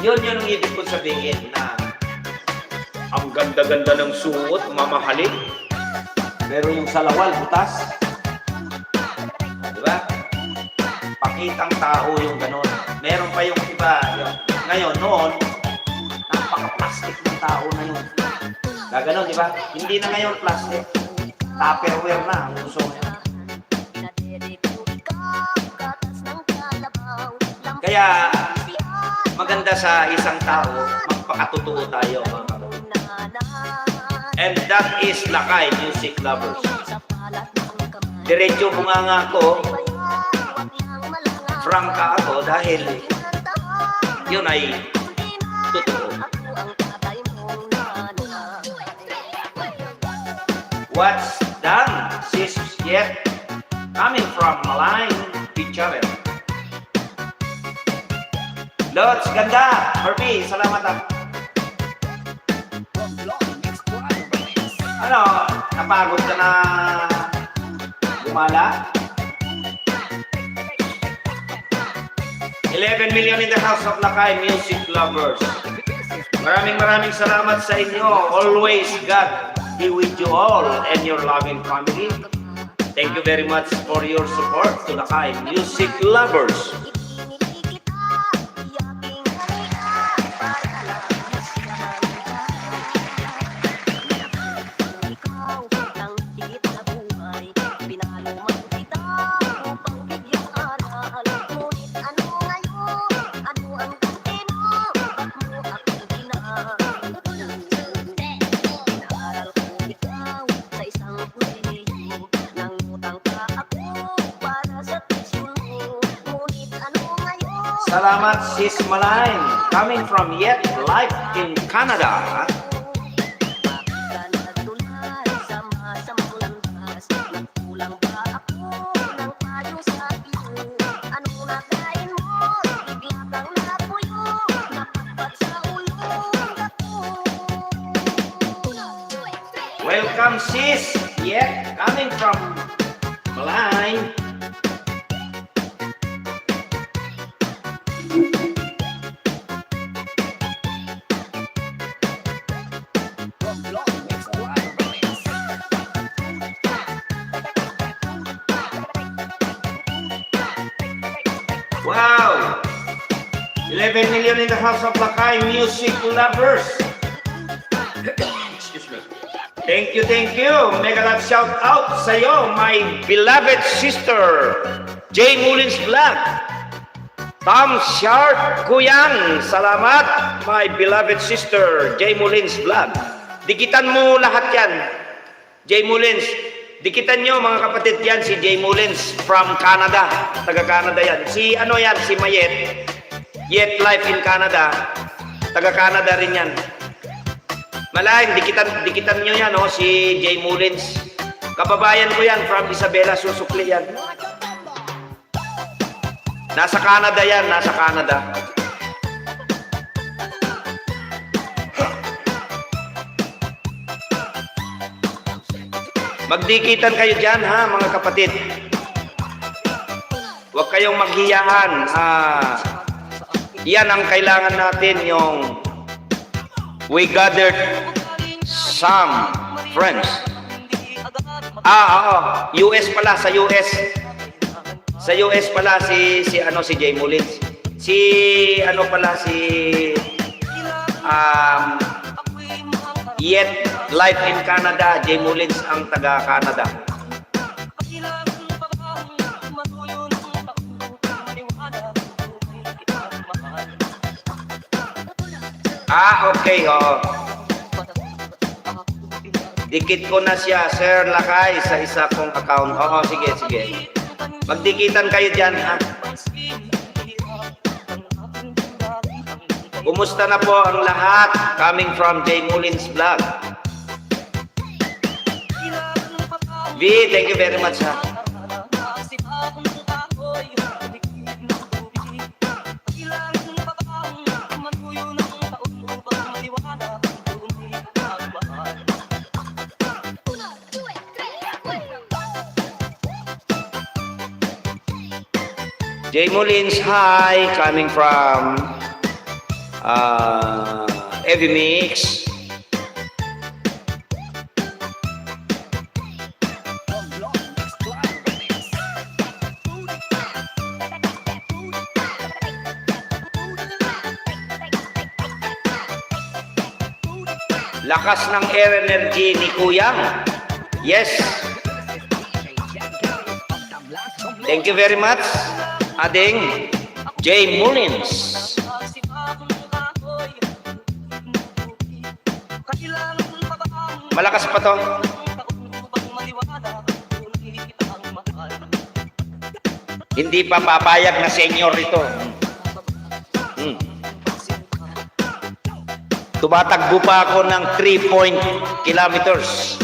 Yun yung ibig ko sabihin na ang ganda-ganda ng suot, mamahalin. Pero yung salawal, butas. Diba? Pakitang tao yung gano'n. Meron pa yung iba. Ngayon, noon, napaka-plastic ng tao na yun. Gaganon, diba? Hindi na ngayon plastic. Tupperware na ang uso ngayon. Kaya, maganda sa isang tao, magpakatotoo tayo, mga kapatid. And that is Lakay Music Lovers. diretso bunganga ko, frangka ako dahil yun ay totoo. What's done, sis, yet coming from Malign Picture. Lods, ganda. Herbie, salamat ah. Ano, napagod ka na gumala? 11 million in the house of Lakay music lovers. Maraming salamat sa inyo. Always God be with you all and your loving family. Thank you very much for your support to Lakay music lovers. Salamat sis Malign, coming from Yet Life in Canada. Welcome sis, Yet, coming from Malign. Wow! 11 million in the house of Lakay music lovers. Excuse me. Thank you. Mega love shout out sa iyo, my beloved sister, J. Mullins Vlog. Tom Sharp Kuyang, salamat, my beloved sister, J. Mullins Vlog. Dikitan mo lahat yan, J. Mullins. Dikitan nyo mga kapatid yan, si J. Mullins from Canada, taga Canada yan. Si ano yan, si Mayet, Yet Life in Canada, taga Canada rin yan. Malaking, dikitan nyo yan, oh, si J. Mullins. Kababayan ko yan, from Isabela, Susukli yan. Nasa Canada yan, nasa Canada. Magdikitan kayo dyan, ha, mga kapatid. Huwag kayong maghiyaan. Yan ang kailangan natin, yung we gathered some friends. US pala, sa US. Sa US pala si J. Mullins. Si ano pala si Yet Life in Canada, J. Mullins ang taga Canada. Okay, dikit ko na siya, Sir Lakay, sa isa kong account. Sige. Magdikitan kayo dyan, ha? Kumusta na po ang lahat? Coming from J. Mullins Vlog. V, thank you very much, ha? J. Mullins, hi, coming from Heavy Mix. Lakas ng air energy ni Kuyang. Yes. Thank you very much, Ading J. Mullins. Malakas pa to. Hindi pa papayag na senior ito. Hmm. Tumatagbo pa ako ng 3 kilometers.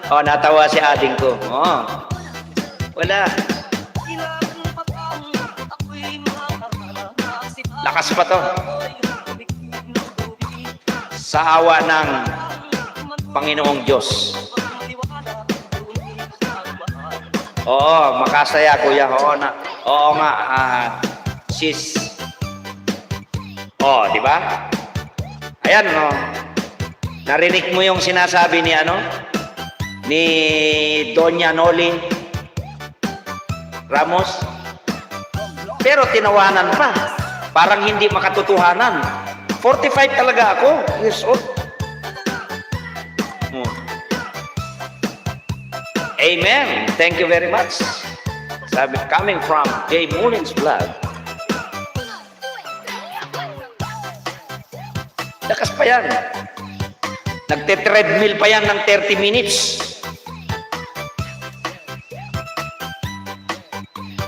Oh, natawa si ading ko. Oh. Wala. Lakas pa to. Sa awa ng Panginoong Diyos. Oo, makasaya kuya. Oo nga, sis. Oh, di ba? Ayan, oh. Narinig mo yung sinasabi ni ni Doña Noli Ramos? Pero tinawanan pa. Parang hindi makatotohanan. 45 talaga ako. Years old. Amen. Thank you very much. Sabi, coming from Jay Mullins Vlog. Lakas pa yan. Nagte-treadmill pa yan ng 30 minutes.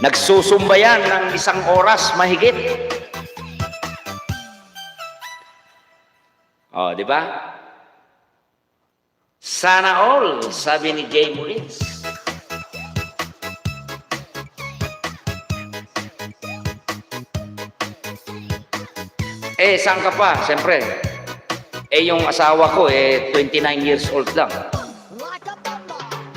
Nagsusumba yan ng 1 oras mahigit. Oh, di ba? Sana all, sabi ni Jay Mullins. Saan ka pa? Siyempre. Yung asawa ko, 29 years old lang.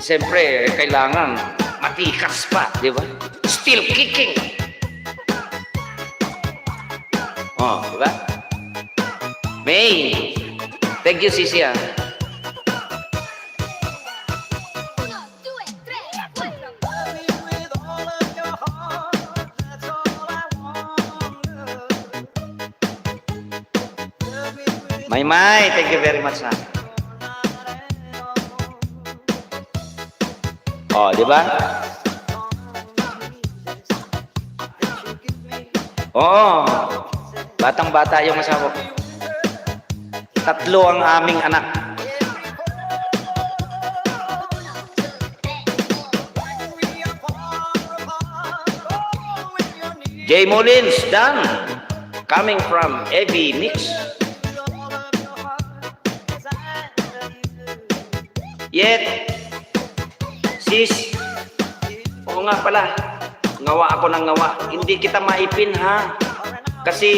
Siyempre, kailangan matikas pa, di ba? Still kicking. Oh, di ba? May. Thank you, Sisi. May, thank you very much na. Oh, di ba? Oo. Batang-bata yung asawa ko. 3 ang aming anak. Jay Mullins, done. Coming from Evie Mix. Yet, sis, oo nga pala, ngawa ako ng ngawa. Hindi kita maipin, ha? Kasi,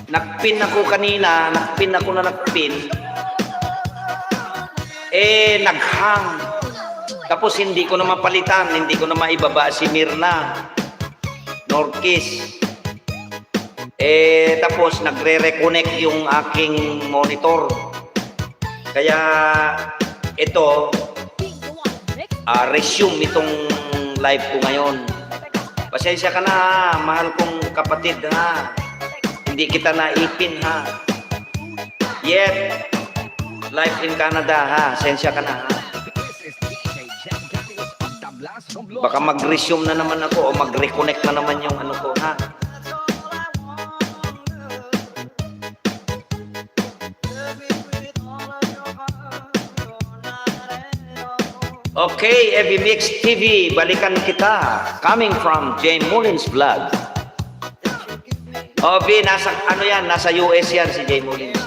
nagpin ako kanina, nagpin. Naghang. Tapos hindi ko na mapalitan, hindi ko na maibaba si Mirna, Norquis. Tapos nagre-reconnect yung aking monitor. Kaya ito, resume itong live ko ngayon. Pasensya ka na, mahal kong kapatid, ha. Hindi kita naipin, ha. Yet, live in Canada, ha. Pasensya ka na, ha. This is DJ Jack Daniels of the Blast from Los Baka mag-resume na naman ako o mag-reconnect na naman yung ko, ha. Okay, Evie Mix TV, balikan kita. Coming from Jay Mullins Vlog. V, nasa nasa US yan si Jay Mullins.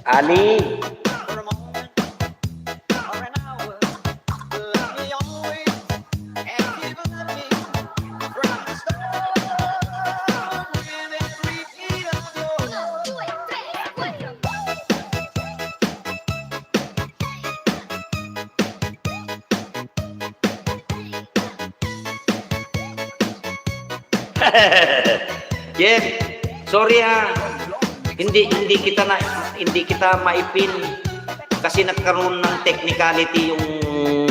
Ali. Yes. Sorry, ha. Hindi kita maipin kasi nagkaroon ng technicality yung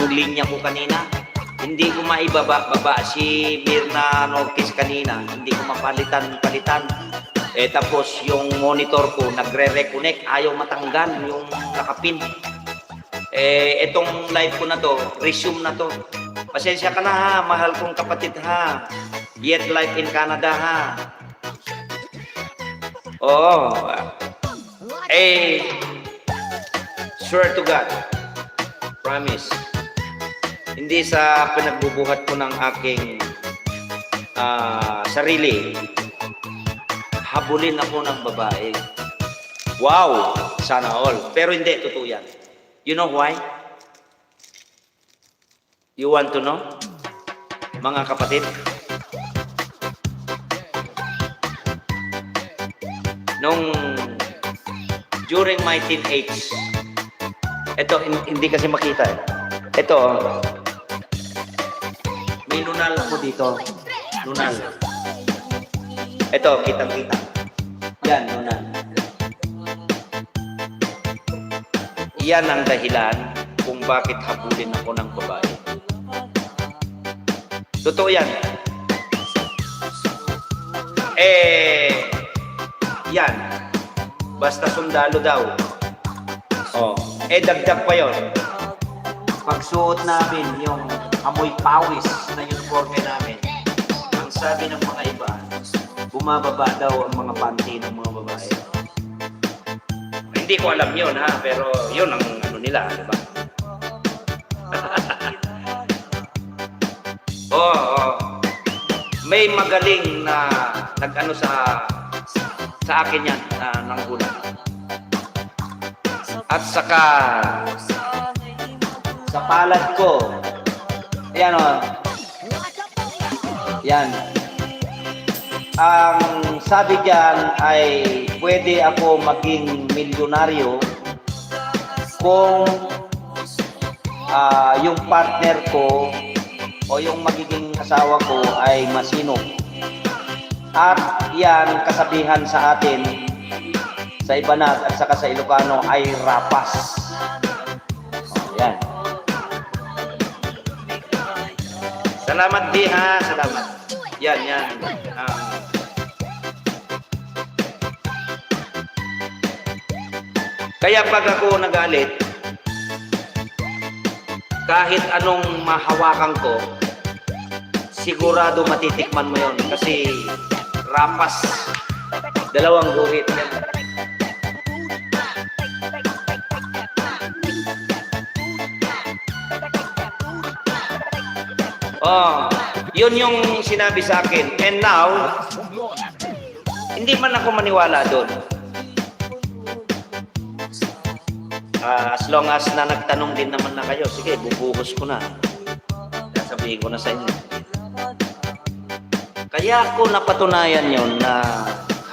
linya ko kanina. Hindi ko maibaba si Mirna Norquez kanina. Hindi ko mapalitan. Tapos yung monitor ko nagre-reconnect. Ayaw matanggal yung nakapin. Itong live ko na to, resume na to. Pasensya ka na ha, mahal kong kapatid ha. Yet live in Canada ha. Oo. Swear to God. Promise. Hindi sa pinagbubuhat ko ng aking sarili. Habulin ako ng babae. Wow! Sana all. Pero hindi, totoo yan. You know why? You want to know? Mga kapatid? During my teenage, ito, hindi kasi makita eh. Ito, may nunal ako dito. Nunal. Ito, kitang-kita. Yan, nunal. Yan ang dahilan kung bakit habulin ako ng babae. Totoo yan. Yan. Basta sundalo daw. Dagdag pa yon. Pagsuot namin yung amoy pawis na uniforme namin, ang sabi ng mga iba, bumababa daw ang mga panty ng mga babae. Hindi ko alam yun ha, pero yun ang ano nila, di ba? May magaling na nag-ano sa akin yan, ng una. At saka sa palad ko, ayan o, yan. Ang sabi dyan ay pwede ako maging milyonaryo kung yung partner ko o yung magiging asawa ko ay masinop. At yan kasabihan sa atin sa Ibanag at saka sa Ilocano ay rapas. Yan. Salamat di ha, salamat. Yan. Kaya pag ako nagalit, kahit anong mahawakan ko, sigurado matitikman mo yon kasi rapas. Dalawang guhit yan. Yun yung sinabi sa akin. And now, hindi man ako maniwala doon. As long as na nagtanong din naman na kayo, sige, bubuhos ko na. Sasabihin ko na sa inyo. Kaya ako napatunayan yon na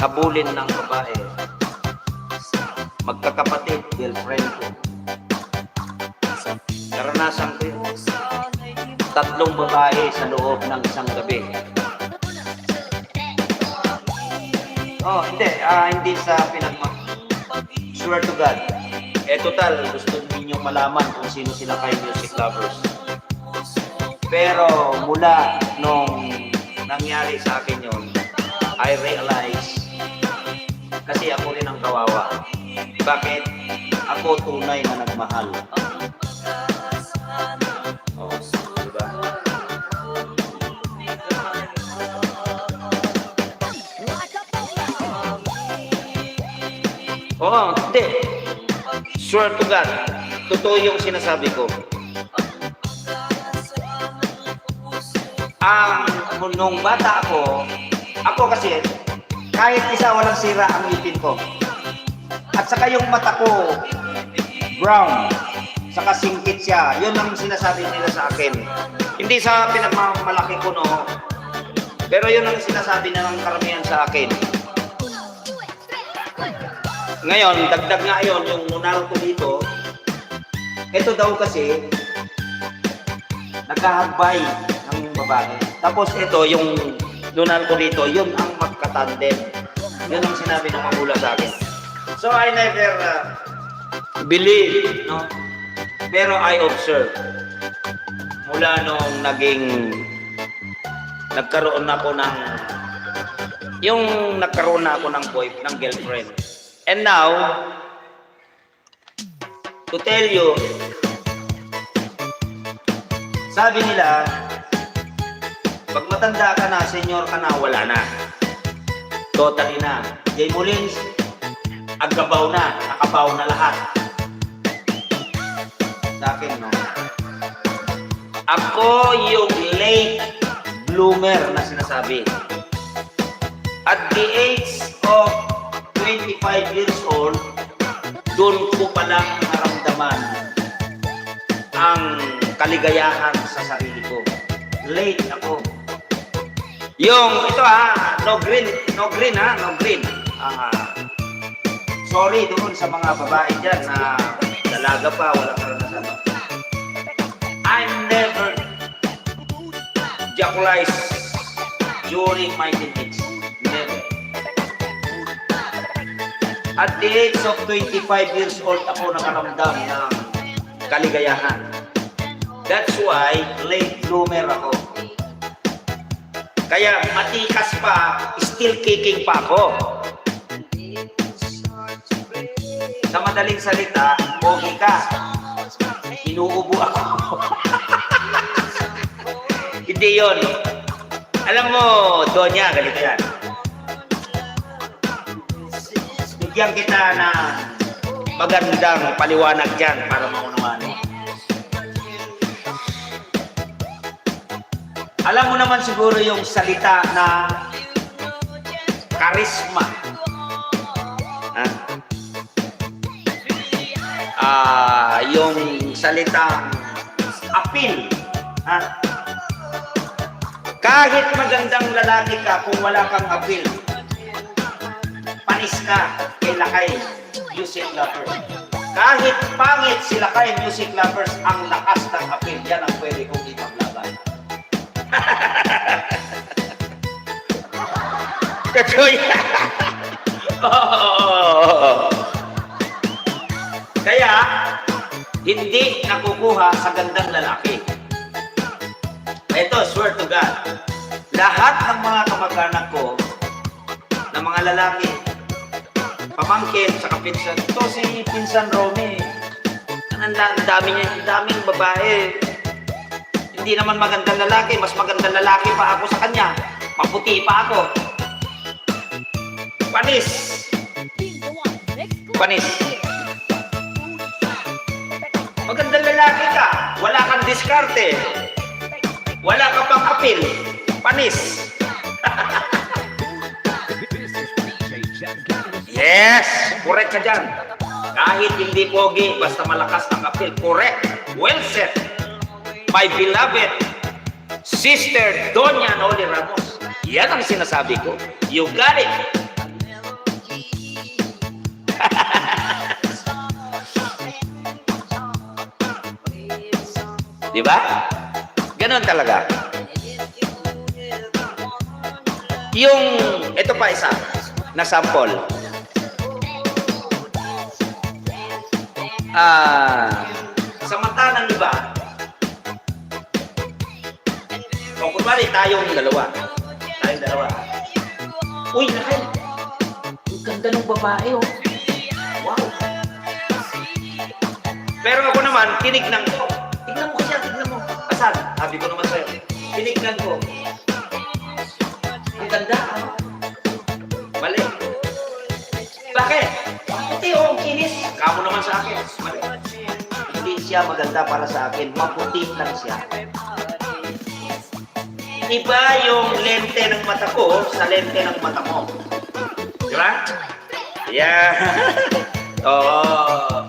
habulin ng babae. Magkakapatid, girlfriend ko. Karanasan ko yun. 3 babae sa loob ng isang gabi. Hindi sa swear to God. Total, gusto niyo malaman kung sino sila kay music lovers. Pero mula nung nangyari sa akin yun, I realize kasi ako rin ang kawawa. Bakit? Ako tunay na nagmahal. Diba? Hindi. Swear to God, totoo yung sinasabi ko. Nung bata ako kasi, kahit isa walang sira ang ngipin ko. At saka yung mata ko, brown, saka singkit siya. Yun ang sinasabi nila sa akin. Hindi sa pinagmamalaki ko, no. Pero yun ang sinasabi na ng karamihan sa akin. Ngayon, dagdag nga yun, yung nunal ko dito, ito daw kasi, nagkahagbay ng babae. Tapos ito, yung nunal ko dito, yun ang magkatandem. Yun ang sinabi ng magulang sa akin. So, I never believe, no? Pero I observe. mula nung nagkaroon ako ng ng girlfriend. And now, to tell you, sabi nila, pag matanda ka na, senior ka na, wala na. Totally na. Jay Mullins, agabaw na, nakabaw na lahat. Sa akin, no? Ako yung late bloomer na sinasabi. At the age of 25 years old, doon ko palang naramdaman ang kaligayahan sa sarili ko. Late ako. Yung, ito no green ha, no green. Sorry doon sa mga babae dyan na dalaga pa, wala karanasan. I never ejaculate during my teenage. Never. At the age of 25 years old, ako nakaramdam ng kaligayahan. That's why late bloomer ako. Kaya matikas pa, still kicking pa ako. Sa madaling salita, pogi ka. Inuubo ako. Hindi yun. Alam mo, Donya, ganito yan. Bigyan kita na magandang paliwanag dyan para maunawaan mo. Alam mo naman siguro yung salita na charisma. Yung salitang appeal. Kahit magandang lalaki ka, kung wala kang appeal, panis ka kay Lakay Music Lovers. Kahit pangit si Lakay Music Lovers, ang lakas ng appeal, yan ang pwede kong ipaglaban. Totoo yan. Kaya, hindi nakukuha sa gandang lalaki. Ito, swear to God, lahat ng mga kamag-anak ko, ng mga lalaki, pamangkin, saka pinsan, ito si Pinsan Romy, ang daming babae. Hindi naman magandang lalaki, mas magandang lalaki pa ako sa kanya. Maputi pa ako. Panis. Panis. Magandang lalaki ka, wala kang diskarte. Wala ka pang appeal. Panis. Yes, correct ka dyan. Kahit hindi pogi, basta malakas ang appeal. Correct. Well said. My beloved sister Donya Noli Ramos. Yan ang sinasabi ko. You got it. Diba? Ganon talaga. Yung, ito pa isa, na sample. Sa mata ng iba, kung kunwari tayong dalawa. Uy, Lakay, ang ganda ng babae, oh. Wow. Pero ako naman, tinignan ko. Tignan mo kasi, tignan mo. Asan? Sabi ko naman sa'yo. Tinignan ko. Ang ganda, ah. Mali. Bakit? Puti, oh, kinis. Kamo naman sa akin. Mali. Hindi siya maganda para sa akin. Maputi lang siya. Iba yung lente ng mata ko sa lente ng mata mo. Diba? Yeah. Oh.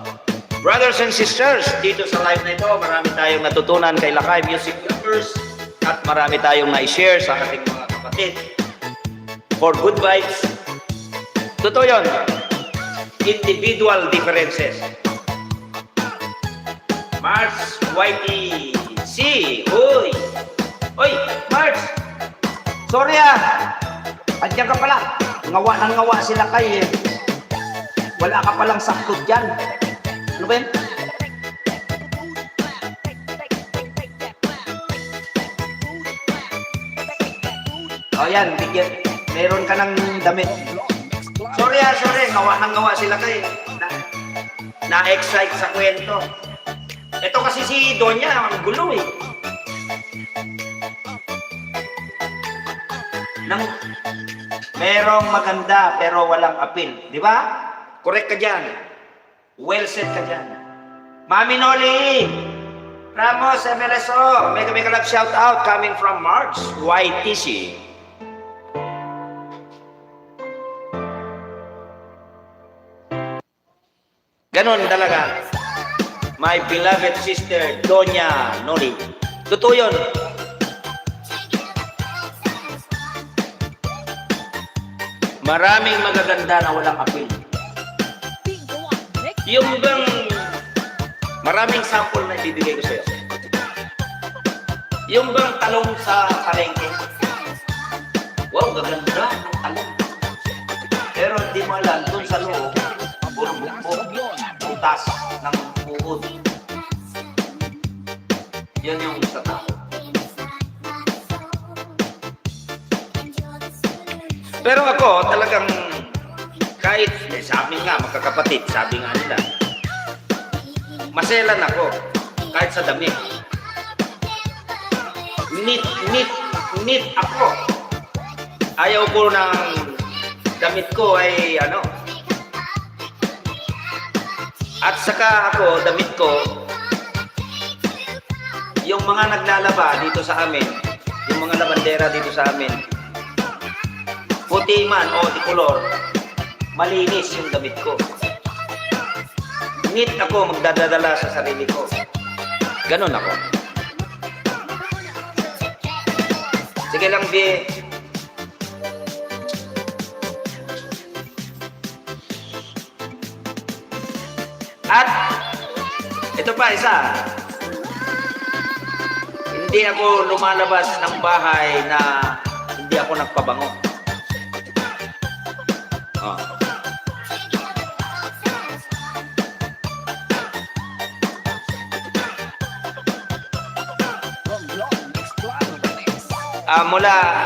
Brothers and sisters, dito sa live na ito, marami tayong natutunan kay Lakay Music Lovers at marami tayong na-share sa ating mga kapatid. For good vibes. Totoo yun. Individual differences. Mars Whitey C. Uy! Uy! Mars! Sorry Andiyan ka pala. Ngawa ng ngawa sila kay wala ka palang saklod dyan. Ano ba yun? O yan, bigyan. Meron ka ng damit. Sorry sorry. Ngawa nang ngawa sila kayo. Na-excite sa kwento. Ito kasi si Donya, ang gulo eh. Merong maganda pero walang appeal. Di ba? Correct ka dyan. Well said ka dyan. Mami Noli! Ramos, MLSO, mega love shout out coming from March, YTC. Ganon talaga. My beloved sister, Donya Noli. Totoo yun. Maraming magaganda na walang appeal. Yung bang maraming sample na ibibigay ko sa'yo. Yung bang talong sa palengke. Wow, gaganda ng talong. Pero hindi mo alam, dun sa loob, burbukbok, butas ng buod. Yan yung sa tao. Pero ako, talagang kahit sabi nga, magkakapatid, sabi nga nila, maselan ako kahit sa damit. Neat ako. Ayaw ko ng damit ko ay ano. At saka ako, damit ko, yung mga naglalaba dito sa amin, yung mga labandera dito sa amin, puti man o di color, malinis yung damit ko. Neat ako magdadadala sa sarili ko. Ganon ako. Sige lang, Bi. At ito pa isa. Hindi ako lumalabas ng bahay na hindi ako nagpabango. Oh.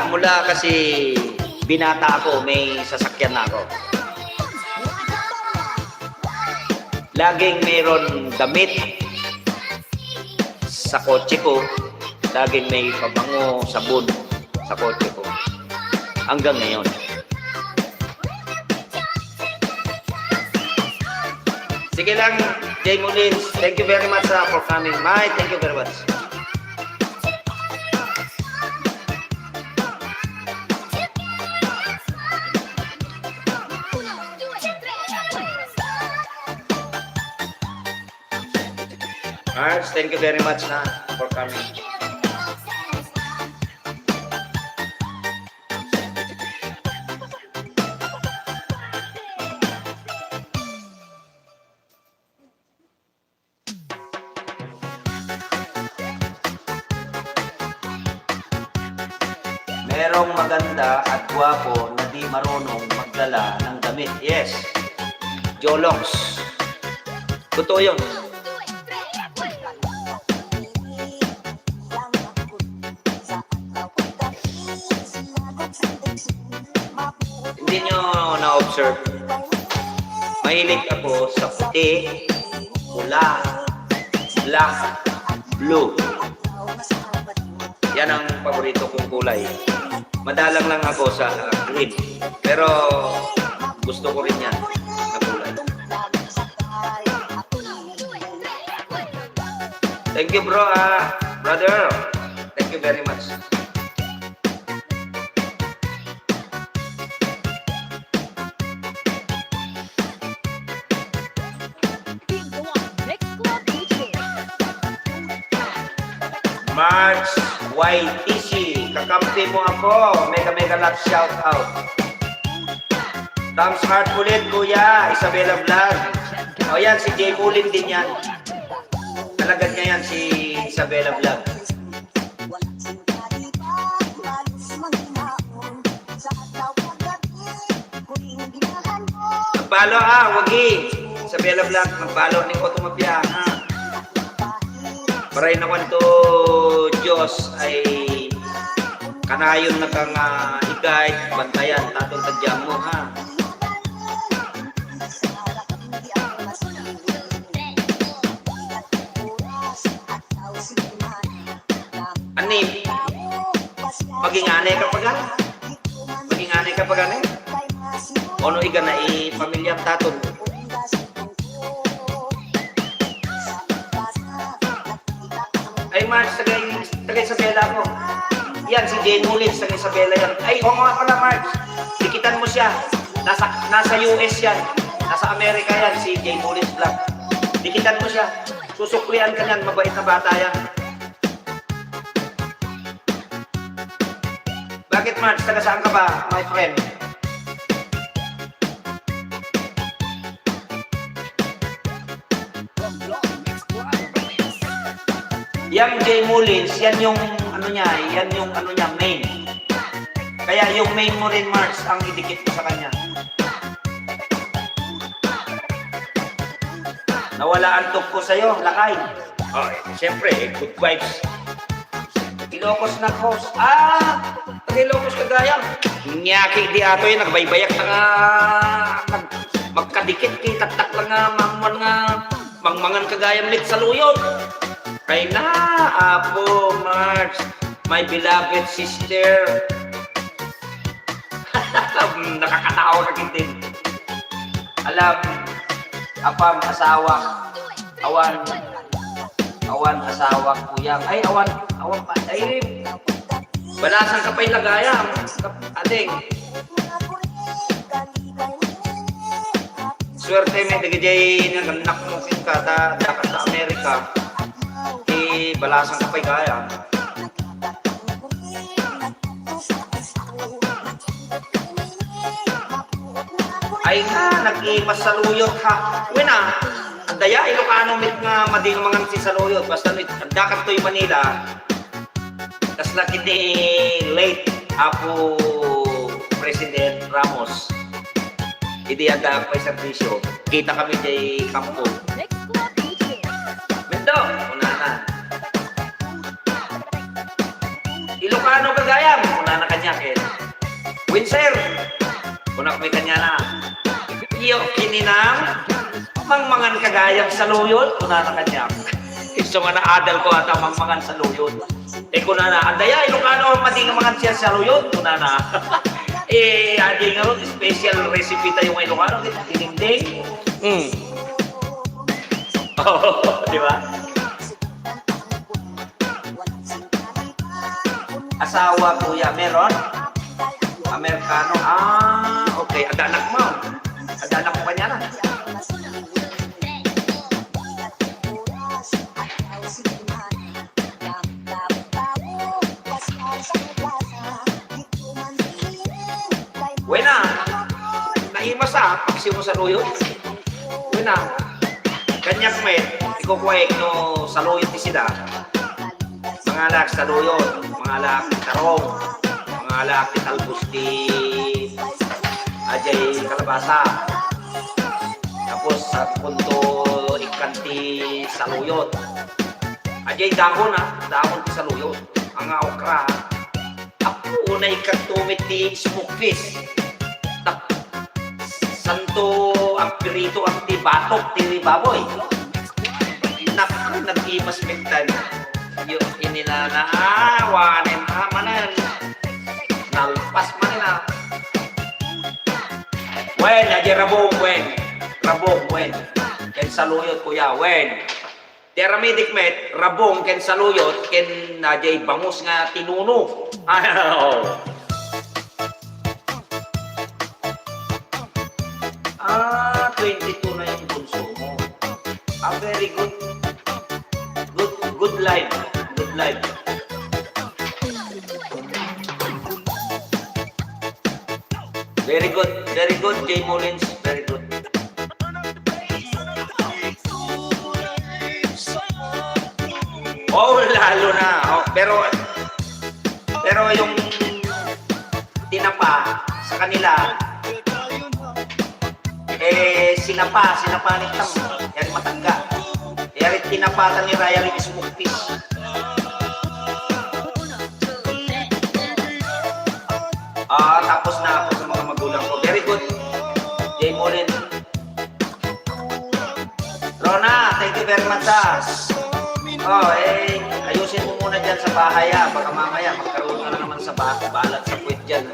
Mula kasi binata ako, may sasakyan na ako. Laging mayroon damit sa kotse ko. Laging may pabango, sabon sa kotse ko. Hanggang ngayon. Sige lang, Jay Mullins. Thank you very much for coming. Mike, thank you very much. Mars, thank you very much na for coming. Merong maganda at gwapo na di marunong magdala ng damit. Yes. Jolox. Totoo yun. Hindi nyo na-observe. Mahilig ako sa puti, pula, black, blue. Yan ang paborito kong kulay. Madalang lang ako sa green. Pero gusto ko rin yan na kulay. Thank you bro, brother. Thank you very much. March YTC, kakampi mo ako. Mega love shout out. Thumbs heart ulit, kuya. Isabella Vlog. O yan, si Jay Mulin din yan. Talagang niya yan, si Isabella Vlog. Magpalo wagi. Isabella Vlog, magpalo ni ko tumapya Paray na kwanto Diyos ay kanayon na kang igay, bantayan, tatong tadyang mo, ha? Ani, maging anay ka pa gani? Maging anay ka pa gani? Ono iga na pamilyang tatong. Ay, Marge, tagay Isabela ko. Yan, si Jane Mullins, tagay Isabela yan. Ay, oo nga pala, Marge. Dikitan mo siya. Nasa US yan. Nasa Amerika yan, si Jane Mullins Black. Dikitan mo siya. Susuklian ka yan, mabait na bata yan. Bakit, Marge? Taga saan ka ba, my friend? Yang Jay Mullins, yan yung main. Kaya yung main mo rin, Marge, ang idikit mo sa kanya. Nawala ang tok ko sa'yo, lakay. Oh, siyempre, good vibes. Ilocos na host. Ilocos kagayang. Nyaki di ato yun, nagbaybayak na nga, magkadikit kay tatak lang nga, mangmangan kagayang lit sa luyot. Kay na, Apo, Marge, my beloved sister. Nakakatawa ka din. Alam, apam, asawa, awan, asawa, kuyang. Ay, awan pa, ay, balasan ka pa'y lagayang, ating. Swerte may tagajay na ganak mo ka, dapat sa Amerika. Balasan ka pa'y gaya. Ay nga, nag-imas sa luyot ha. Uwi na, ang daya, Ilocano mit nga mading mga si sa luyot. Basta ang dakat to'y Manila. Tas nakiti late Apo President Ramos. Hindi ada pa'y servisyo. Kita kami di kampo. Mendo, una na. Ilocano kagayang, una na kanya ken. Windsor, una kami kanya na. Iyo kininang, mangmangan kagayang sa luyot, una na kanya. So nga na-adal ko ata mangmangan sa luyot. Kuna na, andaya, Ilocano, mading mangan siya sa luyot, kuna na. Adi nga ron, special recipe tayo ng Ilocano, tininding. Oh, di ba? Asawa, kuya, meron? Amerikano. Okay. Ada anak mo. Ada anak mo kanya na. Wena. Naimas paksiw mo sa luyot. Wena. Kanyak met, ikukuwek no sa luyot ni sida. Mga alak sa luyot, mga alak ni tarong, mga alak ni talbos ni Ajay Kalabasa. Tapos sa punto ikanti sa luyot. Ajay dahon dahon ti sa luyot. Ang okra. Ako na ikantumit ni smoke fish. Santo ang pirito ang ti batok ti baboy. Nag-imas mental. Yung inilana, wanin manan. Nalpas manila. Wen, aja rabong wen. Rabong wen. Ken saluyot kuya, wen. Teramidik met, rabong ken saluyot, ken najay bangus nga tinuno. 22 na yung bunso mo. Very good. Good life. Good life. Very good, Jay Mullins. Very good. Oh, lalo na. Oh, pero yung tinapa sa kanila, sinapa nitang, yan matangga. Yari tinapatan ni Raya rin smoke fish. Tapos na ako sa mga magulang ko. Very good. Jay Mulin. Rona, thank you very much ayusin mo muna dyan sa bahay baka mamaya magkaroon ka na naman sa balat sa puwet dyan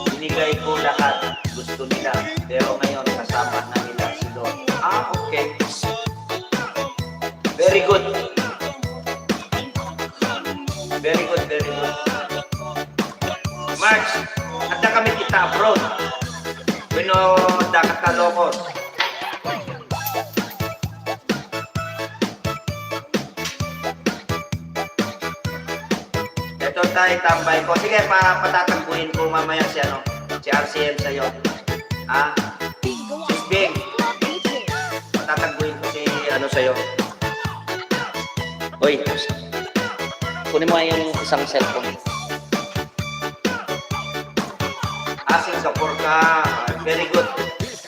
Binigay ko lahat gusto nila pero ngayon kasama na nila si Lord. Okay. Very good. Very good, very good. March, handa kami kita abroad. Bueno, dakat na lokos. Ito tayo, tambay ko. Sige, patatagpuin ko mamaya si RCM sa'yo. Sis Bing, patatagpuin ko si sa'yo. Uy, kunin mo nga yung isang cellphone. Singapore ka. Very good.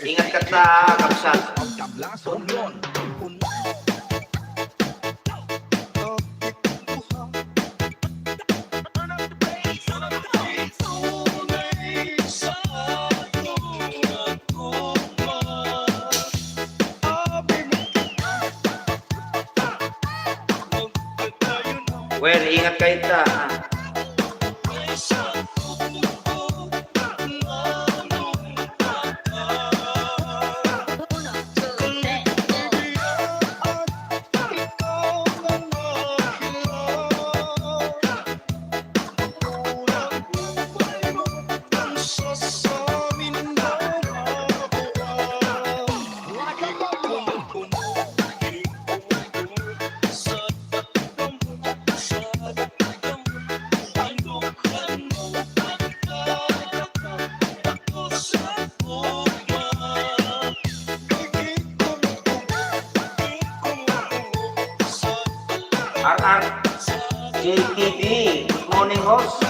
Ingat ka sa kapsat. Ang tablason yon. Well, ingat kayo ta. RR JTV, good morning host.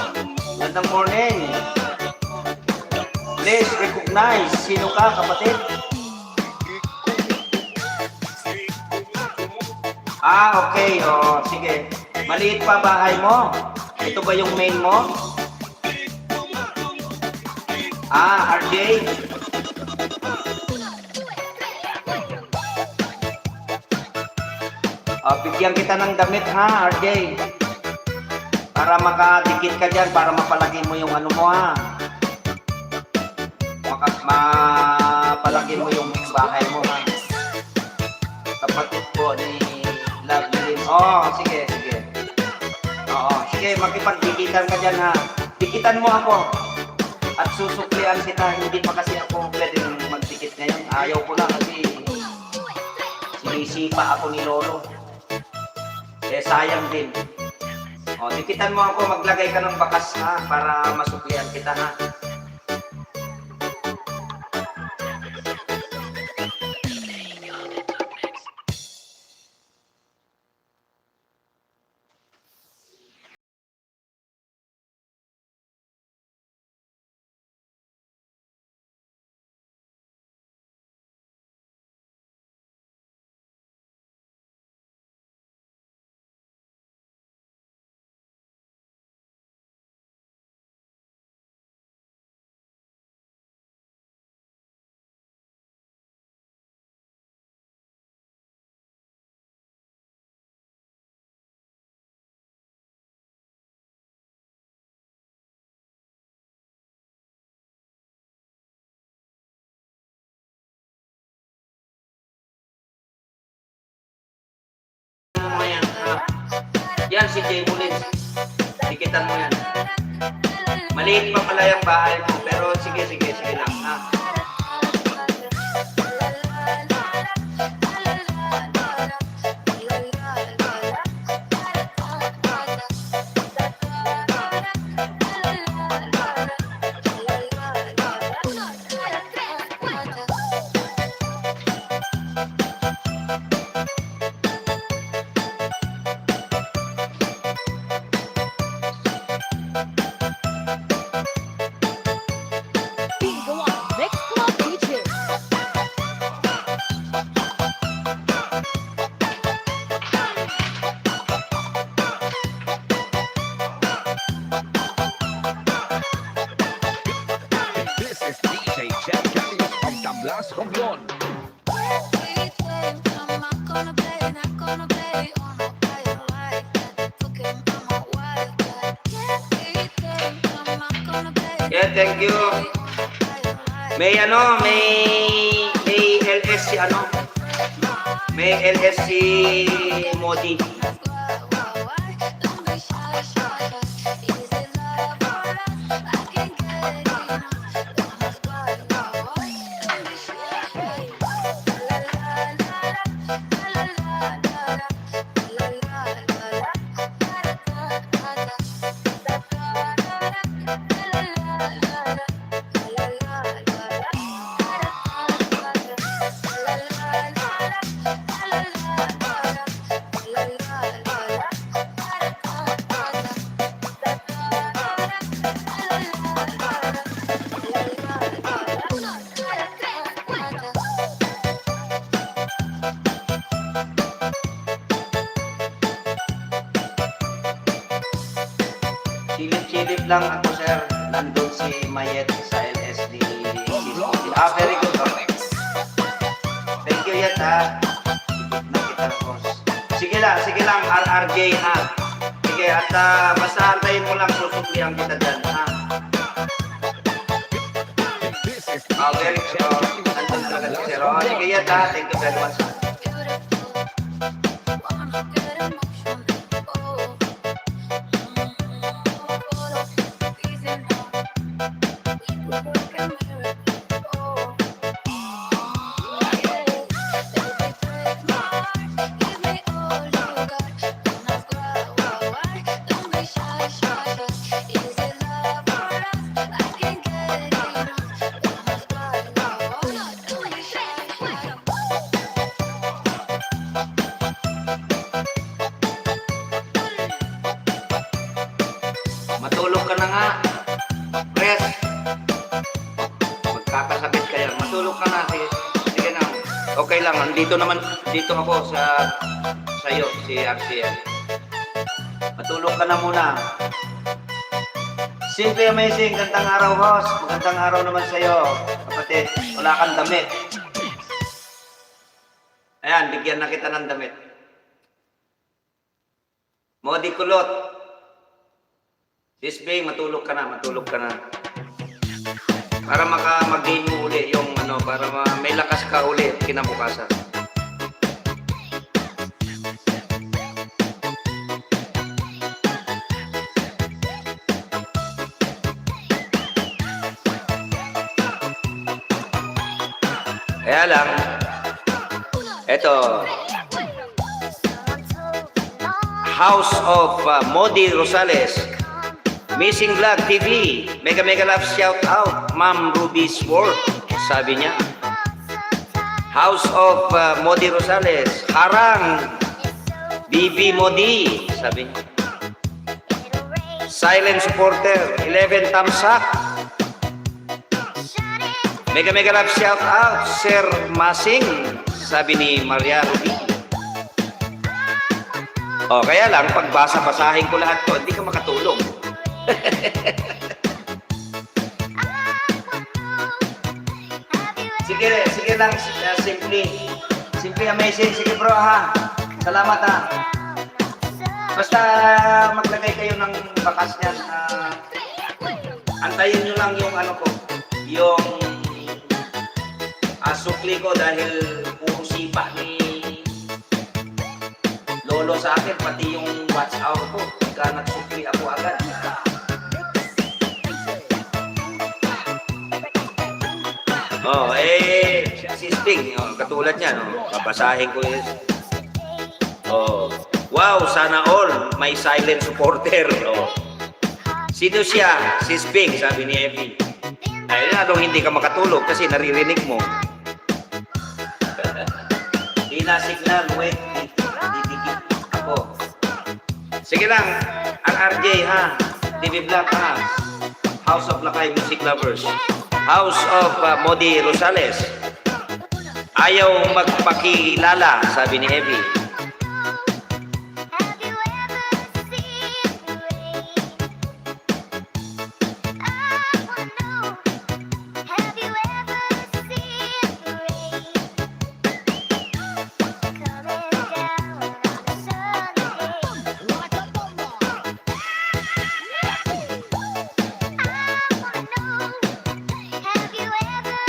Good morning. Please recognize sino ka kapatid? Okay. Sige. Maliit pa bahay mo? Ito ba yung main mo? RJ? Bigyan kita ng damit RJ. Para makadikit ka dyan, para mapalagi mo yung mo mapalagi mo yung bahay mo Kapatid ko ni Lovelyn. Sige. Sige, makipagdikitan ka dyan Dikitan mo ako. At susuklian kita. Hindi pa kasi ako pwedeng magdikit ngayon. Ayaw ko lang kasi sinisipa ako ni Lolo. Sayang din. Dikitan mo ako, maglagay ka ng bakas para masuklian kita Yan si Jay Mulin. Dikitan mo yan. Maliit pa pala yung bahay mo, pero sige lang Bingo May ano, may LS si ano. May LS si Modi. Silip-silip lang ako, sir. Nandun si Mayet sa LSD. Very good. Okay. Thank you, Yet, ha. Nakita ko. Sige lang, RRJ, ha. Sige, at basta antayin mo lang, susuplihan kita dyan, ha. This is Very good. Nandun talaga si Sir. Sige, Yet, ha. Thank you very much. Matulog ka na nga. Rest. Magkakasakit ka yan. Matulog ka na. Sige na. Okay lang. Dito ako sa iyo, si RCL. Matulog ka na muna. Simple amazing. Gandang araw, host. Magandang araw naman sa iyo. Kapatid, wala kang damit. Ayan, bigyan na kita ng damit. Modi Kulot. Sisbing, matulog ka na. Para mag-gain mo uli yung ano, para may lakas ka uli kinabukasan. Kaya lang, eto, House of Modi Rosales, Missing Vlog TV, mega love shout out, Ma'am Ruby Sword, sabi niya. House of Modi Rosales, Harang, BB Modi, sabi niya. Silent supporter, 11 thumbs up. Mega love shout out, Sir Masing, sabi ni Maria Ruby. O, kaya lang, pag basahin ko lahat to, hindi ka makatulog. Sige lang, simply amazing. Sige bro, ha. Salamat, ha. Basta maglagay kayo ng bakas niyan. Antayin nyo lang yung ano ko, yung sukli ko dahil puro sipa ni Lolo sa akin, pati yung watch hour ko. Pagka nagsukli ako agad. Si Sting, katulad niya, babasahin ko yun. Wow, sana all may silent supporter. Sino siya? Si Sting, sabi ni Evie. Ay, lalong hindi ka makatulog kasi naririnig mo. Di na signal, wait. Didikit ako. Sige lang, RRJ, ha. TV Vlog, ha. House of Lakay Music Lovers. House of Modi Rosales. Ayaw magpakilala, sabi ni Evie. Have you ever seen the rain? I wanna know. Have you ever seen the rain coming down on a sunny day? Like a thunder. I wanna know. Have you ever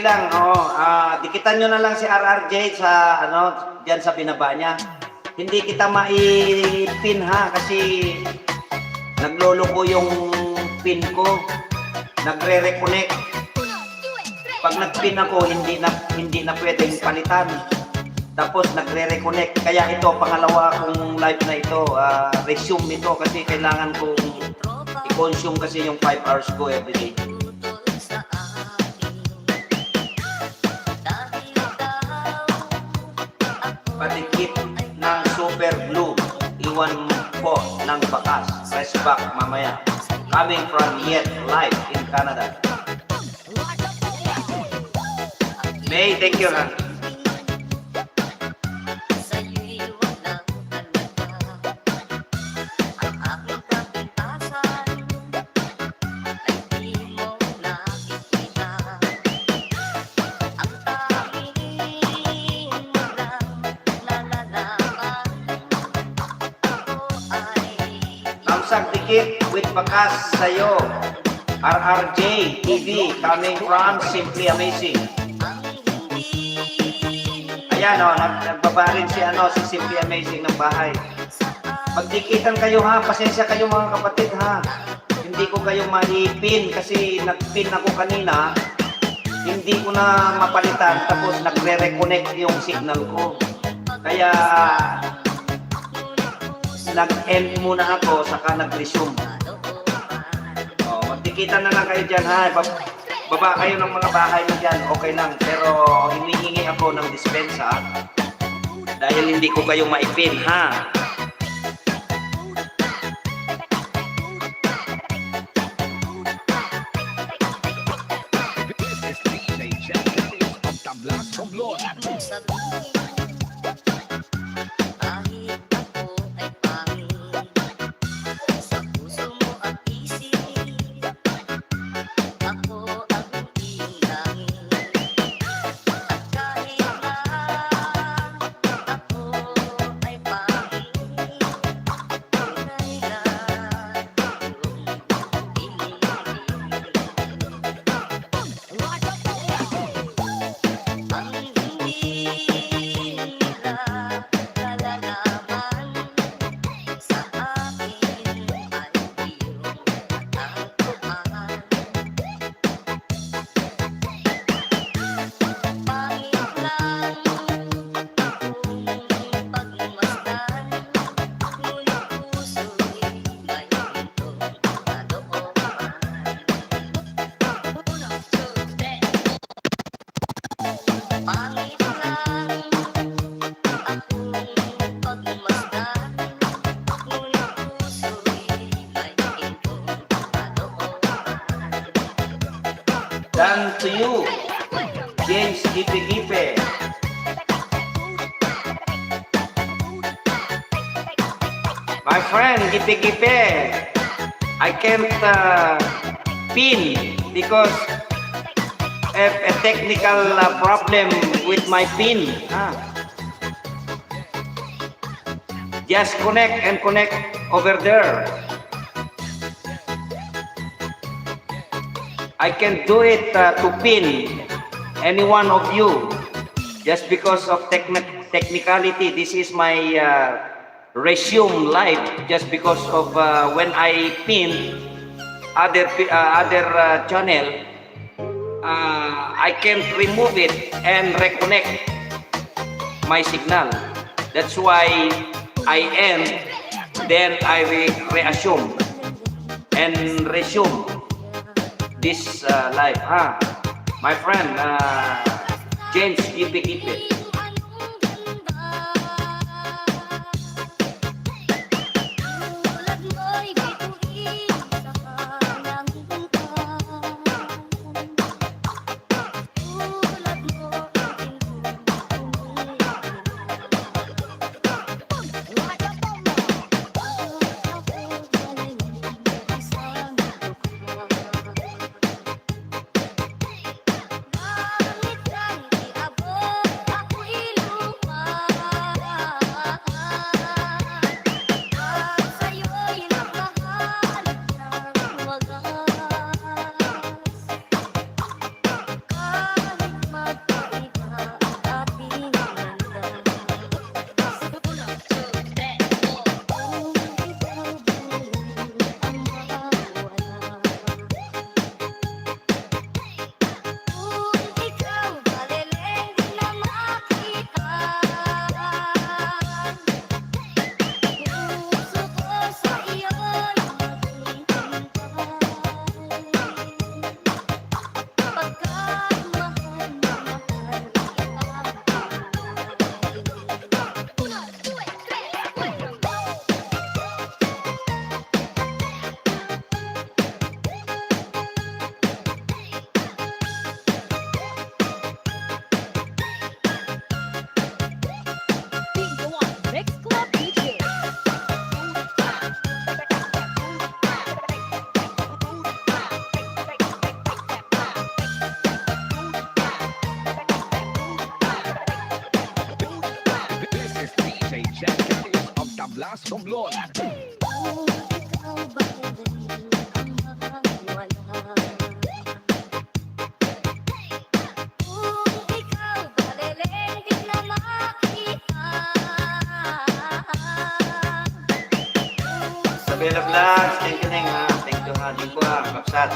lang, oo. Dikitan nyo na lang si RRJ sa, diyan sa binaba niya. Hindi kita maipin ha, kasi nagloloko yung pin ko. Nagre-reconnect. Pag nag-pin ako, hindi na pwedeng palitan. Tapos nagre-reconnect. Kaya ito, pangalawa kong live na ito, resume ito kasi kailangan kong i-consume kasi yung 5 hours ko everyday. tutol sa akin. Dahil daw Patikip ng super glue. Iwan po ng bakas. Press back mamaya. Coming from Yet live in Canada. May, thank you, ha. sa'yo'y walang halaga. Ang aking kapintasan ay di mo nakikita. Ang tanging mo lang nalalaman. Ako ay Namsang dikit with bakas sa'yo. RRJ TV coming from Simply Amazing. ang hindi Ayan o, nagbaba rin si Simply Amazing ng bahay. Magdikitan kayo ha, pasensya kayo mga kapatid ha. Hindi ko kayo maipin kasi nagpin ako kanina. Hindi ko na mapalitan tapos nagre-reconnect yung signal ko. Kaya nag-end muna ako saka nag-resume. Oh, magdikitan na lang kayo dyan ha. Baba kayo ng mga bahay mo dyan, okay lang. Pero hinihingi ako ng dispensa dahil hindi ko kayo maipin ha. This is DJ Chelsea of Tablas from Lord. sabihin kahit ako ay pangit sa puso mo at isip ako ang iyong langit at kahit na ako ay pangit tunay na iyong ang hindi nila nalalaman sa akin ay iyong natagpuan. Pangit lang akong pagmasdan, ngunit puso'y may gintong kalooban. Pangit lang akong pagmasdan, ngunit puso'y may gintong kalooban. Done to you, James Gipe-Gipe. My friend, Gipe-Gipe, I can't pin because a technical problem with my pin. Just connect and connect over there. I can do it to pin any one of you just because of technicality. This is my resume live just because of when I pin other channel, I can't remove it and reconnect my signal. That's why I end, then I reassume and resume this live. My friend, James Gipe-Gipe. Tulad mo'y bituin sa kanyang bungkan. Tulad mo ang Kahit lang iabot ako tablas romblon. Kung ikaw ba'y ang mawala. Kung ikaw baliling di na makita. Sa Bella Vlogs, thank you Neng ha. Thank you ha. Di ko ha, kapsat.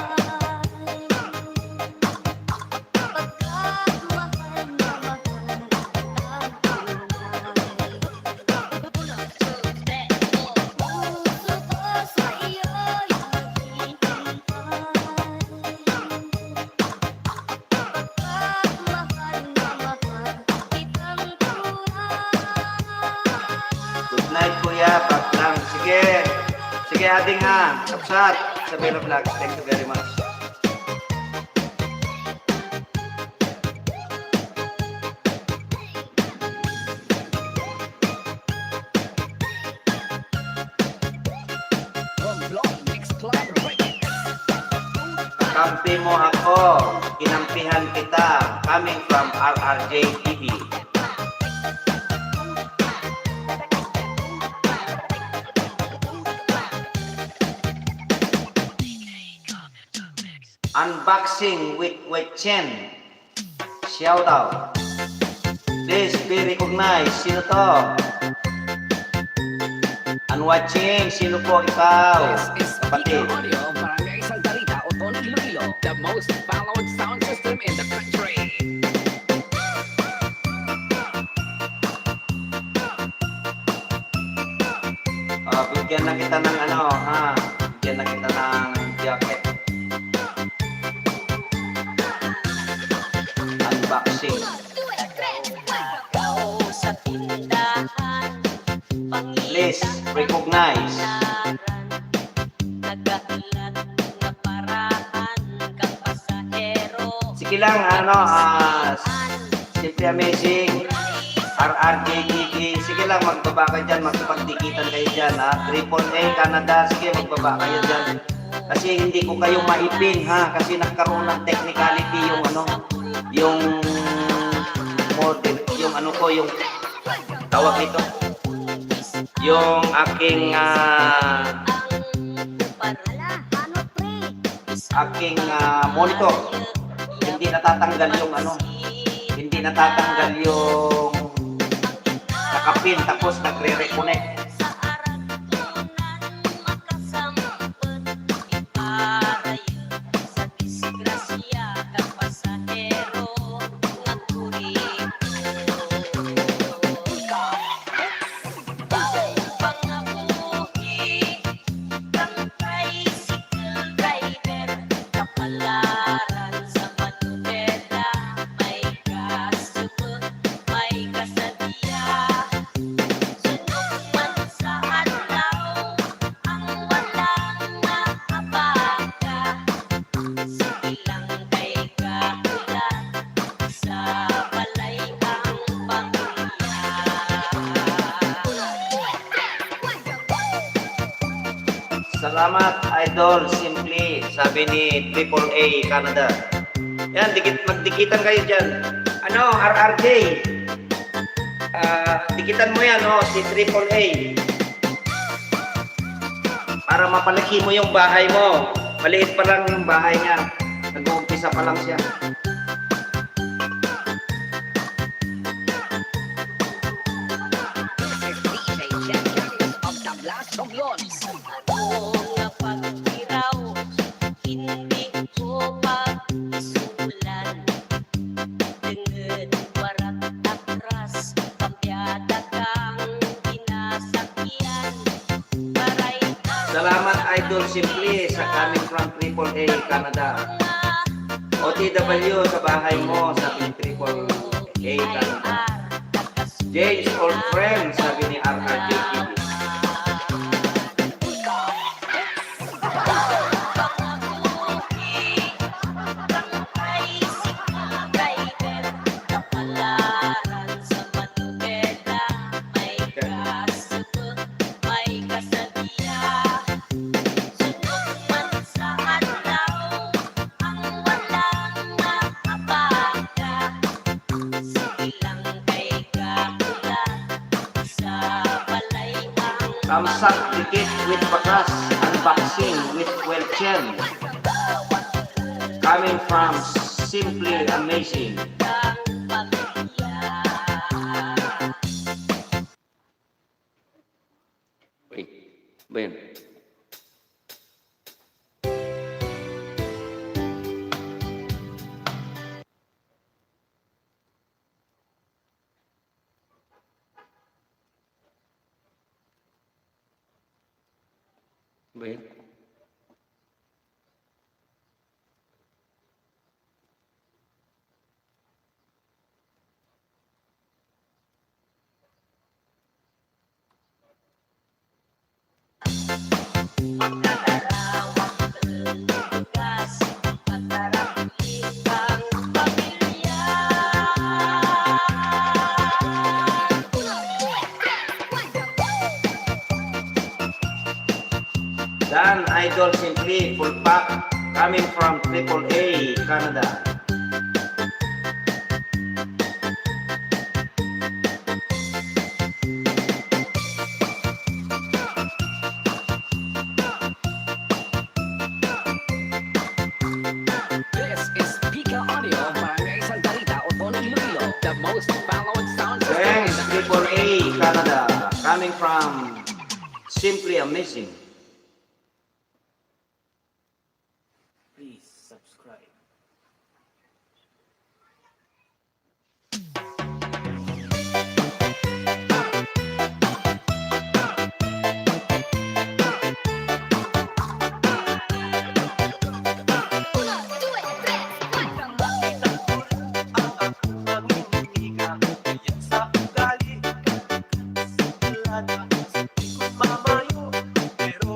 Good night kuya, back lang. Sige. Sige ating ha. Kapsat. Sa Bella Vlogs, thank you very much. Romblon Mix Club Records. Kakampi mo ako, kinampihan kita, coming from RRJ TV. Unboxing with Chen. Shout out. Please be recognized. Sino to? Unwatching. Sino po ikaw? This is Kapatid. Ika Audio, Barangay Santa Rita, Otono, Iloilo, the most followed sound system in the country. Bigyan na kita ng ano, ha? Bigyan na kita ng jacket. Unboxing. Ikaw sa tindahan, Please recognize. nagkailan na parahan kang pasahero. Sige lang, ano, Simply Amazing, RRJ TV. Sige lang, magbaba ka dyan, magpagdikitan kayo dyan, ha? AAA Canada, sige, magbaba kayo dyan. Kasi hindi ko kayo maipin, ha? Kasi nagkaroon ng technicality yung ano, yung model, yung ano ko, yung tawag nito. Yung aking, monitor. Hindi natatanggal yung ano, hindi natatanggal yung nakapin tapos nagre-reconnect. Sa aragtunan makasampot, iparayo sa disgrasya kang pasahero nga turito. Pangabuhi kang tricycle driver, kapalaran sa manubela, may kasugot, may kasadya. Sunod man sa adlaw, ang walang nakabaga. Sige lang kay kaulan, sa balay ang pamilya. Salamat Idol Simply, sabi ni AAA Canada. Yan, magdikitan kayo dyan. Ano, RRJ? Dikitan mo yan, oh, si AAA. Para mapalaki mo yung bahay mo. Maliit pa lang yung bahay niya. Nag-uumpisa pa lang siya. This is DJ Champions of tablas romblon. Ako nga pagtiraw, hindi ko pag-isulan. Dengan warat atras, kampyada kang ginasakyan. Maray ka Salamat Idol Simply sa coming from AAA Canada. OTW sa bahay mo, sabi ni AAA Canada. James Old Friend, sabi ni RRJ TV. Sige lang kay kaulan, sa balay Kamsak dikit with bakas. Unboxing with Welchen. Coming from Simply Amazing. Wait, ba yun? Ba yun? Dan Idol Simply Full Pack. Coming from AAA Canada. This is Pika Audio, Barangay Santa Rita, Otono, Iloilo. The most followed sound system in Thanks, the AAA Canada. Coming from Simply Amazing. Please subscribe. Pero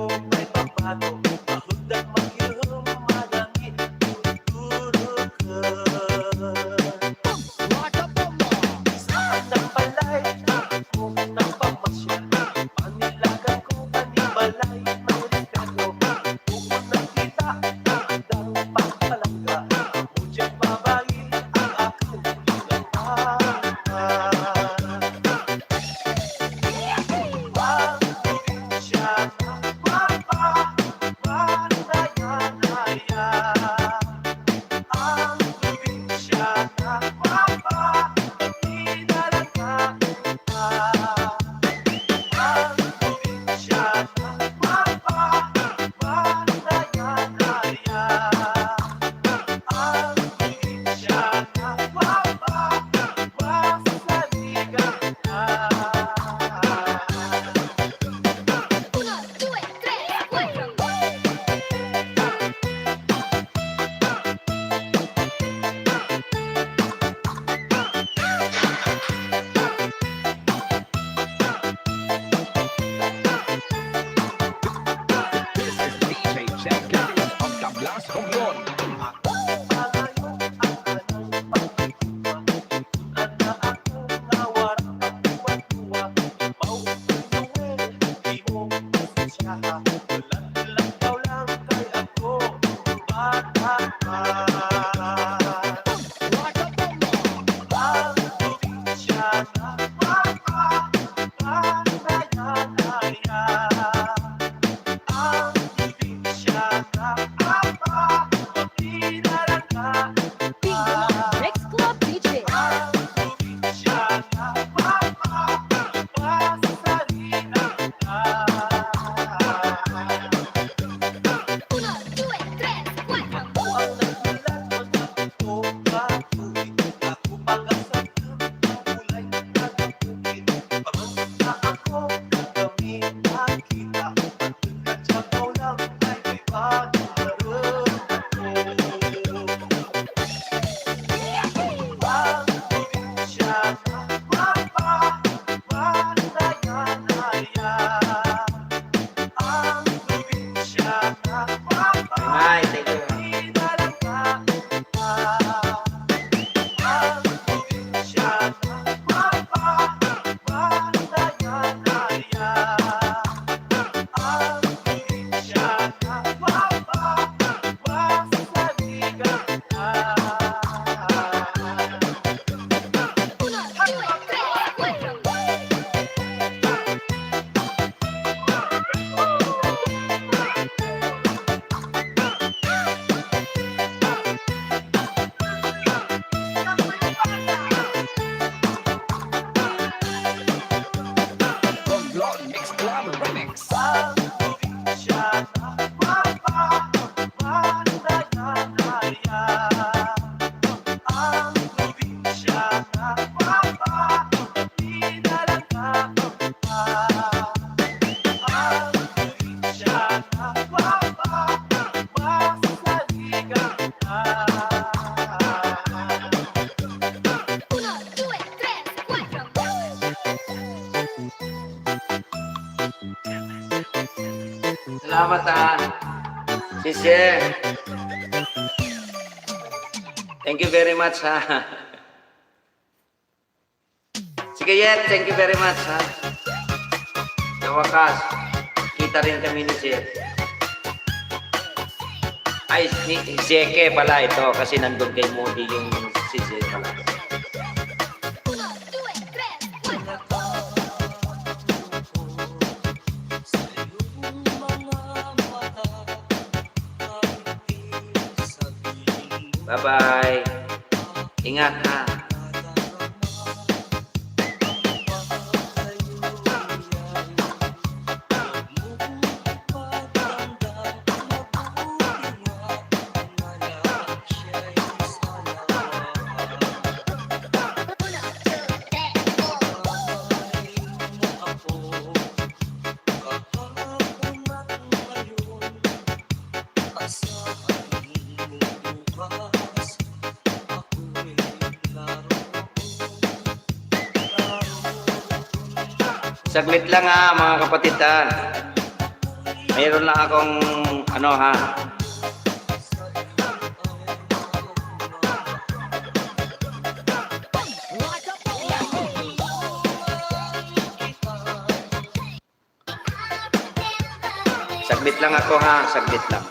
Salamat ha. Sise. Thank you very much ha. Sige Yet, thank you very much ha. Sa wakas, kita rin kami ni Sir. Ay, si Zeke pala ito kasi nandun kay Moody yung si Zeke pala. Bye-bye. Ingat ha. Saglit lang ha, mga kapatid ha. Mayroon lang akong ano ha. Saglit lang ako ha, saglit lang.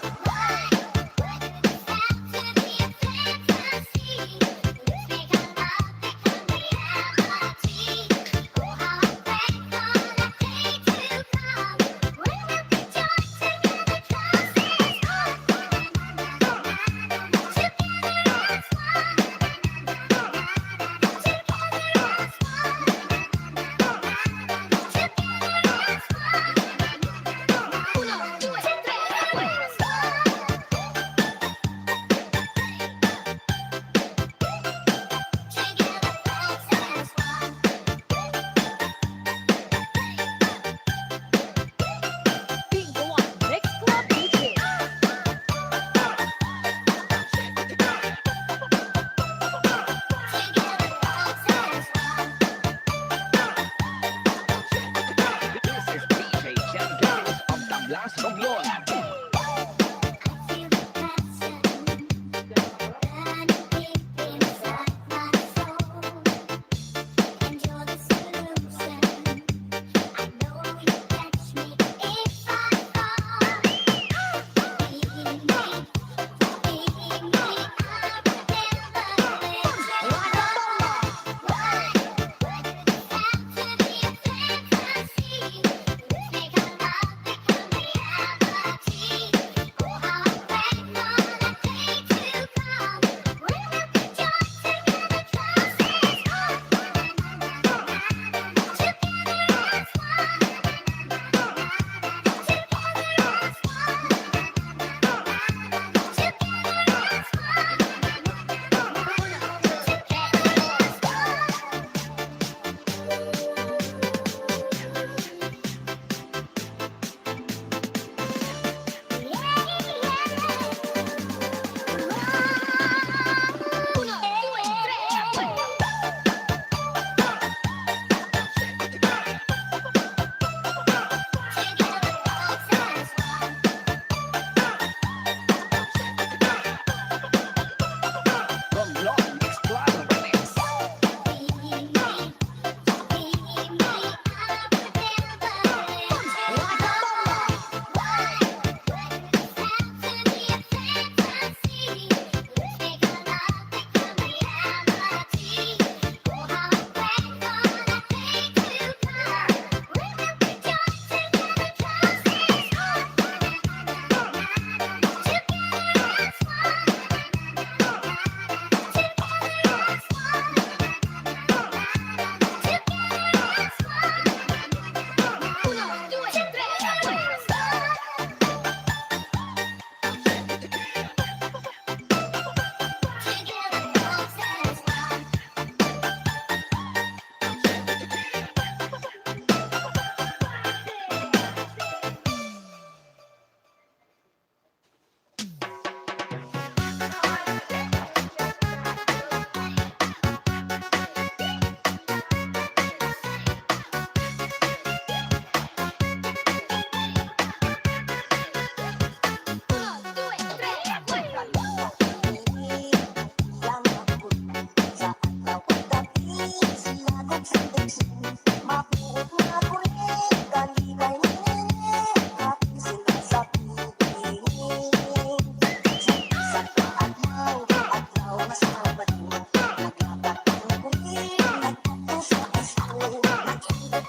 This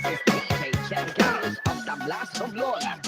is DJ Chen Carlos of the Blast of Lola.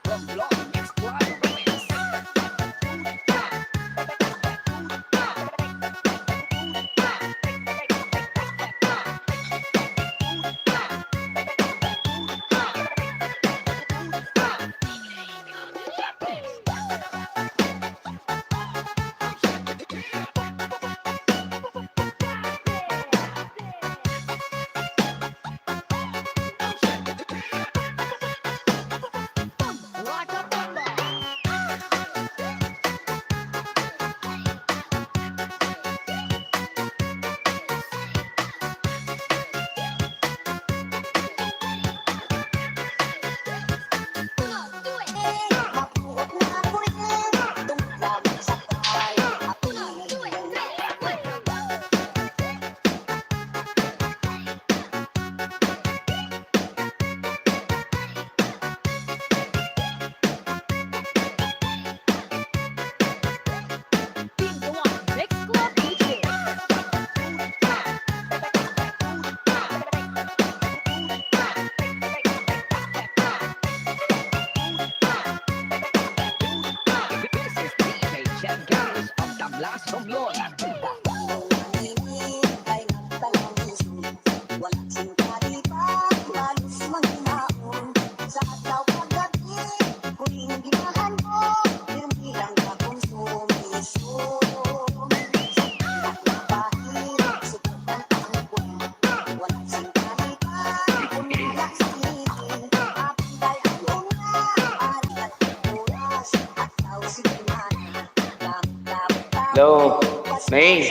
From Long Explorer Remix. Like a bomber. This is DJ Chen Carlos of the Blast of Lola. Hello, May.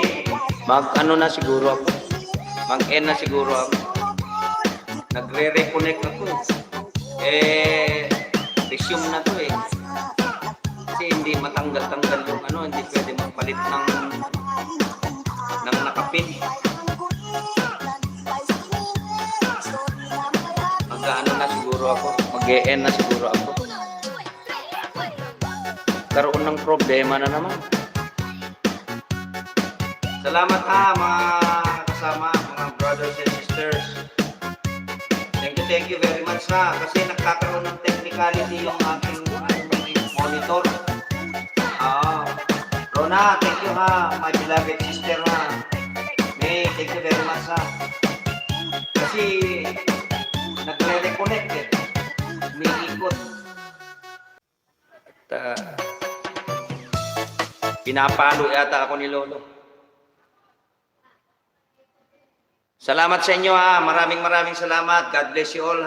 Mag-ano na siguro ako. Mag-end na siguro ako. Nagre-reconnect ako. Resume na to eh. Kasi hindi matanggal-tanggal yung ano, hindi pwede magpalit ng nakapin. Mag-ano na siguro ako. Mag-end na siguro ako. Karoon ng problema na naman. Salamat mga kasama, mga brothers and sisters. Thank you very much kasi nagkakaroon ng technicality yung aking monitor. Rona, thank you my beloved sister May, thank you very much Kasi nagre-reconnect may ikot. Pinapalo yata ako ni Lolo. Salamat sa inyo Maraming salamat. God bless you all